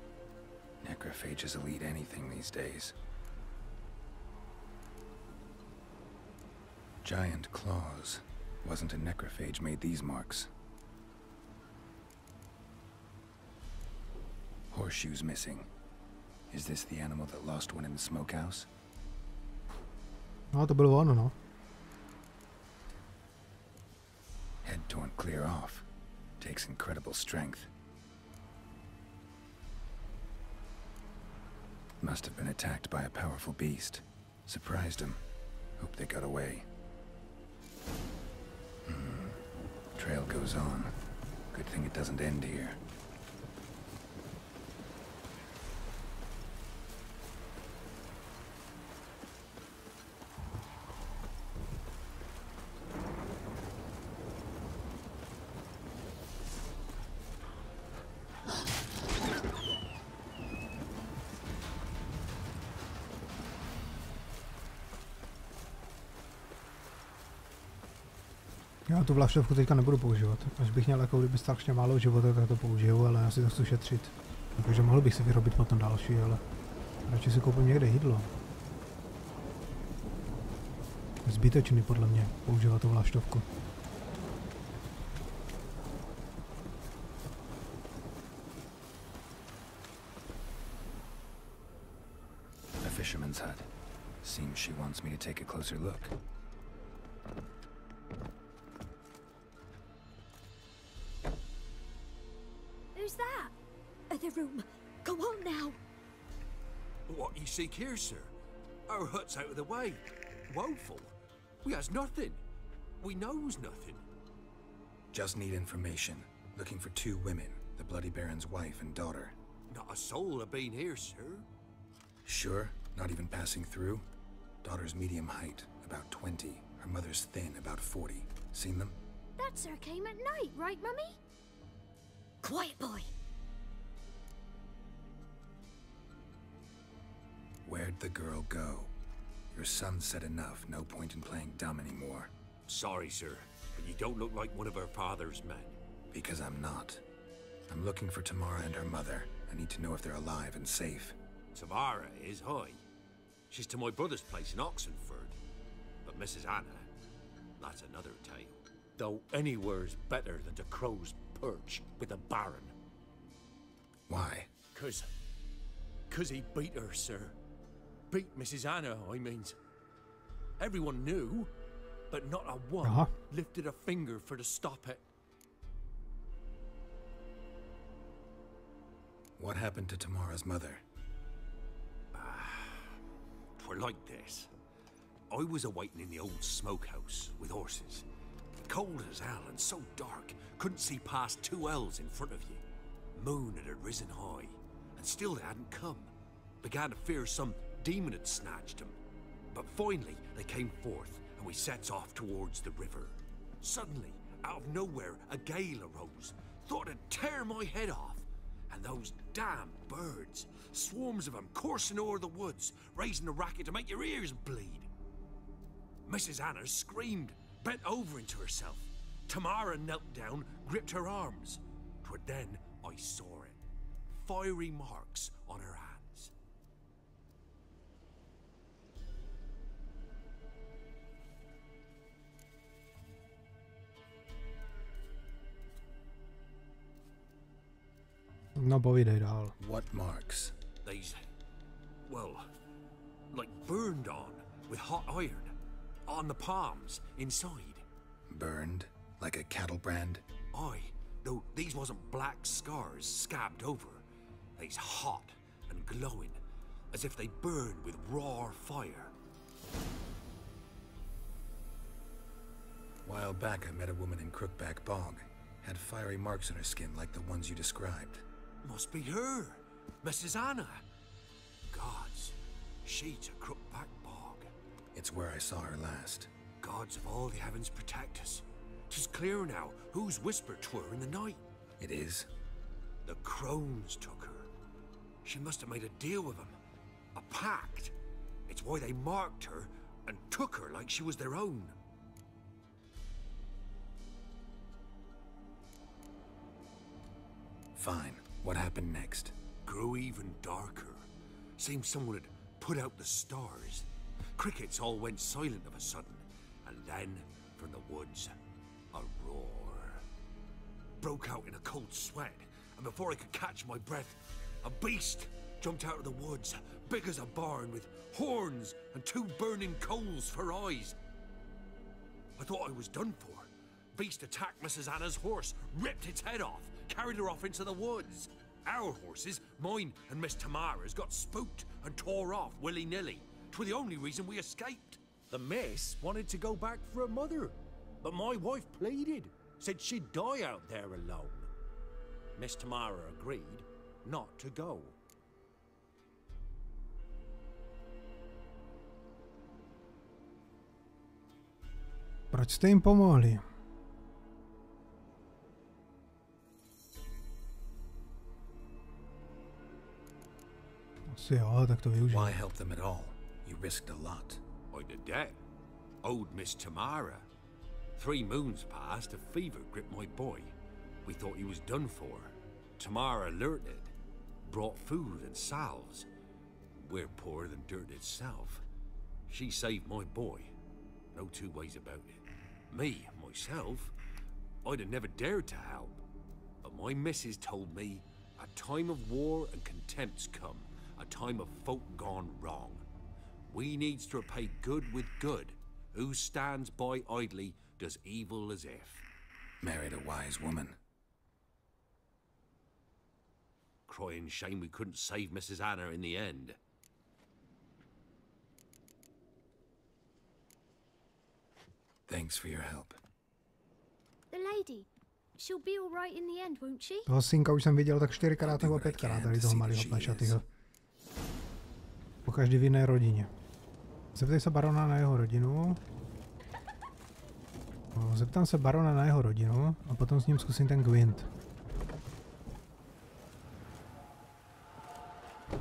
Necrophages will eat anything these days. Giant claws. Wasn't a necrophage made these marks. Horseshoes missing. Is this the animal that lost one in the smokehouse? No, to bylo ono, no. Head torn clear off. Takes incredible strength. Must have been attacked by a powerful beast. Surprised him. Hope they got away. Trail goes on. Good thing it doesn't end here. Já tu vlaštovku teďka nebudu používat. Až bych měl jako kdyby strašně málo života, tak to použiju, ale já si to chci šetřit. Takže mohl bych si vyrobit potom další, ale radši si koupím někde jídlo. Zbytečný podle mě používat tu vlaštovku. A fisherman's hut. Seems she wants me to take a closer look. Who's that? Other room. Go on now. What you seek here, sir? Our hut's out of the way. Woeful. We has nothing. We knows nothing. Just need information. Looking for two women, the Bloody Baron's wife and daughter. Not a soul have been here, sir. Sure? Not even passing through? Daughter's medium height, about 20. Her mother's thin, about 40. Seen them? That sir came at night, right, Mummy? Quiet, boy. Where'd the girl go? Your son said enough. No point in playing dumb anymore. Sorry, sir, but you don't look like one of her father's men. Because I'm not. I'm looking for Tamara and her mother. I need to know if they're alive and safe. Tamara is, hi. She's to my brother's place in Oxenford. But Mrs. Anna, that's another tale. Though anywhere's better than to Crow's Perch with the Baron. Why? 'Cause he beat her, sir. Beat Mrs. Anna, I means. Everyone knew, but not a one lifted a finger for to stop it. What happened to Tamara's mother? Twere like this. I was awaiting in the old smokehouse with horses. Cold as hell and so dark, couldn't see past 2 ells in front of you. Moon had risen high, and still they hadn't come. Began to fear some demon had snatched them. But finally they came forth, and we sets off towards the river. Suddenly, out of nowhere, a gale arose. Thought it'd tear my head off. And those damn birds. Swarms of them coursing over the woods, raising a racket to make your ears bleed. Mrs. Anna screamed, bent over into herself. Tamara knelt down, gripped her arms. 'Twas then I saw it. Fiery marks on her hands. No povídej dál. What marks? These, well, like burned on with hot iron. On the palms, inside. Burned? Like a cattle brand? Aye, though these wasn't black scars scabbed over. They's hot and glowing, as if they burned with raw fire. A while back I met a woman in Crookback Bog. Had fiery marks on her skin like the ones you described. Must be her, Mrs. Anna. Gods, she's a Crookback Bog. It's where I saw her last. Gods of all the heavens protect us. 'Tis clear now whose whisper 'twere in the night. It is? The crones took her. She must have made a deal with them. A pact. It's why they marked her and took her like she was their own. Fine. What happened next? Grew even darker. Seemed someone had put out the stars. Crickets all went silent of a sudden. And then, from the woods, a roar. Broke out in a cold sweat, and before I could catch my breath, a beast jumped out of the woods, big as a barn, with horns and 2 burning coals for eyes. I thought I was done for. Beast attacked Mrs. Anna's horse, ripped its head off, carried her off into the woods. Our horses, mine and Miss Tamara's, got spooked and tore off willy-nilly. 'Twere the only reason we escaped. The miss wanted to go back for her mother, but my wife pleaded, said she'd die out there alone. Miss Tamara agreed not to go. Proč jste jim pomohli? Asi jo, tak to využiju. Why help them at all? You risked a lot. I did that. Owed Miss Tamara. 3 moons passed, a fever gripped my boy. We thought he was done for. Tamara alerted, brought food and salves. We're poorer than dirt itself. She saved my boy. No 2 ways about it. Me, myself, I'd have never dared to help. But my missus told me a time of war and contempt's come. A time of folk gone wrong. We needs to repay good with good. Who stands by idly does evil as if. Married a wise woman. Crying shame we couldn't save Mrs. Anna in the end. Thanks for your help. The lady, she'll be all right in the end, won't she? Toho synka už jsem viděl tak 4krát nebo 5krát, tady toho malého plašatýho. Po každý v jiné rodině. Zeptej se barona na jeho rodinu. Zeptám se barona na jeho rodinu a potom s ním zkusím ten Gwent.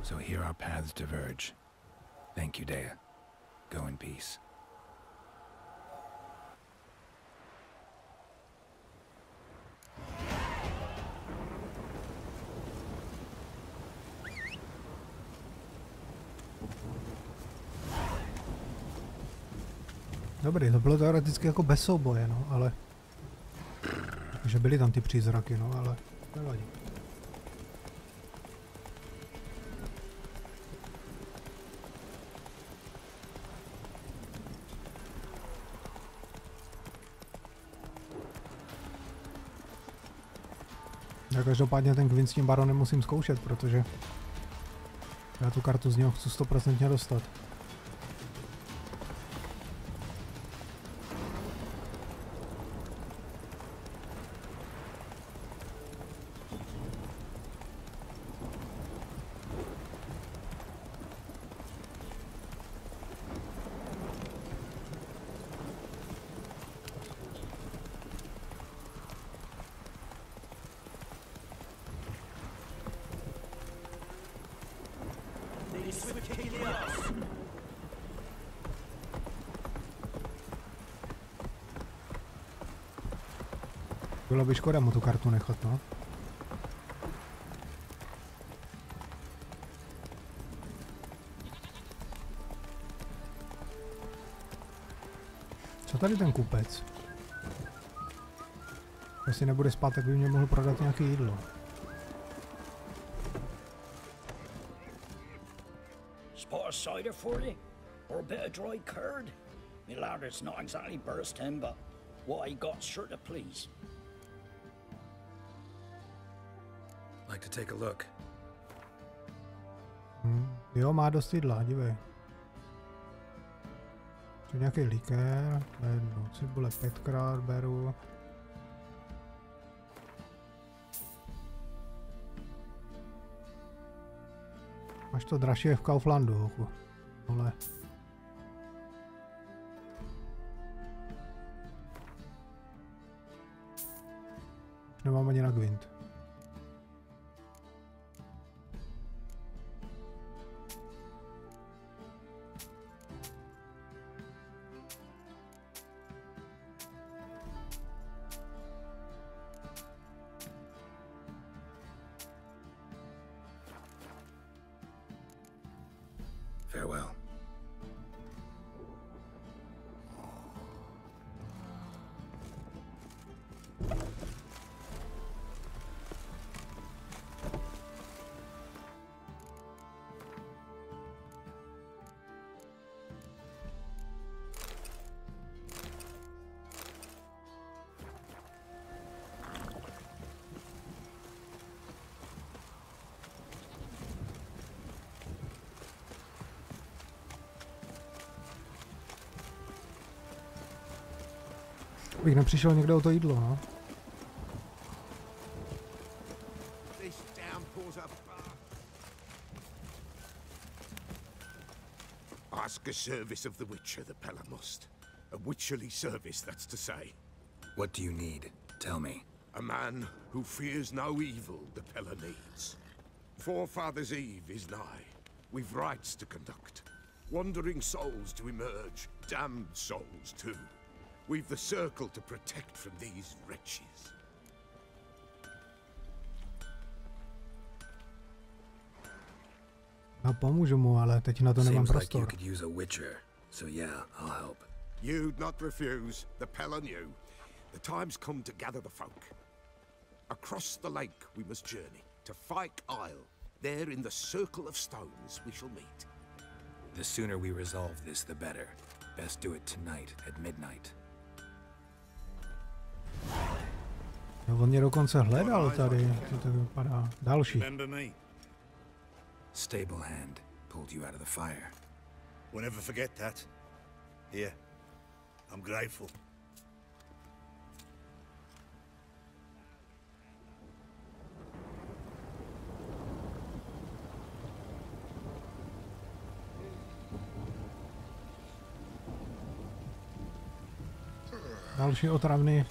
So here our paths diverge. Thank you, Dea. Go in peace. Dobrý, to bylo teoreticky jako bez souboje, no, ale... Že byly tam ty přízraky, no, ale... Nevadí. Já každopádně ten Gwent s tím baronem musím zkoušet, protože... Já tu kartu z něho chci 100% dostat. Bylo by škoda mu tu kartu nechat, no. Co tady ten kupec? Jestli nebude spát, tak by mě mohl prodat nějaké jídlo. Spot a cider for you? Or a bit of dry curd? Me larder's not exactly bursting, but what I got's sure to please. Like to take a look. Jo, má dost jídla, dívej. Tu nějaký likér, jednu cibule 5krát beru. Máš to dražší v Kauflandu, hochu. Ale... Už nemám ani na Gwint. Farewell. Bych nepřišel někde o to jídlo, no. Ask a service of the Witcher, the Pella must. A witcherly service, that's to say. What do you need? Tell me. A man who fears no evil, the Pella needs. Forefathers' Eve is nigh. We've rites to conduct. Wandering souls to emerge. Damned souls, too. We've the circle to protect from these wretches. No, pomůžu mu, ale teď na to nemám prostor. Seems like you could use a witcher, so yeah, I'll help. You'd not refuse. The Pella knew. The time's come to gather the folk. Across the lake we must journey to Fyke Isle. There in the circle of stones we shall meet. The sooner we resolve this, the better. Best do it tonight at midnight. No, on mě dokonce hledal tady, to tak vypadá. Další. Stable hand pulled you out of the fire. We'll never forget that. Here, I'm grateful. Další otravný.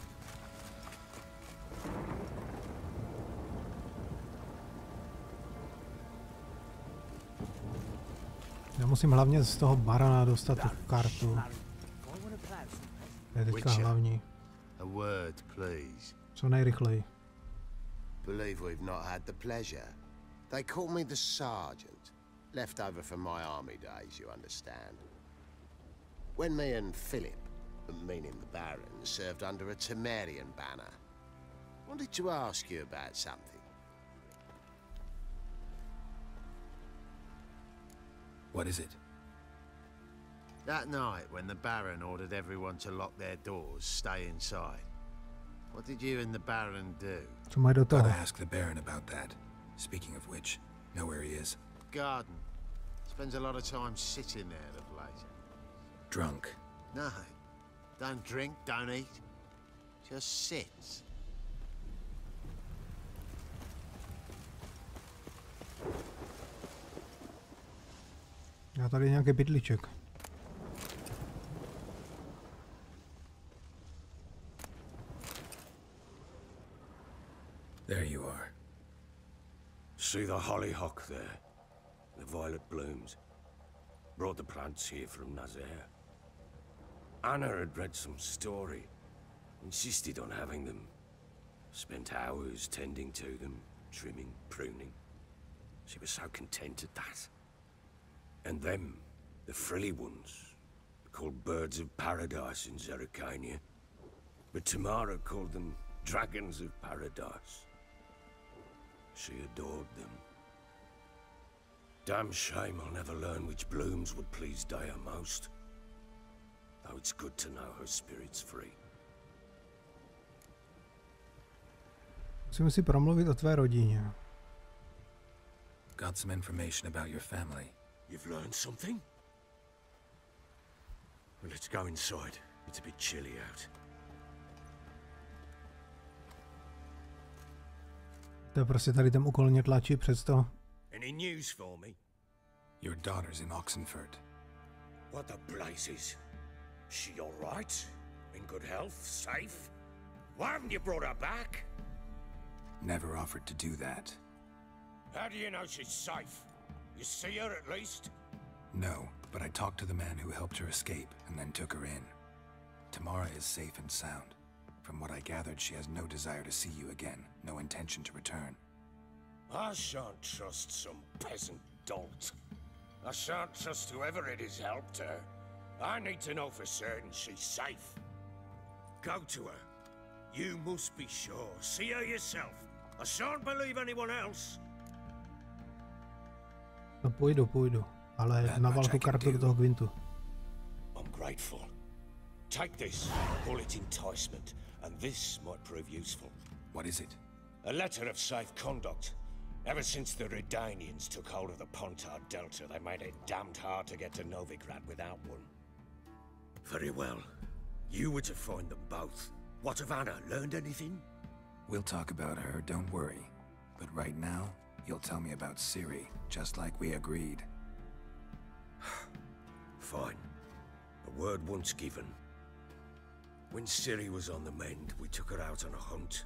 Já musím hlavně z toho barana dostat tu kartu. To je teďka hlavní. A word, please. Co nejrychleji. Believe we've not had the pleasure. They call me the sergeant. Left over from my army days, you understand. When me and Philip, meaning the Baron, served under a Temerian banner. Wanted to ask you about something. What is it? That night, when the Baron ordered everyone to lock their doors, stay inside. What did you and the Baron do? Co mají do toho? Gotta ask the Baron about that. Speaking of which, know where he is? Garden. Spends a lot of time sitting there of late. Drunk. No. Don't drink, don't eat. Just sits. Já tady nějaký bydliček. There you are. See the hollyhock there? the violet blooms. Brought the plants here from Nazaire. Anna had read some story. Insisted on having them. Spent hours tending to them, trimming, pruning. She was so content at that. And them, the frilly ones, called birds of paradise in Zerikania. But Tamara called them dragons of paradise. She adored them. Damn shame I'll never learn which blooms would please Daya most. Though it's good to know her spirit's free. Musíme si promluvit o tvé rodině. Got some information about your family. You've learned something? Well, let's go inside. It's a bit chilly out. To je prostě tady ten úkol mě tlačí přes to. Any news for me? Your daughter's in Oxenford. What the blazes? She all right? In good health? Safe? Why haven't you brought her back? Never offered to do that. How do you know she's safe? You see her at least? No, but I talked to the man who helped her escape and then took her in. Tamara is safe and sound. From what I gathered, she has no desire to see you again, no intention to return. I shan't trust some peasant dolt. I shan't trust whoever it is helped her. I need to know for certain she's safe. Go to her. You must be sure. See her yourself. I shan't believe anyone else. No půjdu, ale na válku kartu do toho Gwintu. I'm grateful. Take this, call it enticement, and this might prove useful. What is it? A letter of safe conduct. Ever since the Redanians took hold of the Pontar Delta, they made it damned hard to get to Novigrad without one. Very well. You were to find them both. What of Anna? Learned anything? We'll talk about her, don't worry. But right now, you'll tell me about Ciri, just like we agreed. Fine. A word once given. When Ciri was on the mend, we took her out on a hunt.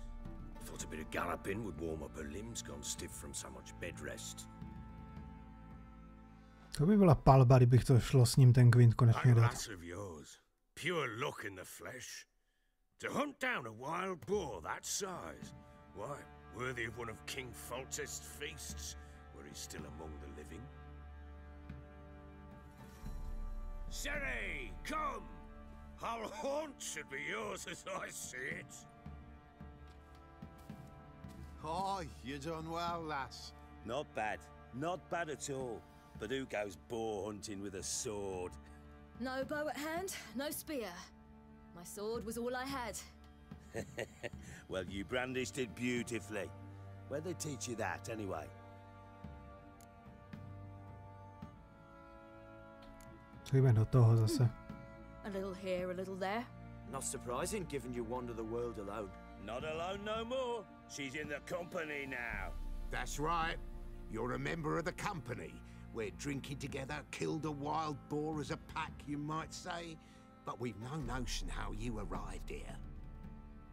Thought a bit of galloping would warm up her limbs, gone stiff from so much bed rest. To by byla palba, kdybych to šlo s ním ten Gwint konečně dát. Lass of yours. Pure luck in the flesh. To hunt down a wild boar that size. Why, worthy of one of King Foltest's feasts, where he's still among the living. Ciri, come! Our haunt should be yours as I see it. Oh, you done well, lass. Not bad. Not bad at all. But who goes boar hunting with a sword? No bow at hand, no spear. My sword was all I had. Well, you brandished it beautifully. Where'd they teach you that, anyway? Jdeme do toho zase. A little here, a little there. Not surprising, given you wander the world alone. Not alone no more. She's in the company now. That's right. You're a member of the company. We're drinking together, killed a wild boar as a pack, you might say. But we've no notion how you arrived here.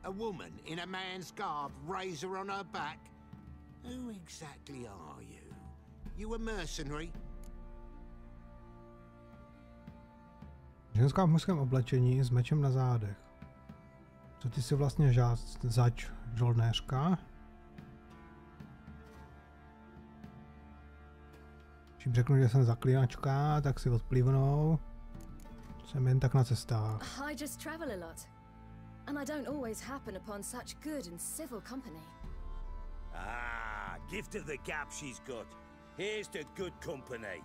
A woman in a man's garb, razor on her back. Who exactly are you? You a mercenary? Ženská v mužském oblečení s mečem na zádech. Co ty jsi vlastně zač žoldnéřka? Čím řeknu, že jsem zaklínačka, tak si odplivnou. Jsem jen tak na cestách. I just travel a lot. And I don't always happen upon such good and civil company. Ah, gift of the gab she's got. Here's to good company.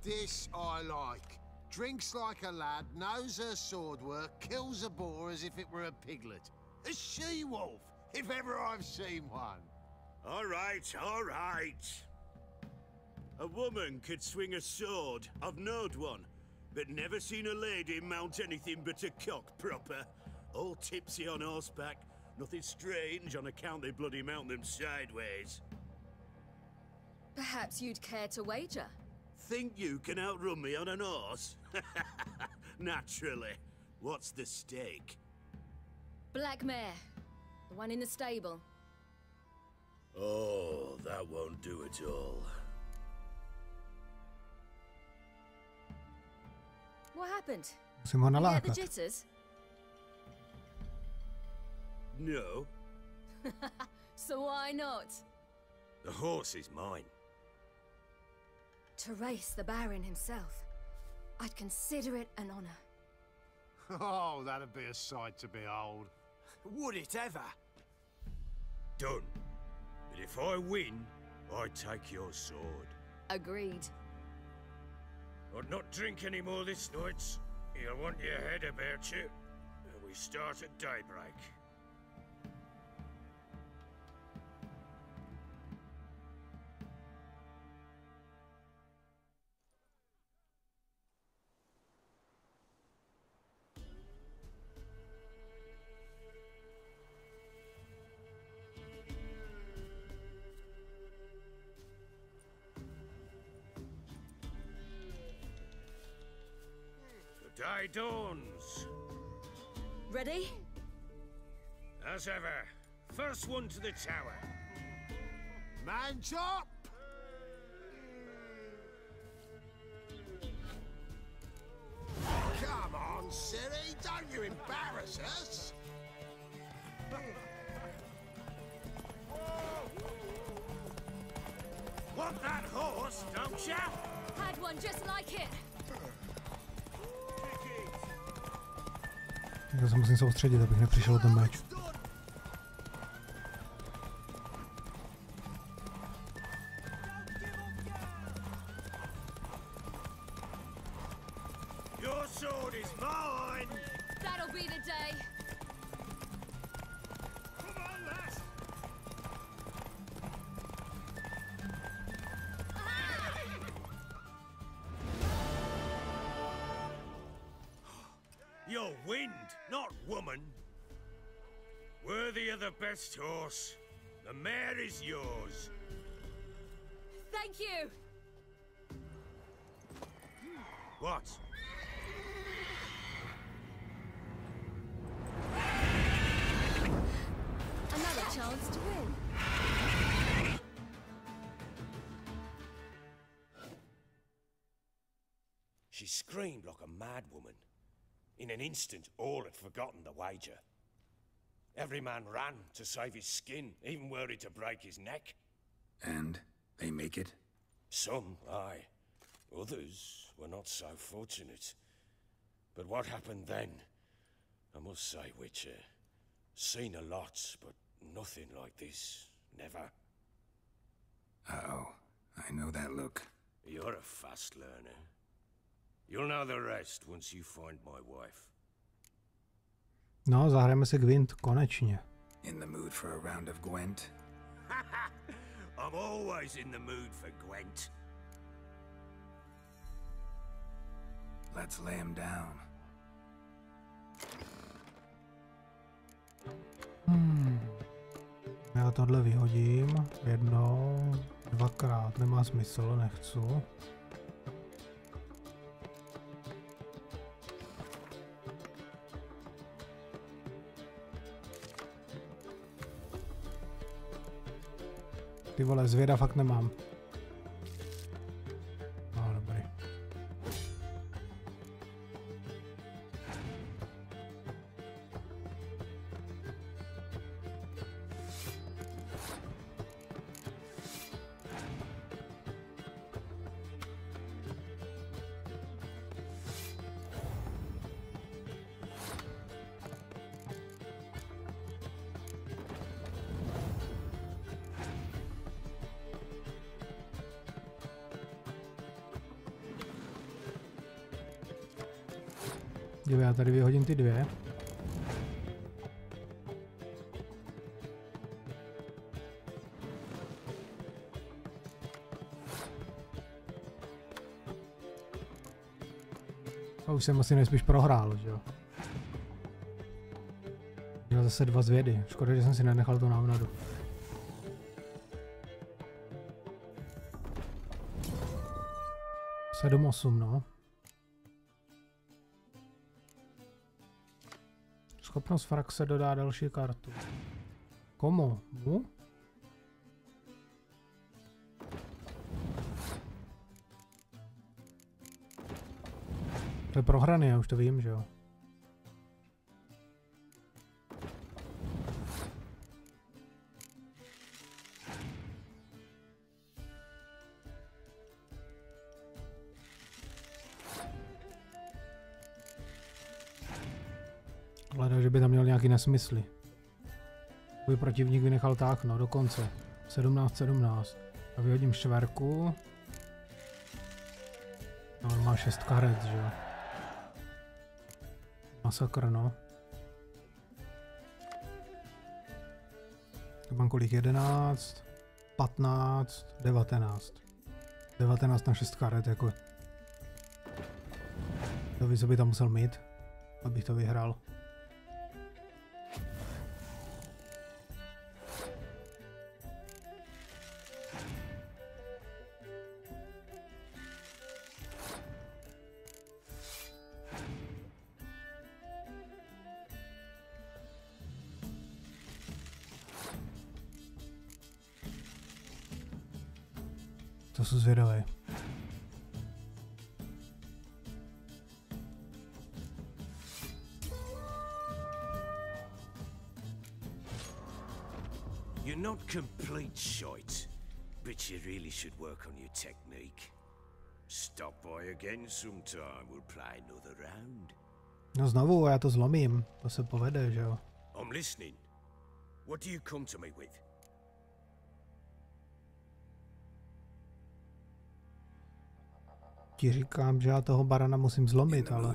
This I like. Drinks like a lad, knows her sword work, kills a boar as if it were a piglet. A she-wolf, if ever I've seen one. All right, all right. A woman could swing a sword. I've knowed one, but never seen a lady mount anything but a cock proper. All tipsy on horseback. Nothing strange on account they bloody mount them sideways. Perhaps you'd care to wager? Think you can outrun me on an horse? Naturally. What's the stake? Black mare. The one in the stable. Oh, that won't do it all. What happened? Musím ho You get the nalákat. jitters? No, So why not? the horse is mine. To race the Baron himself. I'd consider it an honor. Oh, that'd be a sight to behold. Would it ever? Done. But if I win, I take your sword. Agreed. I'd not drink any more this night. You'll want your head about you. And we start at daybreak. The day dawns. Ready? As ever, first one to the tower. Man chop! Come on, silly, don't you embarrass us! Want that horse, don't ya? Had one just like it. Já se musím soustředit, abych nepřišel o ten meč. Your sword is mine! That'll be the day. Come on, lass! You're wind, not woman. Worthy of the best horse. The mare is yours. Thank you. What? Another chance to win. She screamed like a mad woman. In an instant, all had forgotten the wager. Every man ran to save his skin, even worried to break his neck. And they make it? Some, aye. Others were not so fortunate. But what happened then? I must say, Witcher, seen a lot, but nothing like this. Never. Uh-oh. I know that look. You're a fast learner. You'll know the rest once you find my wife. No, zahrajeme si Gwent, konečně. In the mood for a round of Gwent? I'm always in the mood for Gwent. Let's lay him down. Já tohle vyhodím. Jednou, dvakrát. Nemá smysl, nechci. Ty vole, zvěda fakt nemám. No, dobrý. Já tady vyhodím ty dvě. A už jsem asi nejspíš prohrál, že jo? Měl zase dva zvědy. Škoda, že jsem si nenechal tu návnadu. Sedm, 8, no. Schopnost frakce dodá další kartu. Komu? Mu? To je prohraný, já už to vím, že jo. Hledá, že by tam měl nějaký nesmysly. Tvůj protivník vynechal tákno do konce. 17. A vyhodím čtverku. No, on má 6 karet, že jo. Masakr, no. To mám kolik? 11, 15, 19. 19 na 6 karet, jako. To víc, co by tam musel mít, abych to vyhrál. To jsou zvědavé. You're not complete shite, but you really should work on your technique. Stop by again sometime, we'll play another round. No znovu, já to zlomím. To se povede, že jo. I'm listening. What do you come to me with? Ti říkám, že já toho barana musím zlomit, ale...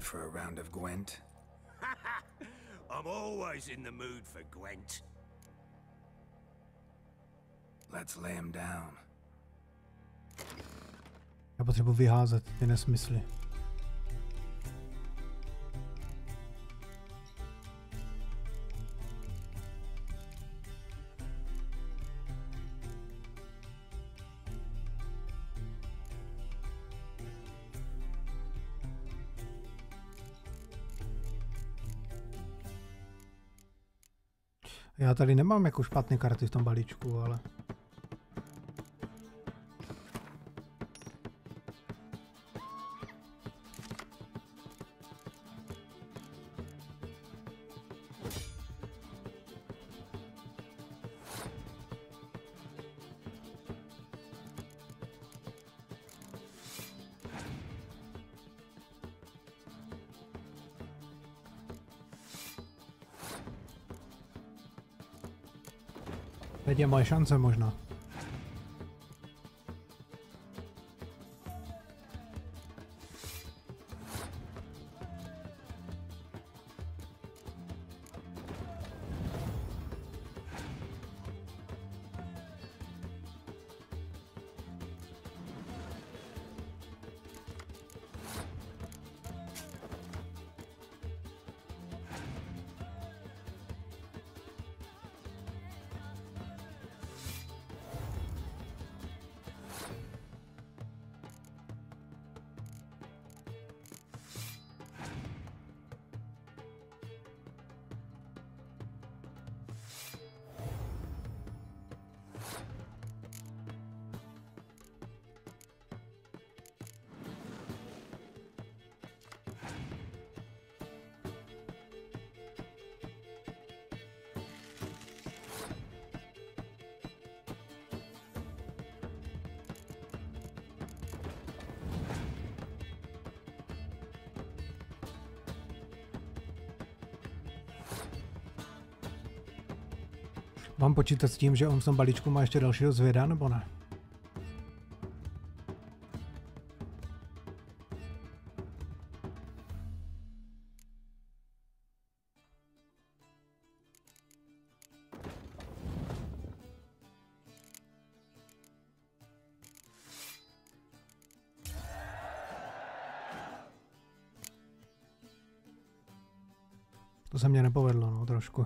I'm always in the mood for Gwent. Let's lay him down. Já potřebuji vyházet ty nesmysly. Já tady nemám jako špatné karty v tom balíčku, ale... Teď je moje šance možná. Mám počítat s tím, že on v tom balíčku má ještě dalšího zvěda, nebo ne? To se mně nepovedlo, no, trošku.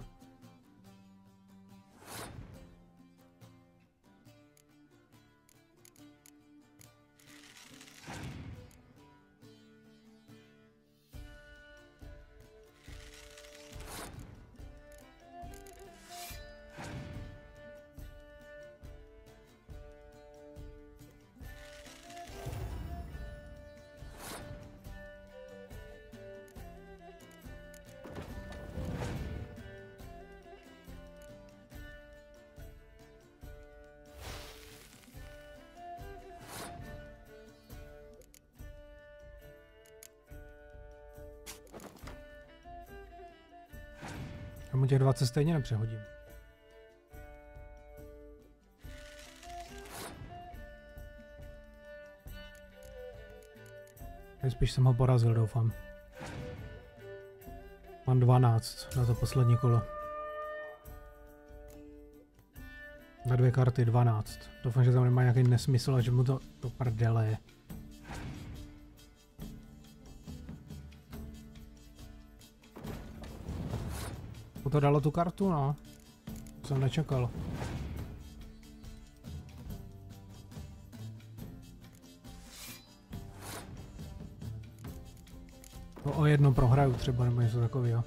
Tomu těch 20 stejně nepřehodím. Spíš jsem ho porazil, doufám. Mám 12 na to poslední kolo. Na 2 karty 12. Doufám, že tam nemá nějaký nesmysl a že mu to do prdele je. To dalo tu kartu, no. To jsem nečekal. No, o jedno prohraju třeba, nebo něco takového.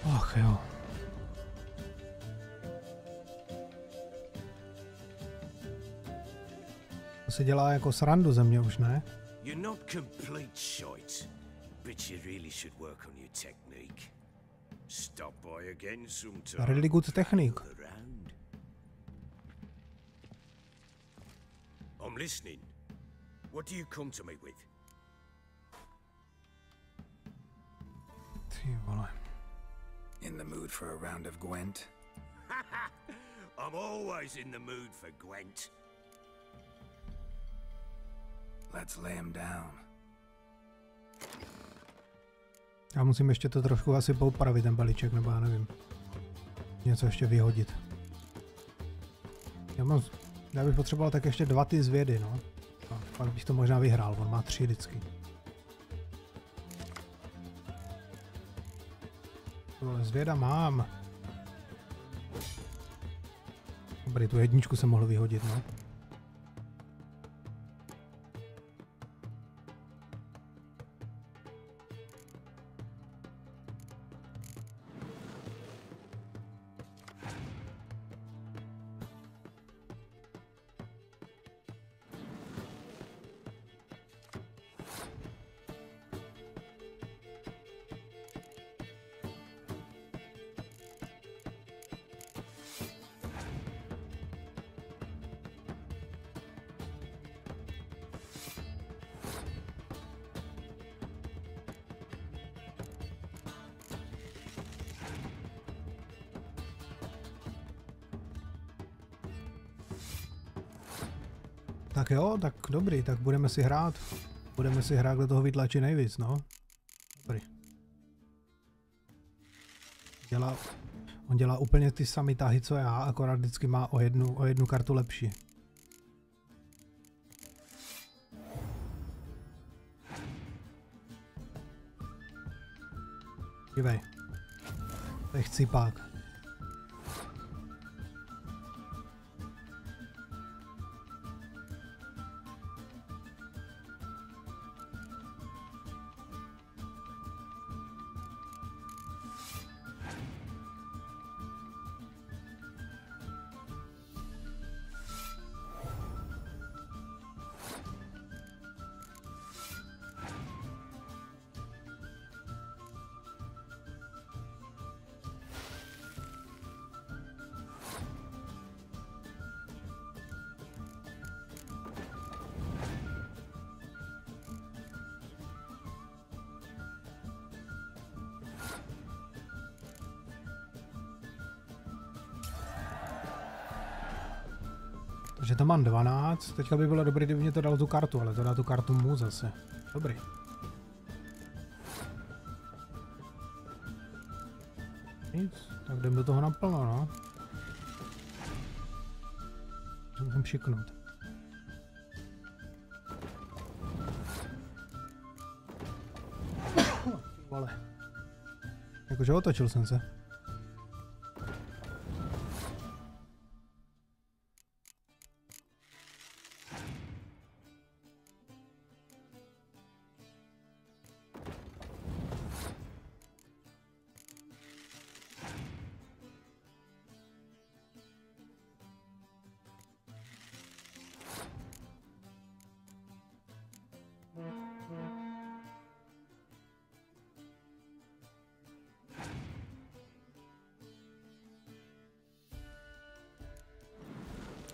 Ach jo. To se dělá jako srandu ze mě už, ne? You're not complete shite, but you really should work on your technique. Stop by again sometime. Really good technique. I'm listening. What do you come to me with? Ty vole. In the mood for a round of Gwent? I'm always in the mood for Gwent. Let's lay him down. Já musím ještě to trošku asi poupravit, ten balíček, nebo já nevím. Něco ještě vyhodit. Já bych potřeboval tak ještě 2 ty z vědy, no. A pak bych to možná vyhrál, on má 3 vždycky. Tohle z věda mám. Dobrý, tu 1 jsem mohl vyhodit, no. Tak jo, tak dobrý, tak budeme si hrát. Budeme si hrát, kdo toho vytlačí nejvíc, no. Dobrý. On dělá úplně ty samý tahy, co já, akorát vždycky má o jednu kartu lepší. Dívej. To je chcípák. Takže tam mám 12, teďka by bylo dobré, kdyby mě to dalo tu kartu, ale to dá tu kartu mu zase. Dobrý. Nic, tak jdem do toho naplno, no. Musím šiknout. Vole. Jakože otočil jsem se.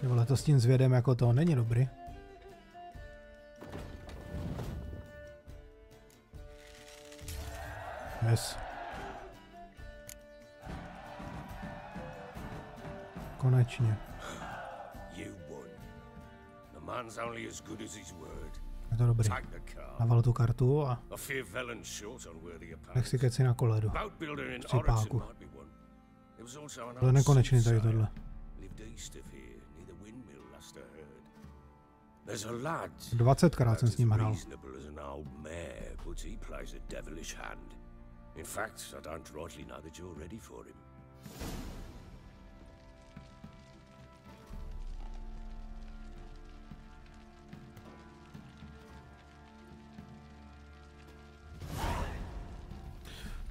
Vole, to s tím zvědem jako to není dobrý. Yes. Konečně. Je to dobrý. Naval tu kartu a nech si keci na koledu. V cipáku. To je nekonečný tady tohle. 20krát jsem s ním hrál. In fact, I don't rightly know that you're ready for him.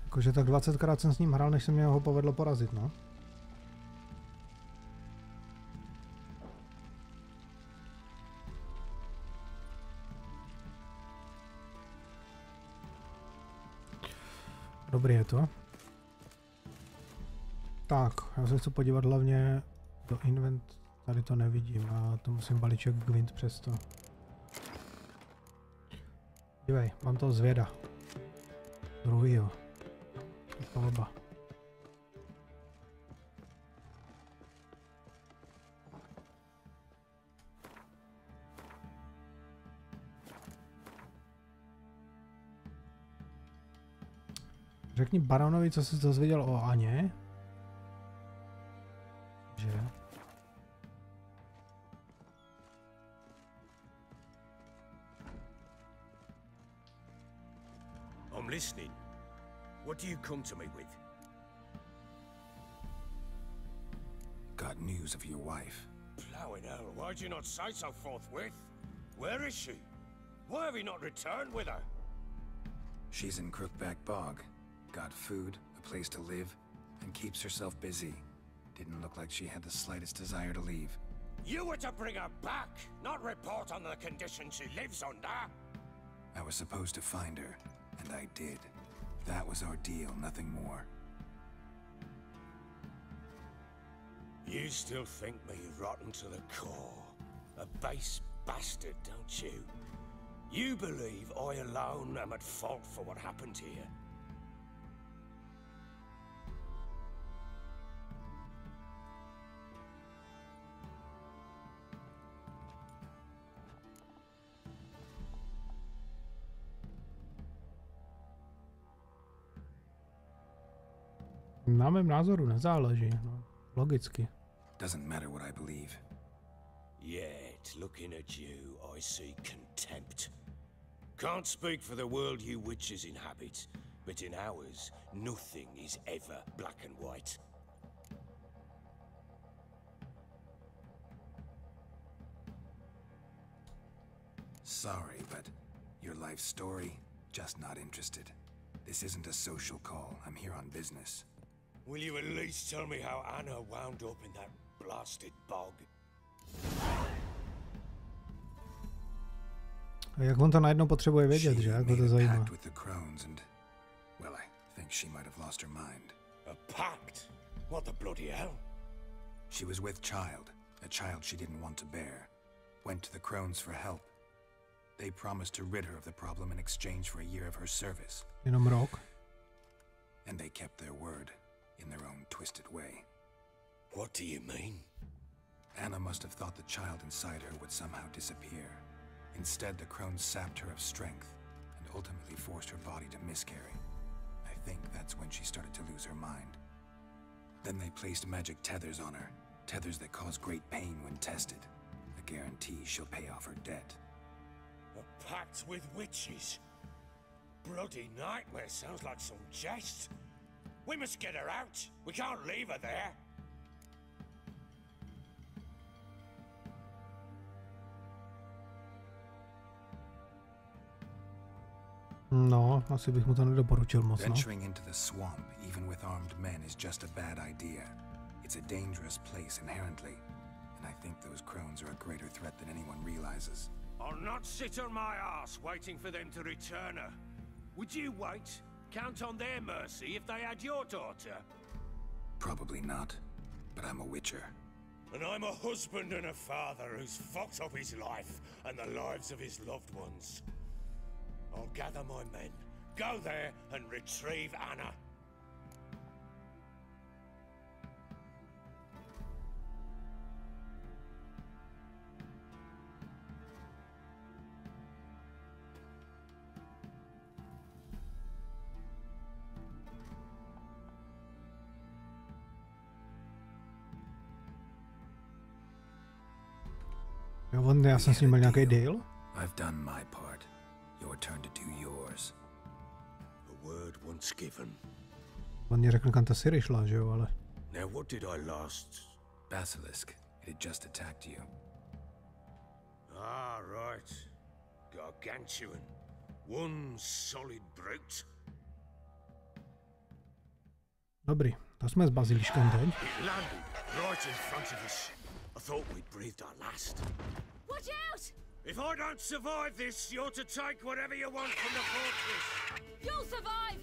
Jakože tak 20krát jsem s ním hrál, než se mě ho povedlo porazit, no. Dobrý je to. Tak, já se chci podívat hlavně do invent. Tady to nevidím, a to musím balíček Gwint přesto. Dívej, mám toho zvěda. Druhýho. Palba. Řekni baronovi, co jsi dozvěděl o Aně. Že? I'm listening. What do you come to me with? Got news of your wife. Plowing hell, why'd you not say so forthwith? Where is she? Why have you not returned with her? She's in Crookback Bog. Got food, a place to live, and keeps herself busy. Didn't look like she had the slightest desire to leave. You were to bring her back, not report on the conditions she lives under. I was supposed to find her, and I did. That was our deal, nothing more. You still think me rotten to the core. A base bastard, don't you? You believe I alone am at fault for what happened here. Na mém názoru nezáleží, no. Logicky. Doesn't matter what I believe. Yet, looking at you, I see contempt. Can't speak for the world you witches inhabit, but in ours, nothing is ever black and white. Sorry, but your life story, just not interested. This isn't a social call. I'm here on business. Will you at least tell me how Anna wound up in that blasted bog? A jak on to najednou potřebuje vědět, že? Jak ho to zajímá. With the crones and, well, I think she might have lost her mind. A pact? What the bloody hell? She was with child, a child she didn't want to bear. Went to the crones for help. They promised to rid her of the problem in exchange for a year of her service. Jenom rok. And they kept their word, in their own twisted way. What do you mean? Anna must have thought the child inside her would somehow disappear. Instead, the crones sapped her of strength and ultimately forced her body to miscarry. I think that's when she started to lose her mind. Then they placed magic tethers on her, tethers that cause great pain when tested. A guarantee she'll pay off her debt. A pact with witches? Bloody nightmare, sounds like some jest. We must get her out. We can't leave her there. No, asi bych mu to nedoporučil moc, no. Venturing into the swamp, even with armed men, is just a bad idea. It's a dangerous place inherently, and I think those crones are a greater threat than anyone realizes. I'll not sit on my ass waiting for them to return her. Would you wait? Count on their mercy if they had your daughter? Probably not, but I'm a witcher. And I'm a husband and a father who's fucked up his life and the lives of his loved ones. I'll gather my men, go there and retrieve Anna. Já jsem s ním měl nějaký deal? I've done my part. Your turn to do yours. A word once given. On mě řekl, kam ta Siri šla, že jo, ale... Now what did I last? Basilisk. It had just attacked you. Ah, right. Gargantuan. One solid brute. Dobrý, to jsme s baziliškem teď. It landed right in front of us. I thought we'd breathed our last. Watch out! If I don't survive this, you're to take whatever you want from the fortress. You'll survive!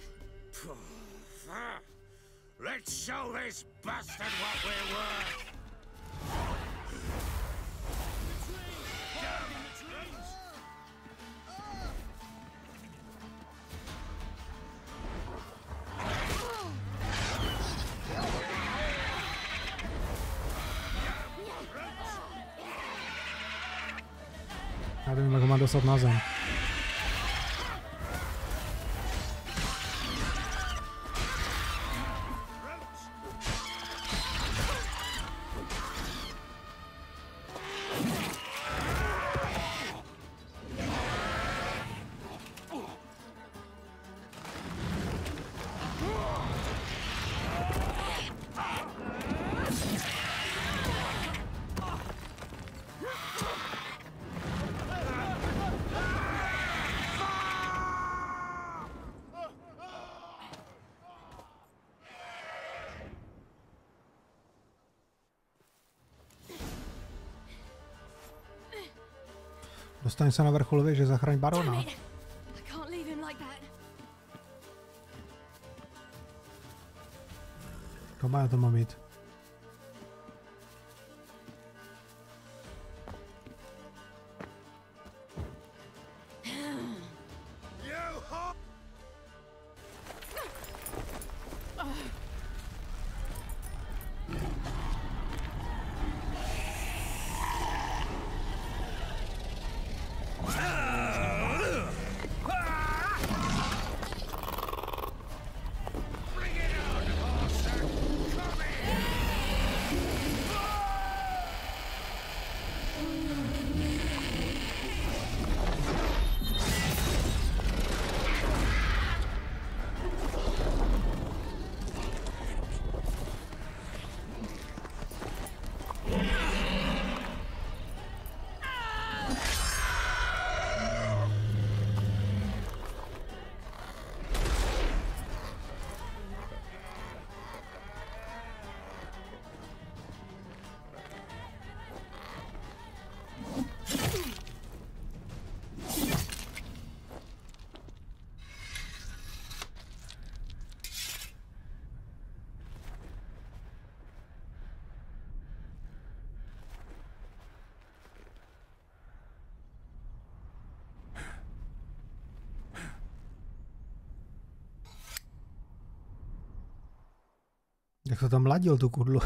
Let's show this bastard what we're worth. Já nevím, jak ho mám dostat na zem. Dostaň se na vrchol věže, zachraň barona. Doma já to mám jít. Jak to tam ladil, tu kudlu.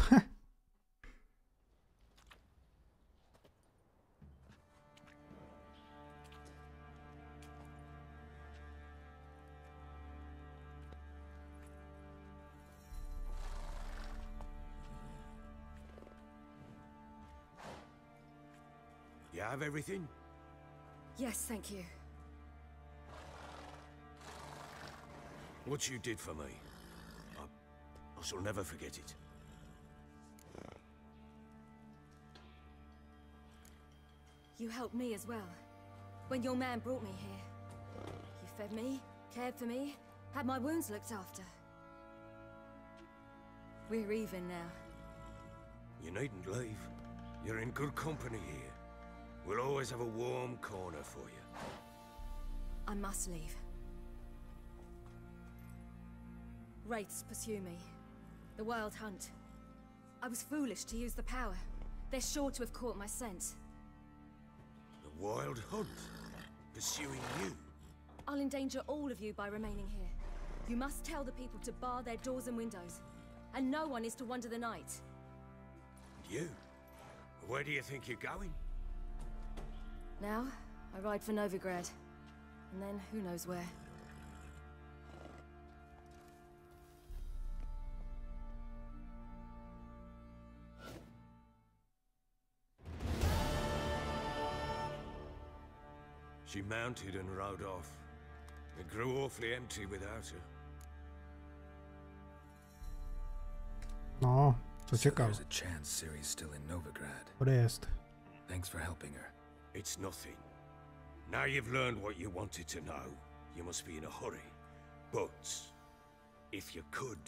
You have everything? Yes, thank you. What you did for me, I shall never forget it. You helped me as well. When your man brought me here. You fed me, cared for me, had my wounds looked after. We're even now. You needn't leave. You're in good company here. We'll always have a warm corner for you. I must leave. Wraiths pursue me. The wild hunt. I was foolish to use the power. They're sure to have caught my scent. The wild hunt? Pursuing you? I'll endanger all of you by remaining here. You must tell the people to bar their doors and windows. And no one is to wander the night. You? Where do you think you're going? Now, I ride for Novigrad. And then, who knows where. She mounted and rode off. It grew awfully empty without her. No, co čekal? There's a chance Ciri's still in Novigrad. Odejezd. Thanks for helping her. It's nothing. Now you've learned what you wanted to know, you must be in a hurry. But if you could...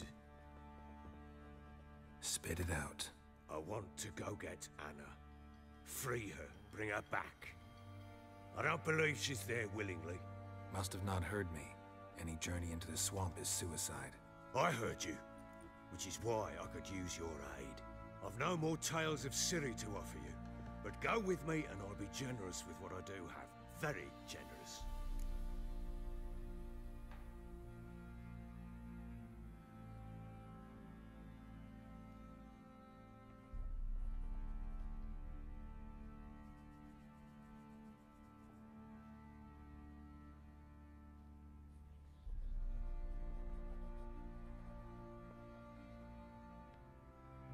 Spit it out. I want to go get Anna. Free her, bring her back. I don't believe she's there willingly. Must have not heard me. Any journey into the swamp is suicide. I heard you, which is why I could use your aid. I've no more tales of Ciri to offer you, but go with me and I'll be generous with what I do have. Very generous.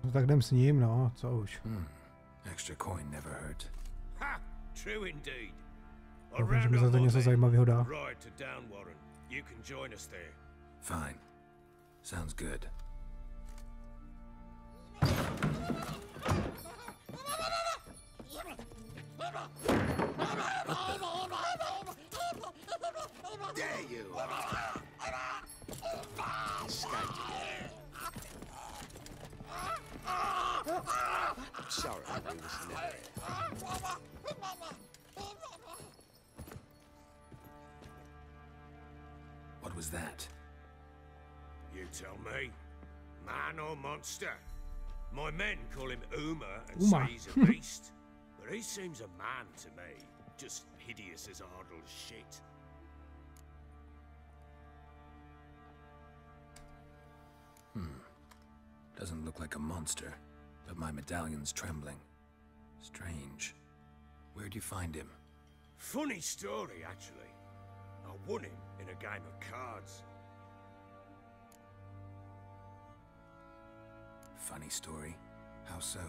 No tak jdem s ním, no, co už. Extra coin never hurt. Ha! True indeed. Doufám, že mi za to něco zajímavého dá. Ride to Downwarren. You can join us there. Fine. Sounds good. There you are. I'm sorry, I was never. What was that? You tell me. Man or monster? My men call him Uma and Uma. say he's a beast. But he seems a man to me. Just hideous as Ardle's shit. Doesn't look like a monster, but my medallion's trembling. Strange. Where'd you find him? Funny story, actually. I won him in a game of cards. Funny story? How so?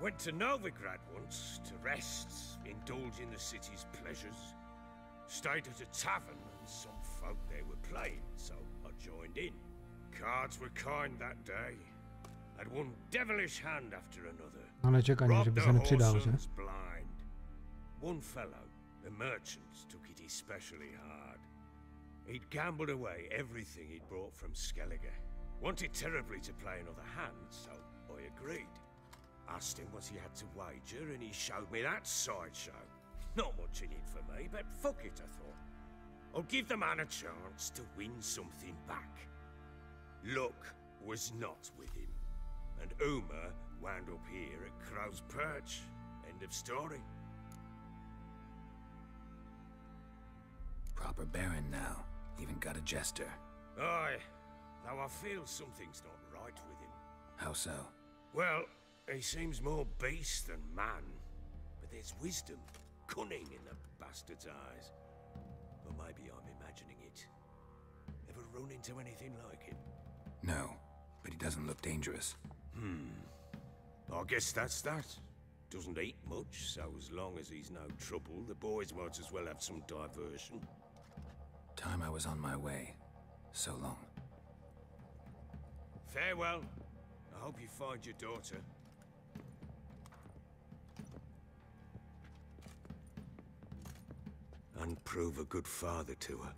Went to Novigrad once to rest, indulge in the city's pleasures. Stayed at a tavern and some folk there were playing, so I joined in. Cards were kind that day. Had one devilish hand after another. No nečekaně, že by se nepřidal, že? Blind. One fellow, the merchant, took it especially hard. He'd gambled away everything he'd brought from Skellige. Wanted terribly to play another hand, so I agreed. Asked him what he had to wager, and he showed me that sideshow. Not much in it for me, but fuck it, I thought. I'll give the man a chance to win something back. Luck was not with him, and Uma wound up here at Crow's Perch. End of story. Proper baron now. Even got a jester. Aye, though I feel something's not right with him. How so? Well, he seems more beast than man, but there's wisdom, cunning in the bastard's eyes. Or maybe I'm imagining it. Ever run into anything like him? No, but he doesn't look dangerous. I guess that's that. Doesn't eat much, so as long as he's no trouble, the boys might as well have some diversion. Time I was on my way. So long. Farewell. I hope you find your daughter. And prove a good father to her.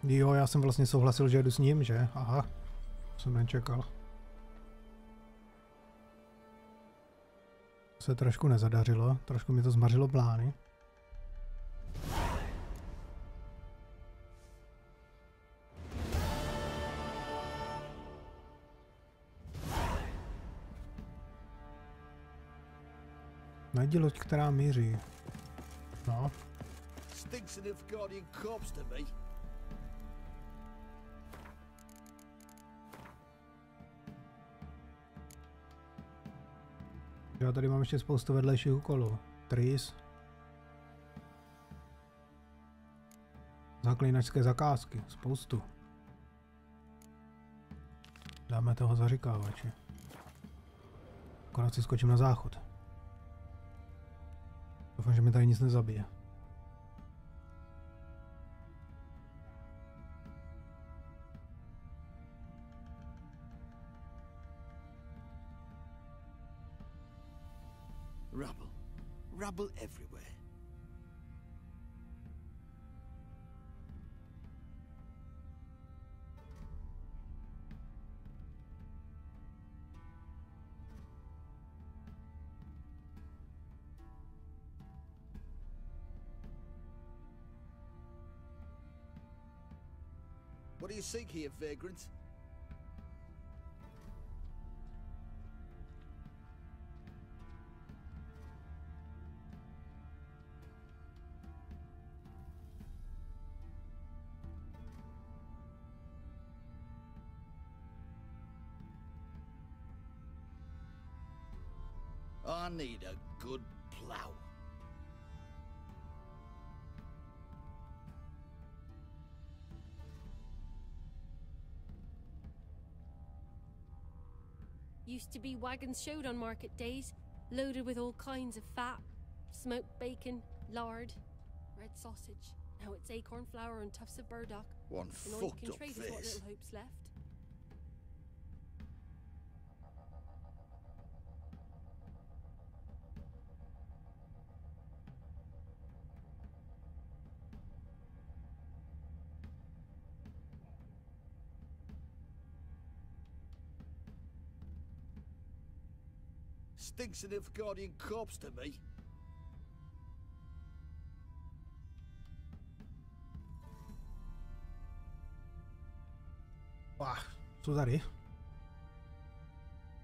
Jo, já jsem vlastně souhlasil, že jdu s ním, že? Aha, jsem nečekal. Se trošku nezadařilo, trošku mi to zmařilo plány. Najdi loď, která míří. No. Já tady mám ještě spoustu vedlejších úkolů. Tris. Zaklínačské zakázky. Spoustu. Dáme toho zaříkávače. Akorát si skočím na záchod. Doufám, že mi tady nic nezabije. Rubble. Rubble everywhere. What do you seek here, vagrant? I need a good plow. Used to be wagons showed on market days, loaded with all kinds of fat, smoked bacon, lard, red sausage. Now it's acorn flour and tufts of burdock. One and all you fucked can up trade is what face. little hope's left. Stinks an Nilfgaardian corpse to me. Co tady?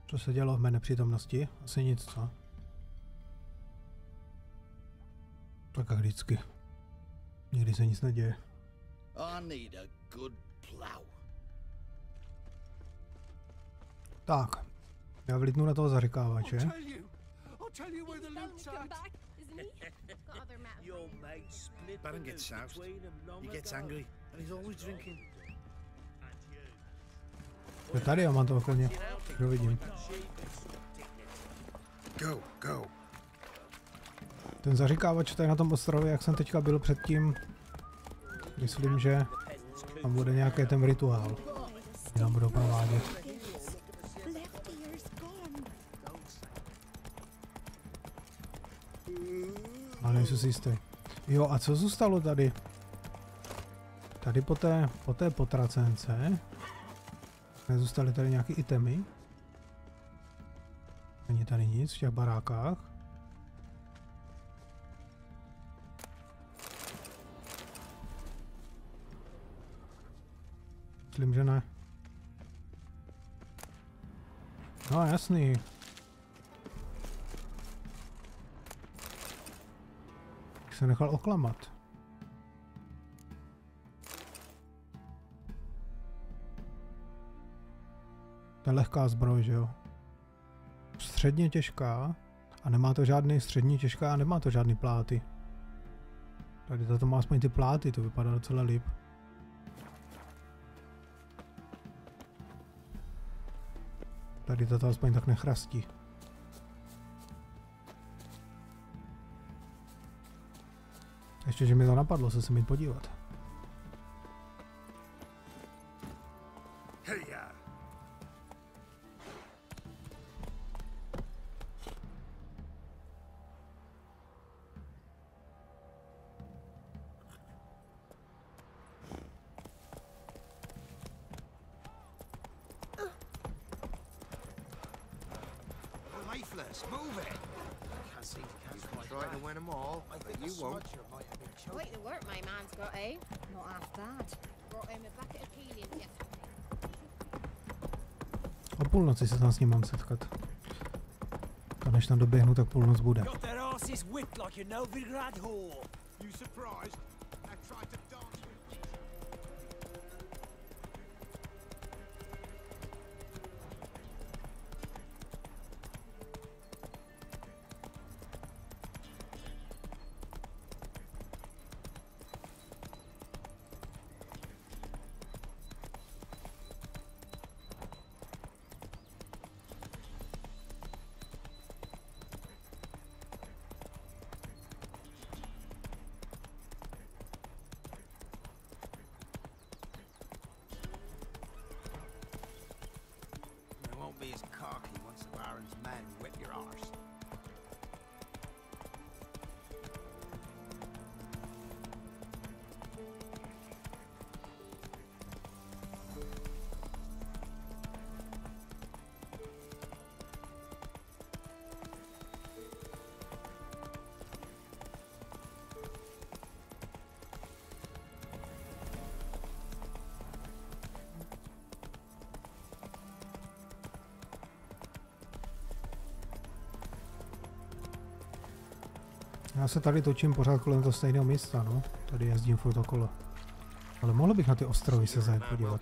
Co se dělo v mé nepřítomnosti? Asi nic, co? Tak jak vždycky. Nikdy se nic neděje. I need a good plow. Tak. Já vlítnu na toho zaříkávače. Baron gets soused. He gets angry, and he's always drinking. Je tady, já mám to okolně. Kdo vidím. Go, go. Ten zaříkávač tady na tom ostrově, jak jsem teďka byl předtím, myslím, že tam bude nějaký ten rituál. Tam budou provádět. Ale nejsem si jistý. Jo, a co zůstalo tady? Tady po té potracence nezůstaly tady nějaké itemy? Není tady nic v těch barákách? Myslím, že ne. No jasný. Se nechal oklamat. To je lehká zbroj, že jo? Středně těžká a nemá to žádný středně těžká a nemá to žádný pláty. Tady to má aspoň ty pláty, to vypadá docela líp. Tady to aspoň tak nechrastí. Ještě, že mi to napadlo se mít podívat. O půlnoci se tam s ním mám setkat. A než tam doběhnu, tak půlnoc bude. asses whipped like a Novigrad whore. You surprised? I tried to dance with me. Be as cocky once the Baron's men whip your arse. Já se tady točím pořád kolem toho stejného místa, no. Tady jezdím furt okolo. Ale mohl bych na ty ostrovy se zajet podívat.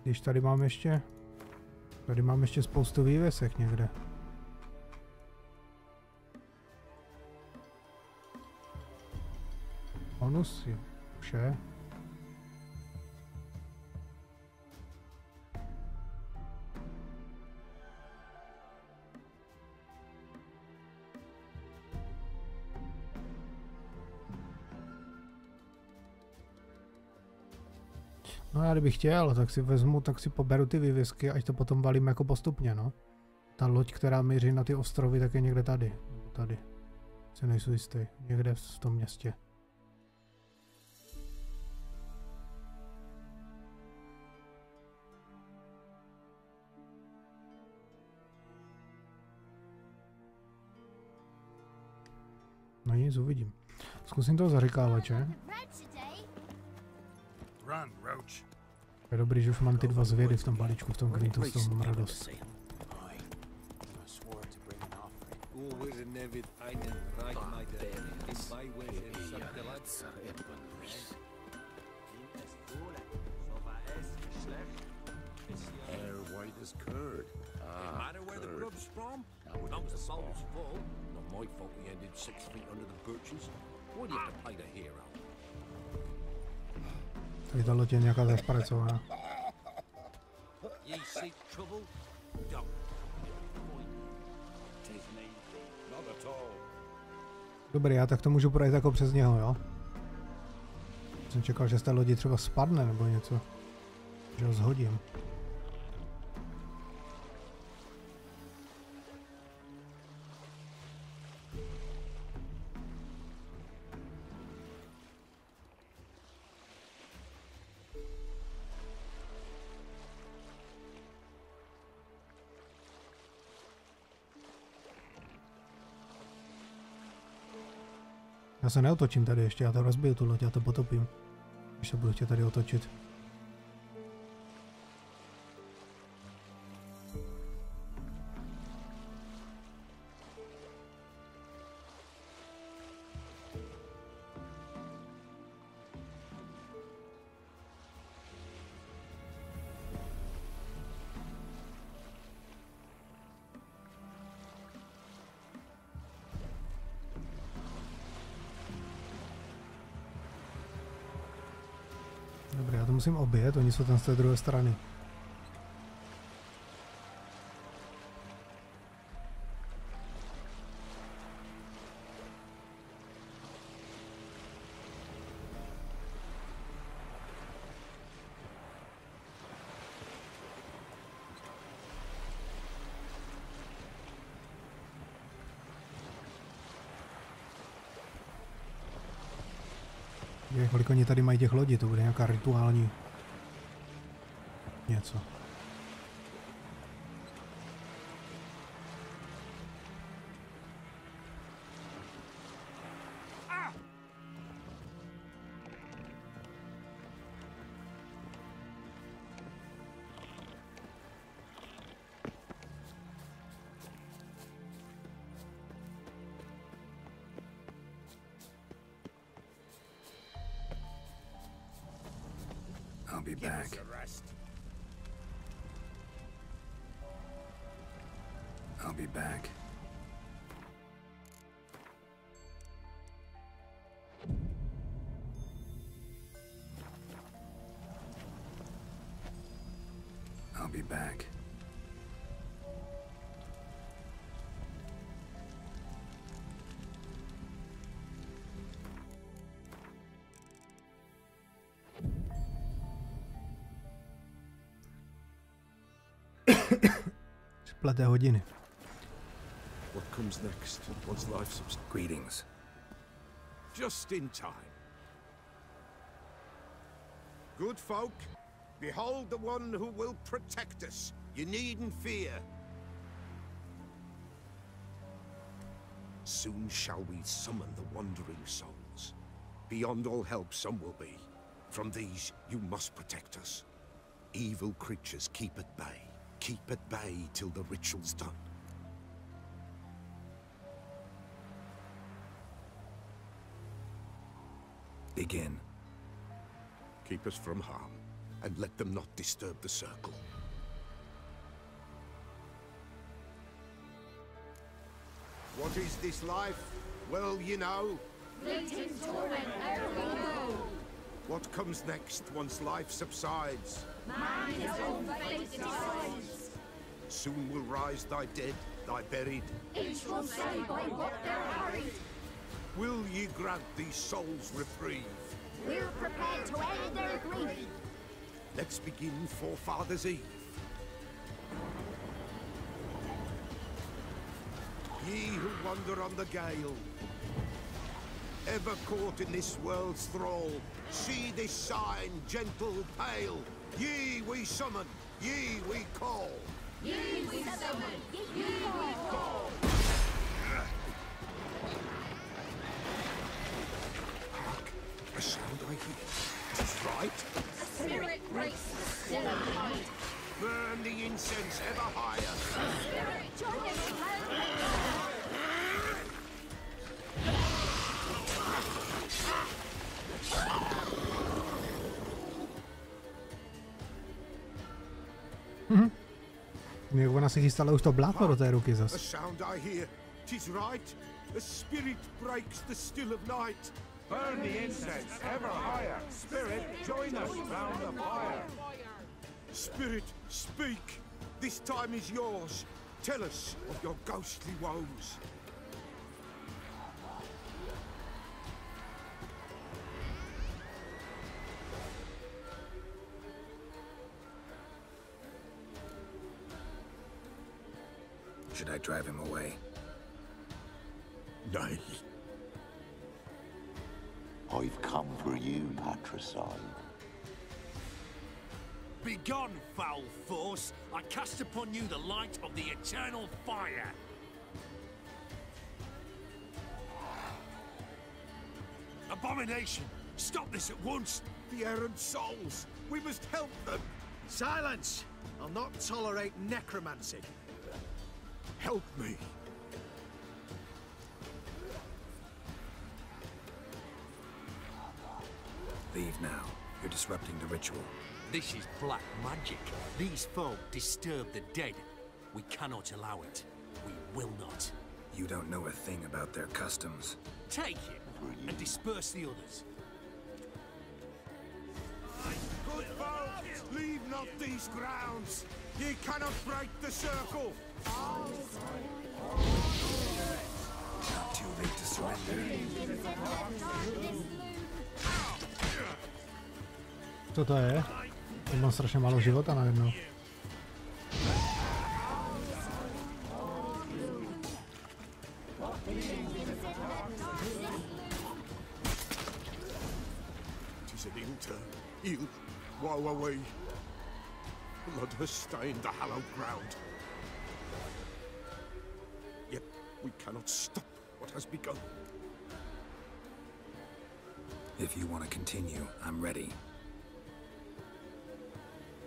Když tady mám ještě... Tady mám ještě spoustu vývěsek někde. Bonusy. Vše. No já kdybych chtěl, tak si vezmu, tak si poberu ty vývěsky, ať to potom valím jako postupně, no. Ta loď, která míří na ty ostrovy, tak je někde tady. Tady. Si nejsou jistý. Někde v tom městě. No nic, uvidím. Zkusím toho zaříkávače. Je dobrý, že už mám ty dva zvěry v tom balíčku, v tom kvintu, v tom radost. Tady ta loď je nějaká zasparecovaná. Dobrý, já tak to můžu projít jako přes něho, jo? Jsem čekal, že z té lodi třeba spadne nebo něco. Že ho zhodím. Já se neotočím tady ještě, já to rozbiju tu loď, já to potopím. Když se budu chtět tady otočit. Dobrý, já to musím objet, oni jsou tam z té druhé strany. Kolik oni tady mají těch lodí, to bude nějaká rituální něco. I'll be back. I'll be back. I'll be back. Splaté hodiny. What comes next once life subsides? Greetings. Just in time. Good folk, behold the one who will protect us. You needn't fear. Soon shall we summon the wandering souls. Beyond all help some will be. From these you must protect us. Evil creatures keep at bay. Keep at bay till the ritual's done. Begin. Keep us from harm, and let them not disturb the circle. What is this life? Well, you know. Fleeting torment ere we go. What comes next once life subsides? Man his own fate decides. Soon will rise thy dead, thy buried. Each will say by what they're harried. Will ye grant these souls reprieve? We're prepared to end their grief. Let's begin Forefathers' Eve. Ye who wander on the gale, ever caught in this world's thrall, see this sign, gentle, pale. Ye we summon, ye we call. Ye we summon, ye we call. Hark, a sound I hear. 'Tis right. A spirit breaks the still of night. Burn the incense ever higher. A spirit joyous Ona si chystala už to blátno do té ruky A zas. sound I hear. 'Tis right. A spirit breaks the still of night. Burn the incense ever higher. Spirit, join us round the fire. Spirit, speak. This time is yours. Tell us of your ghostly woes. Should I drive him away? Nay. I've come for you, patricide. Begone, foul force! I cast upon you the light of the eternal fire! Abomination! Stop this at once! The errant souls! We must help them! Silence! I'll not tolerate necromancy. Help me! Leave now. You're disrupting the ritual. This is black magic. These folk disturb the dead. We cannot allow it. We will not. You don't know a thing about their customs. Take him and disperse the others. Good folk, leave not these grounds. Ye cannot break the circle. Not too late to surrender. Co to je? To mám strašně málo života najednou. Tis an ill turn. Ill. Woe away. Blood has stained the hallowed ground. Yet we cannot stop what has begun. If you want to continue, I'm ready.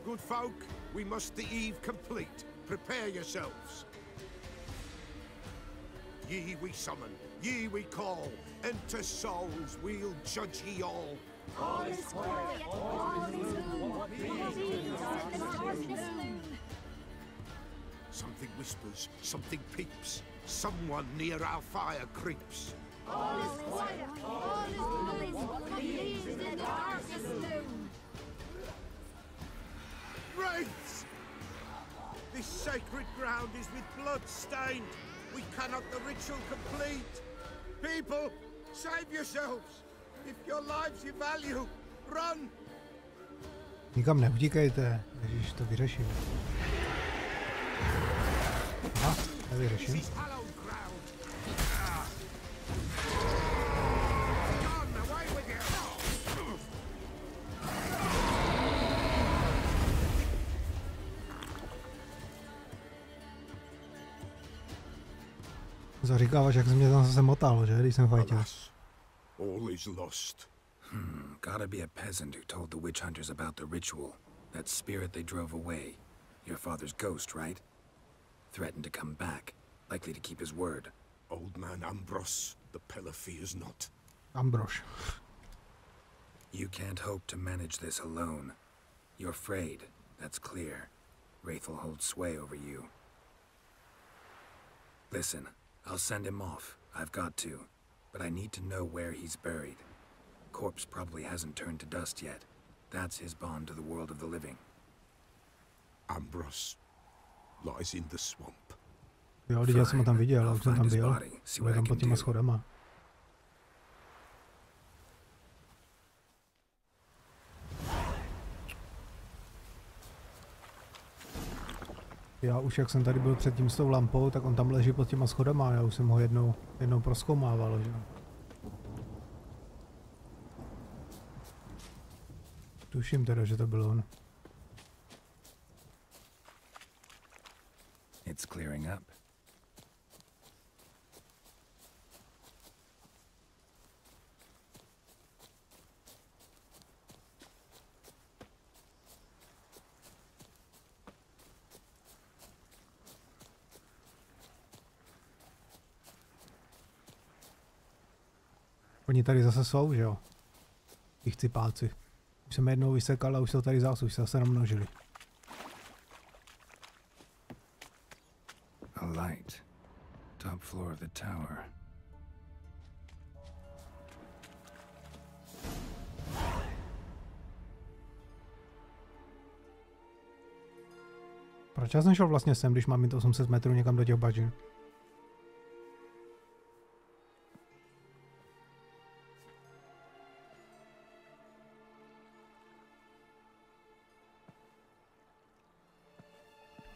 Good folk, we must the eve complete. Prepare yourselves. Ye we summon, ye we call. Enter souls, we'll judge ye all. All is quiet, all is gloom. In the darkness loom. Something whispers, something peeps. Someone near our fire creeps. All is quiet, all is gloom. In the darkness loom. Wraiths! This sacred ground is with blood stained. We cannot the ritual complete. People, save yourselves. If your lives you value, run. Nikam neutíkejte, Ježíš, to vyřeším. Aha, nevyřeším. Zaříkáváš, jak jsi mě tam zase motal, že, když jsem fajtil. All is lost. Gotta be a peasant who told the witch hunters about the ritual. That spirit they drove away. Your father's ghost, right? Threatened to come back. Likely to keep his word. Old man Ambros, the pillar fears not. Ambros. You can't hope to manage this alone. You're afraid, that's clear. Wraith will hold sway over you. Listen, I'll send him off. I've got to. But I need to know where he's buried. Corpse probably hasn't turned to dust yet. That's his bond to the world of the living. Ambros lies in the swamp. Jo, já jsem ho tam viděl, už jsem tam byl. Byl tam pod těma schodama. Já už jak jsem tady byl předtím s tou lampou, tak on tam leží pod těma schodama, já už jsem ho jednou prozkoumával, že? Tuším teda, že to byl on. It's clearing up. Oni tady zase jsou, že jo? Ty chcipáci. Už jsem jednou vysekal a už jsou tady zase, už se zase namnožili. A light. Top floor of the tower. Proč já jsem šel vlastně sem, když mám mít 800 metrů někam do těch bažin?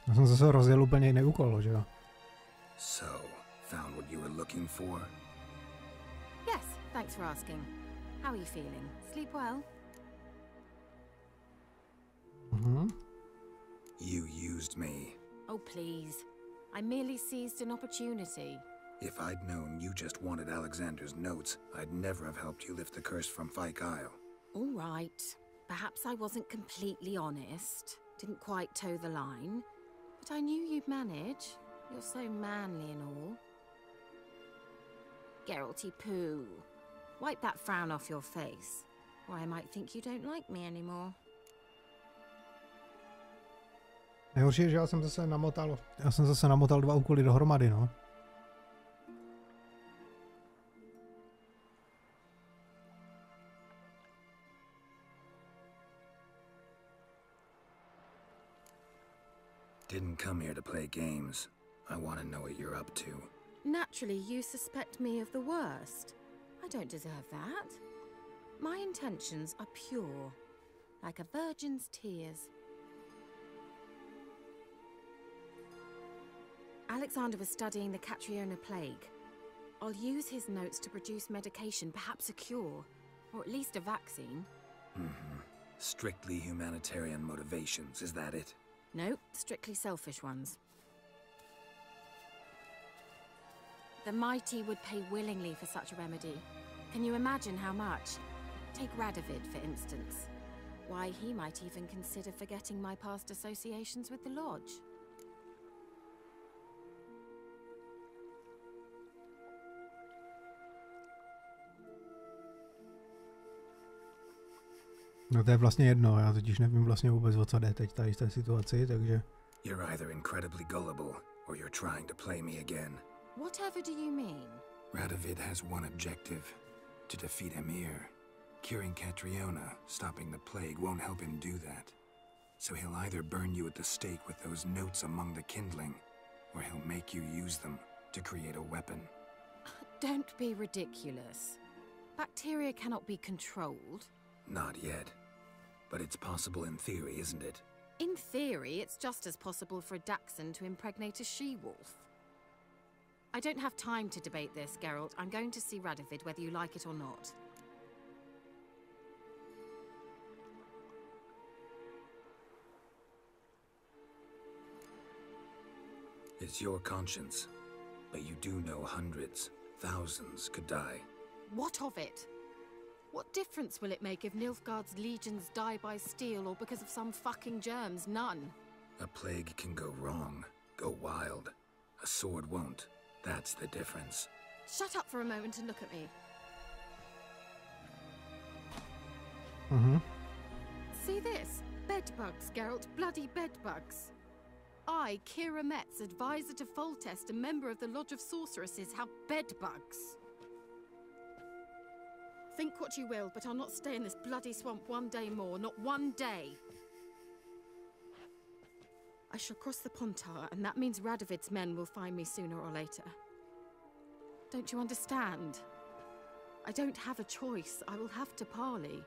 Já jsem zase rozjel úplně jiný úkol, že jo? So, found what you were looking for? Yes, thanks for asking. How are you feeling? Sleep well? You used me. Oh, please. I merely seized an opportunity. If I'd known you just wanted Alexander's notes, I'd never have helped you lift the curse from Fyke Isle. All right. Perhaps I wasn't completely honest. Didn't quite toe the line. But I knew you'd manage. You're so manly and all. Geralty poo. Wipe that frown off your face, or I might think you don't like me anymore. Nejhorší je, že já jsem zase namotal 2 úkoly dohromady, no. Didn't come here to play games. I want to know what you're up to. Naturally, you suspect me of the worst. I don't deserve that. My intentions are pure, like a virgin's tears. Alexander was studying the Catriona plague. I'll use his notes to produce medication, perhaps a cure, or at least a vaccine. Strictly humanitarian motivations, is that it? No, strictly selfish ones. The mighty would pay willingly for such a remedy. Can you imagine how much? Take Radovid, for instance. Why, he might even consider forgetting my past associations with the Lodge. No to je vlastně jedno, já totiž nevím vlastně vůbec, o co jde teď tady v té situaci, takže... You're either incredibly gullible, or you're trying to play me again. Whatever do you mean? Radovid has one objective, to defeat Emir. Curing Catriona, stopping the plague, won't help him do that. So he'll either burn you at the stake with those notes among the kindling, or he'll make you use them to create a weapon. Don't be ridiculous. Bacteria cannot be controlled. Not yet. But it's possible in theory, isn't it? In theory, it's just as possible for a Dachshund to impregnate a she-wolf. I don't have time to debate this, Geralt. I'm going to see Radovid whether you like it or not. It's your conscience, but you do know hundreds, thousands could die. What of it? What difference will it make if Nilfgaard's legions die by steel or because of some fucking germs? None. A plague can go wrong, go wild. A sword won't. That's the difference. Shut up for a moment and look at me. See this? Bedbugs, Geralt. Bloody bedbugs. I, Kira Metz, advisor to Foltest, a member of the Lodge of Sorceresses, have bedbugs. Think what you will, but I'll not stay in this bloody swamp one day more. Not one day. I shall cross the Pontar, and that means Radovid's men will find me sooner or later. Don't you understand? I don't have a choice. I will have to parley.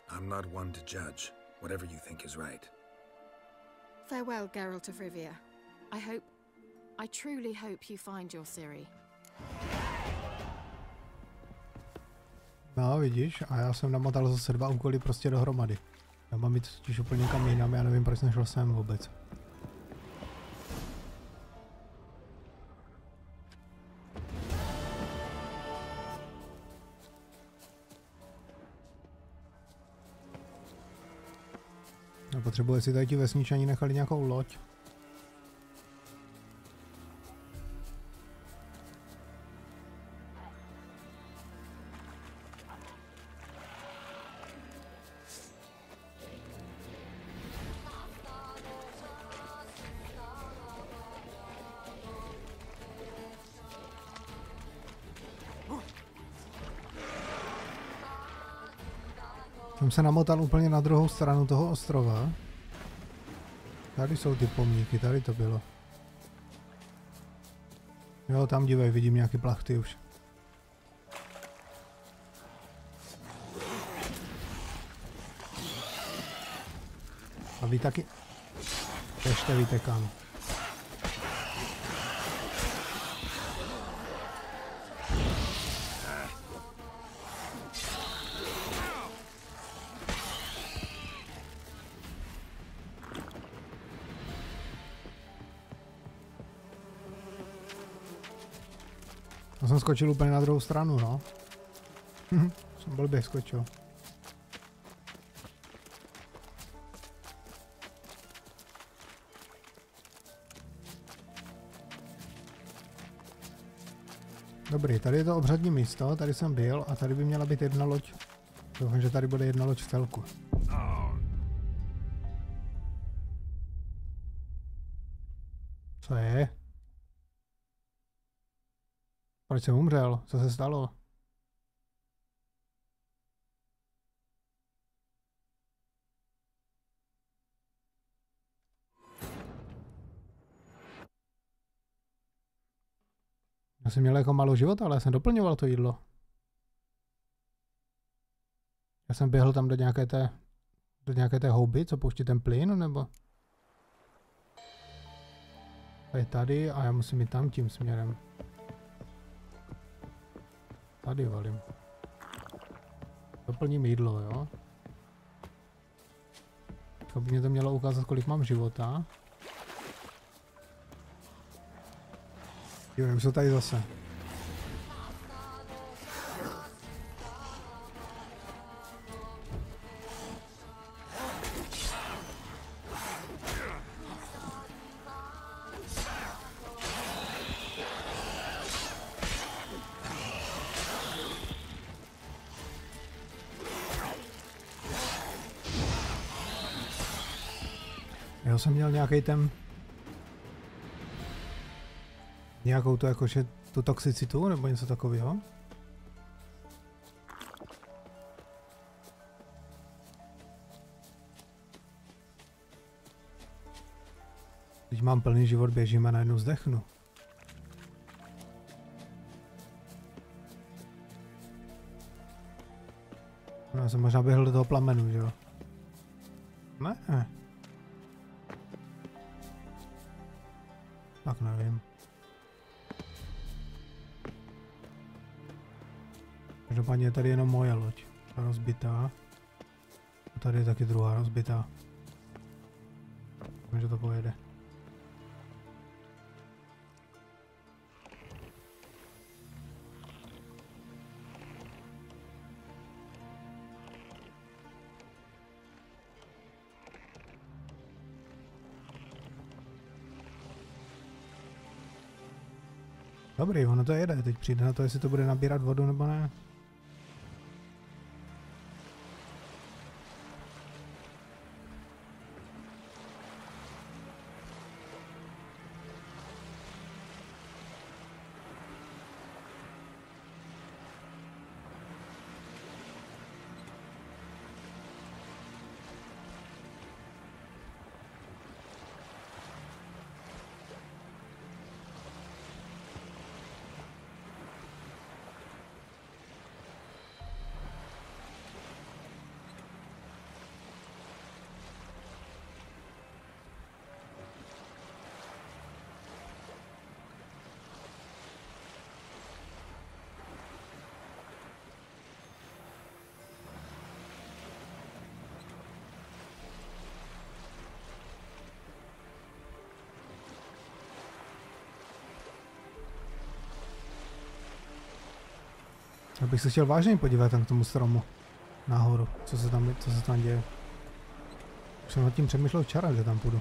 I'm not one to judge. Whatever you think is right. Farewell, Geralt of Rivie. I truly hope you find your sérii. No, vidíš, a já jsem namotal zase 2 úkoly prostě dohromady. Já mám jít totiž úplně někam jinam, já nevím, proč nešel sem vůbec. Já potřebuji, si tady ti vesničani nechali nějakou loď. Jsem se namotal úplně na druhou stranu toho ostrova. Tady jsou ty pomníky, tady to bylo. Jo, tam dívej, vidím nějaký plachty už. A vy taky... Ještě vytekám. Já jsem skočil úplně na druhou stranu, no. Jsem blbě skočil. Dobrý, tady je to obřadní místo, tady jsem byl a tady by měla být jedna loď. Doufám, že tady bude jedna loď v celku. Co je? Proč jsem umřel? Co se stalo? Já jsem měl jako málo života, ale já jsem doplňoval to jídlo. Já jsem běhl tam do nějaké té houby, co pouští ten plyn, nebo? A je tady a já musím jít tam tím směrem. Tady valím. Doplním jídlo, jo? To by mě to mělo ukázat, kolik mám života. Jo, už jsou tady zase. Já jsem měl nějaký ten... Nějakou to jakože tu toxicitu nebo něco takového. Teď mám plný život, běžím a najednou zdechnu. No, já jsem možná běhl do toho plamenu, že jo? Ne. Tak nevím. Každopádně je tady jenom moje loď. Ta rozbitá. A tady je taky druhá rozbitá. Myslím, že to pojede. Dobrý, ono to jede, teď přijde na to, jestli to bude nabírat vodu nebo ne. Já bych se chtěl vážně podívat tam k tomu stromu nahoru, co se tam děje. Už jsem nad tím přemýšlel včera, že tam půjdu.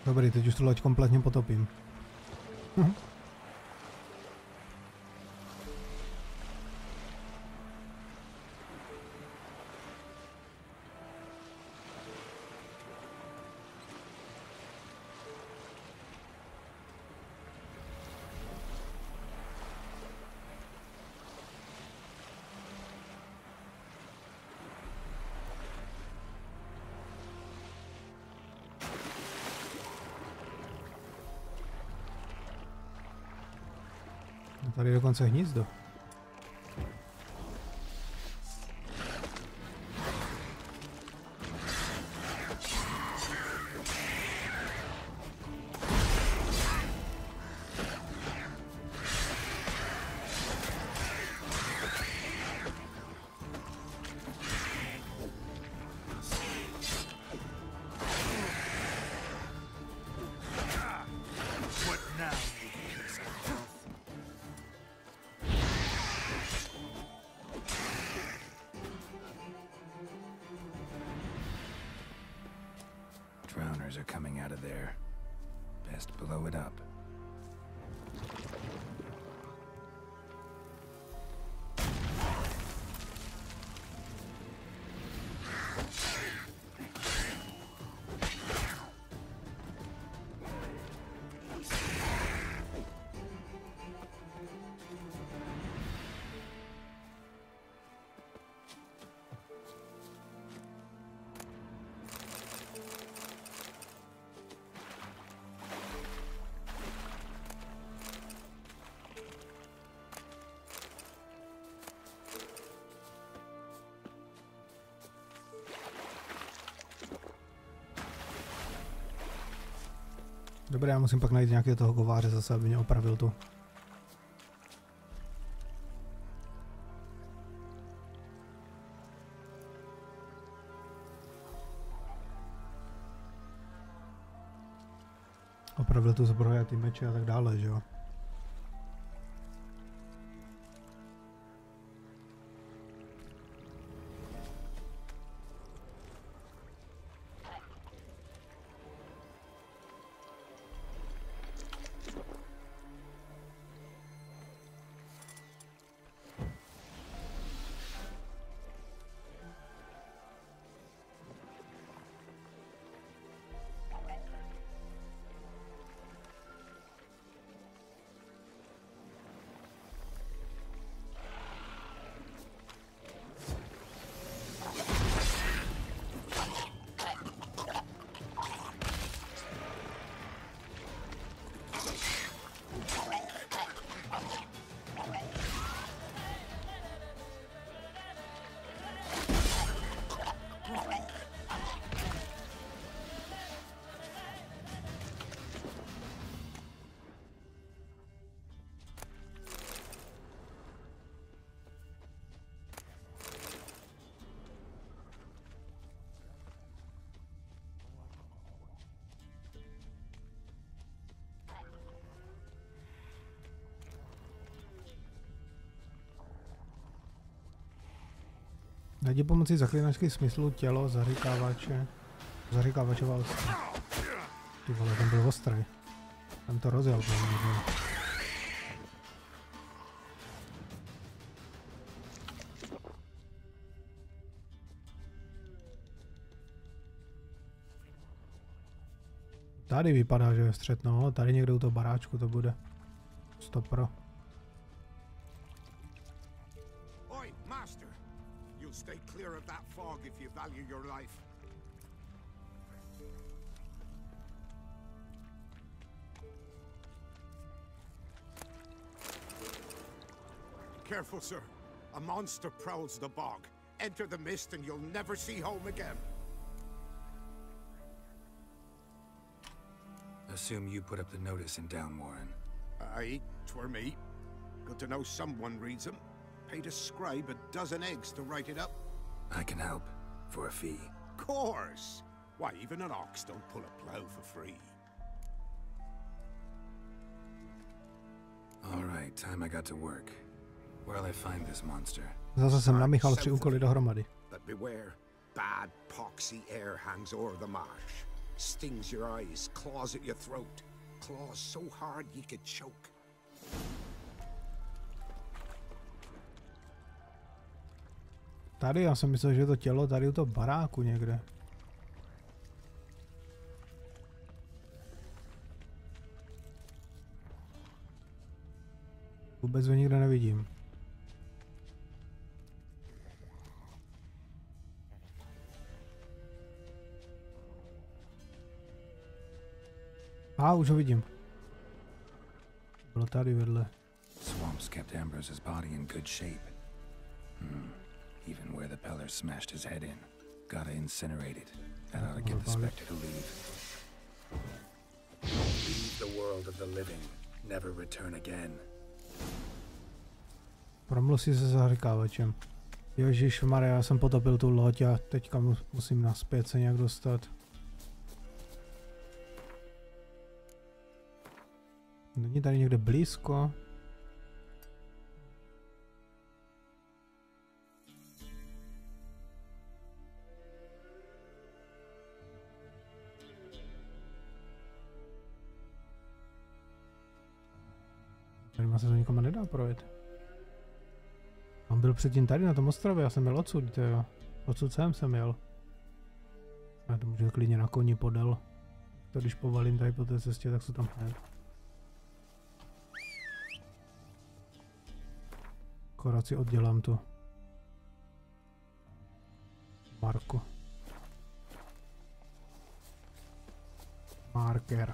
Dobrý, teď už tu loď kompletně potopím. Tady je dokonce hnízdo. Drowners are coming out of there. Best blow it up. Dobré, já musím pak najít nějakého toho kováře zase, aby mě opravil tu. Opravil tu zbroj a ty meče a tak dále, že jo. Najdi pomocí zaklínačských smyslů tělo zaříkávačová ostrý. Ty vole, ten byl ostrý. Tam to rozjel. Tady vypadá, že je střed, no, tady někde u toho baráčku to bude. 100%. Stay clear of that fog if you value your life. Careful, sir. A monster prowls the bog. Enter the mist and you'll never see home again. Assume you put up the notice in Downwarren. Aye, 'twere me. Good to know someone reads them. Paid a scribe a dozen eggs to write it up. I can help, for a fee. Course! Why, even an ox don't pull a plow for free. All right, time I got to work. Where'll I find this monster? Zase jsem namíchal 3 úkoly dohromady. But beware, bad poxy air hangs over the marsh. Stings your eyes, claws at your throat. Claws so hard you could choke. Tady, já jsem myslel, že je to tělo tady u toho baráku někde. Vůbec ho nikde nevidím. Už ho vidím. Bylo tady vedle. Swamps kept Ambrose's body in good shape. Even where the Peller smashed his head in. Gotta incinerate it. That ought to get the Spectre to leave. Leave the world of the living. Never return again. Promluv si se zaříkávačem. Ježišmarja, já jsem potopil tu loď a teďka musím naspět se nějak dostat. Není tady někde blízko? Tady se to nikomu nedá projet. On byl předtím tady na tom ostrově, já jsem jel odsud, jo. Odsud jsem jel. Já to můžu klidně na koni podél. To když povalím tady po té cestě, tak se tam hned. Akorát si oddělám tu marku. Marker.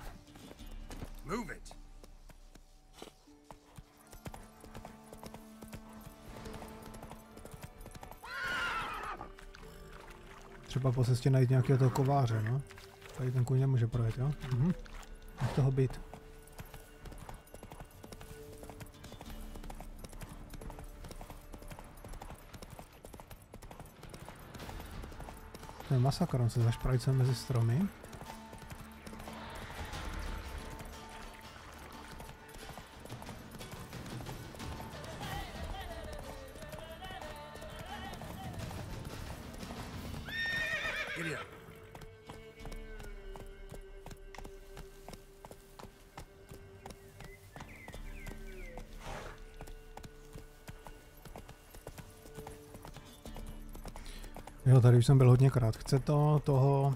Move it. Třeba po cestě najít nějakého toho kováře, no. Tady ten kůň nemůže projet, jo? Nech toho být. To je masakr, on se zašprajcuje mezi stromy. Jo, tady už jsem byl hodněkrát. Chce to toho...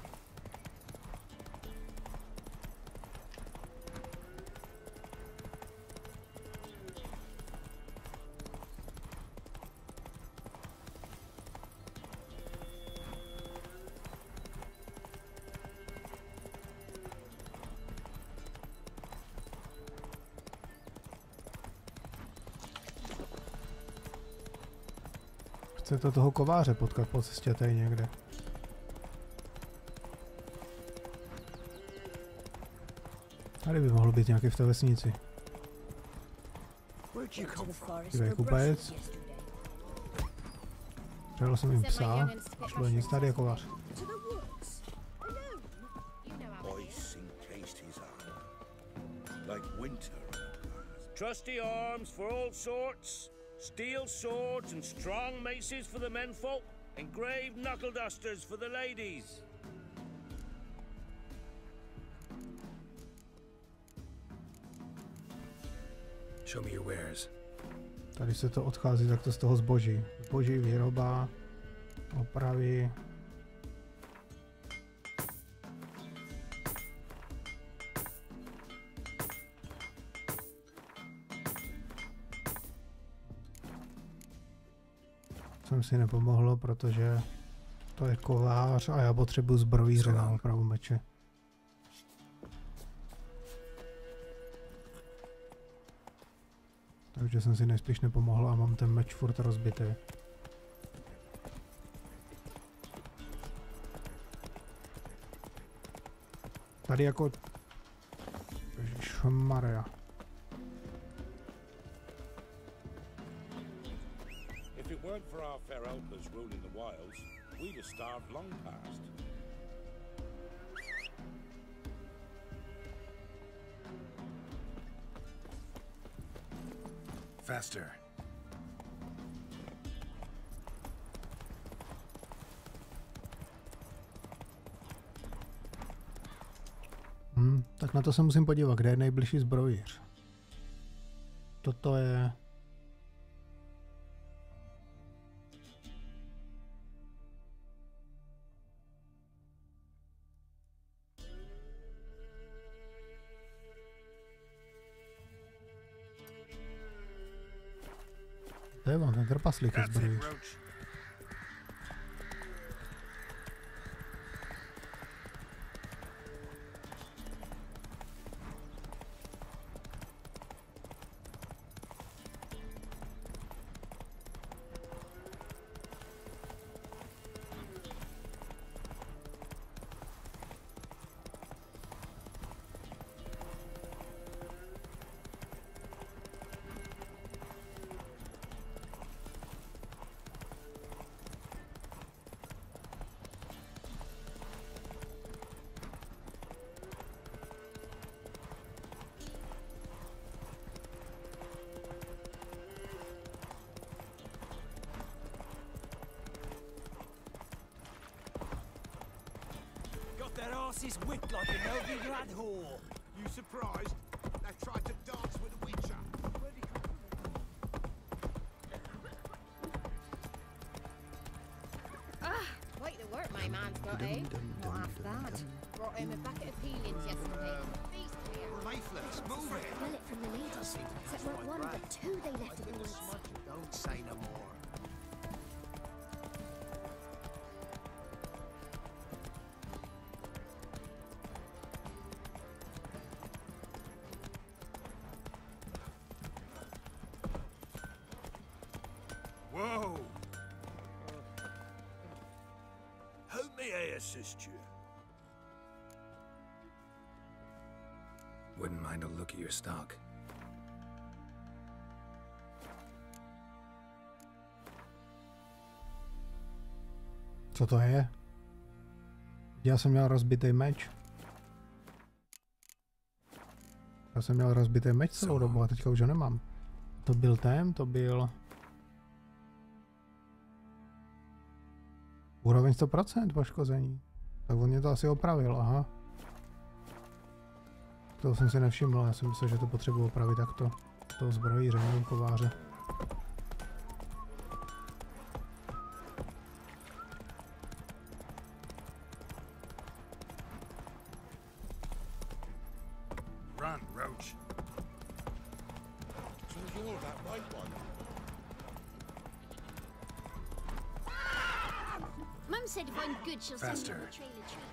Chcete toho kováře potkat po cestě tady někde. Tady by mohl být nějaký v té vesnici. Dívej, kupec. Přijel jsem jim psa. Šlo nic, tady je kovář. Trusty arms for all sorts. Steel swords and strong maces for the menfolk, engraved knuckle dusters for the ladies. Show me your wares. Tady se to odchází takto z toho zboží. Zboží, výroba, opravy. Jsem si nepomohlo, protože to je kovář a já potřebuji zbrojíře na opravu meče. Takže jsem si nejspíš nepomohl a mám ten meč furt rozbitý. Tady jako... Ježišmarja. If it weren't for our fair elders ruling the wilds, we'd have starved long past. Faster. Tak na to se musím podívat, kde je nejbližší zbrojíř. Toto je... To je on, ten trpaslík je zbrojíř. Their asses whipped like a Novigrad whore. You surprised? They tried to dance with a witcher. Quite the work my man's got, eh? Not half bad. Brought him a bucket of peelings yesterday. Feast here. Leaflets, move it. Well, it from the ladies. Except not one, but two they left in the woods. Don't say no more. Whoa! How may I assist you? Wouldn't mind a look at your stock. Co to je? Já jsem měl rozbitý meč. Já jsem měl rozbitý meč celou dobu a teďka už ho nemám. To byl to byl... Úroveň 100% poškození. Tak on mě to asi opravil, aha. To jsem si nevšiml, já jsem myslel, že to potřebuji opravit takto. Toho zbrojíře, nevím, kováře. Mum said if I'm good, she'll send me Faster. a trail of treats.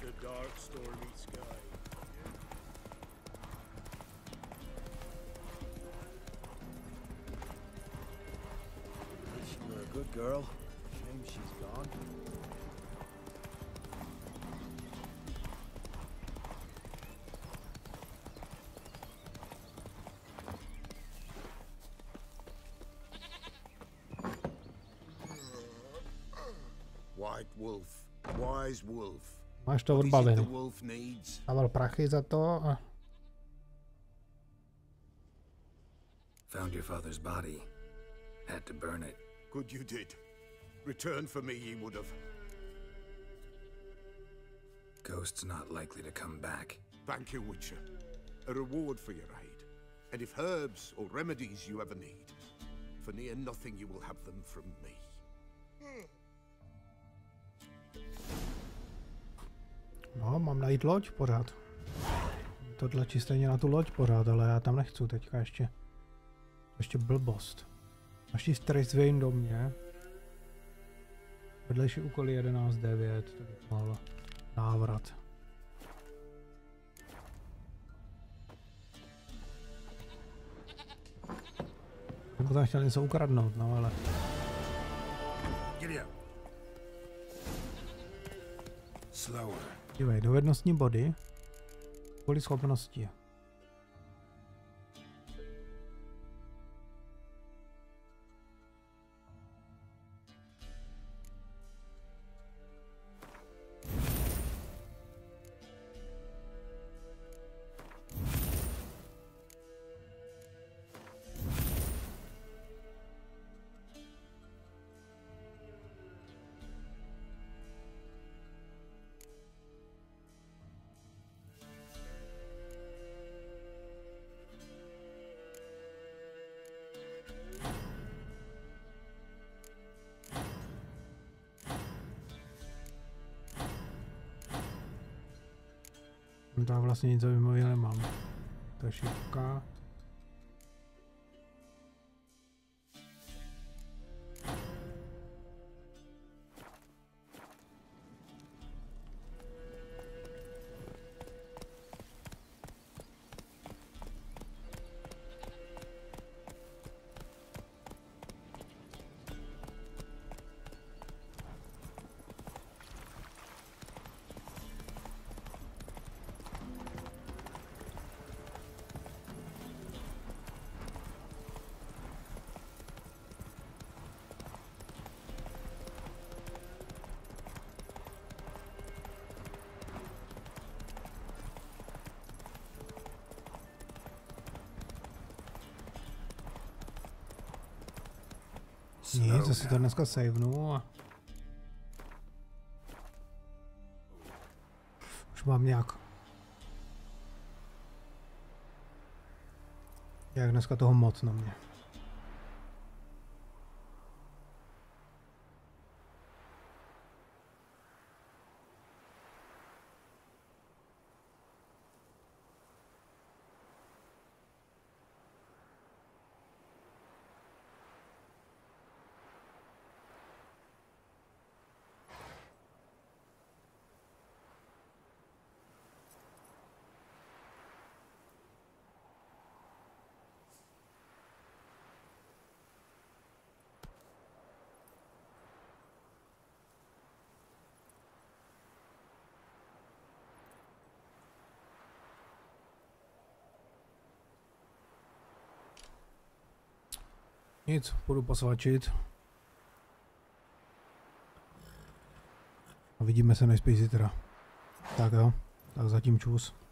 The dark, stormy sky. She were a good girl. Shame she's gone. White wolf, wise wolf. Máš to odbavené. Dával prachy za to a... Found your father's body. Had to burn it. Good you did. Return for me ye would have. Ghost's not likely to come back. Thank you, Witcher. A reward for your aid. And if herbs or remedies you ever need, for near nothing you will have them from me. No, mám najít loď pořád. To tlačí stejně na tu loď pořád, ale já tam nechci teďka ještě. Ještě blbost. Naši stres v jejím domě. Vedlejší úkoly 11.9, to bych mohl návrat. Nebo tam chtěl něco ukradnout, no ale... Dívej, dovednostní body. Kvůli schopnosti. Tam vlastně nic zajímavého nemám. To je šipka. Nic, zase to dneska savenu a... Už mám nějak dneska toho moc na mě. Nic, půjdu posvačit. A vidíme se nejspíš zítra. Tak jo, tak zatím čus.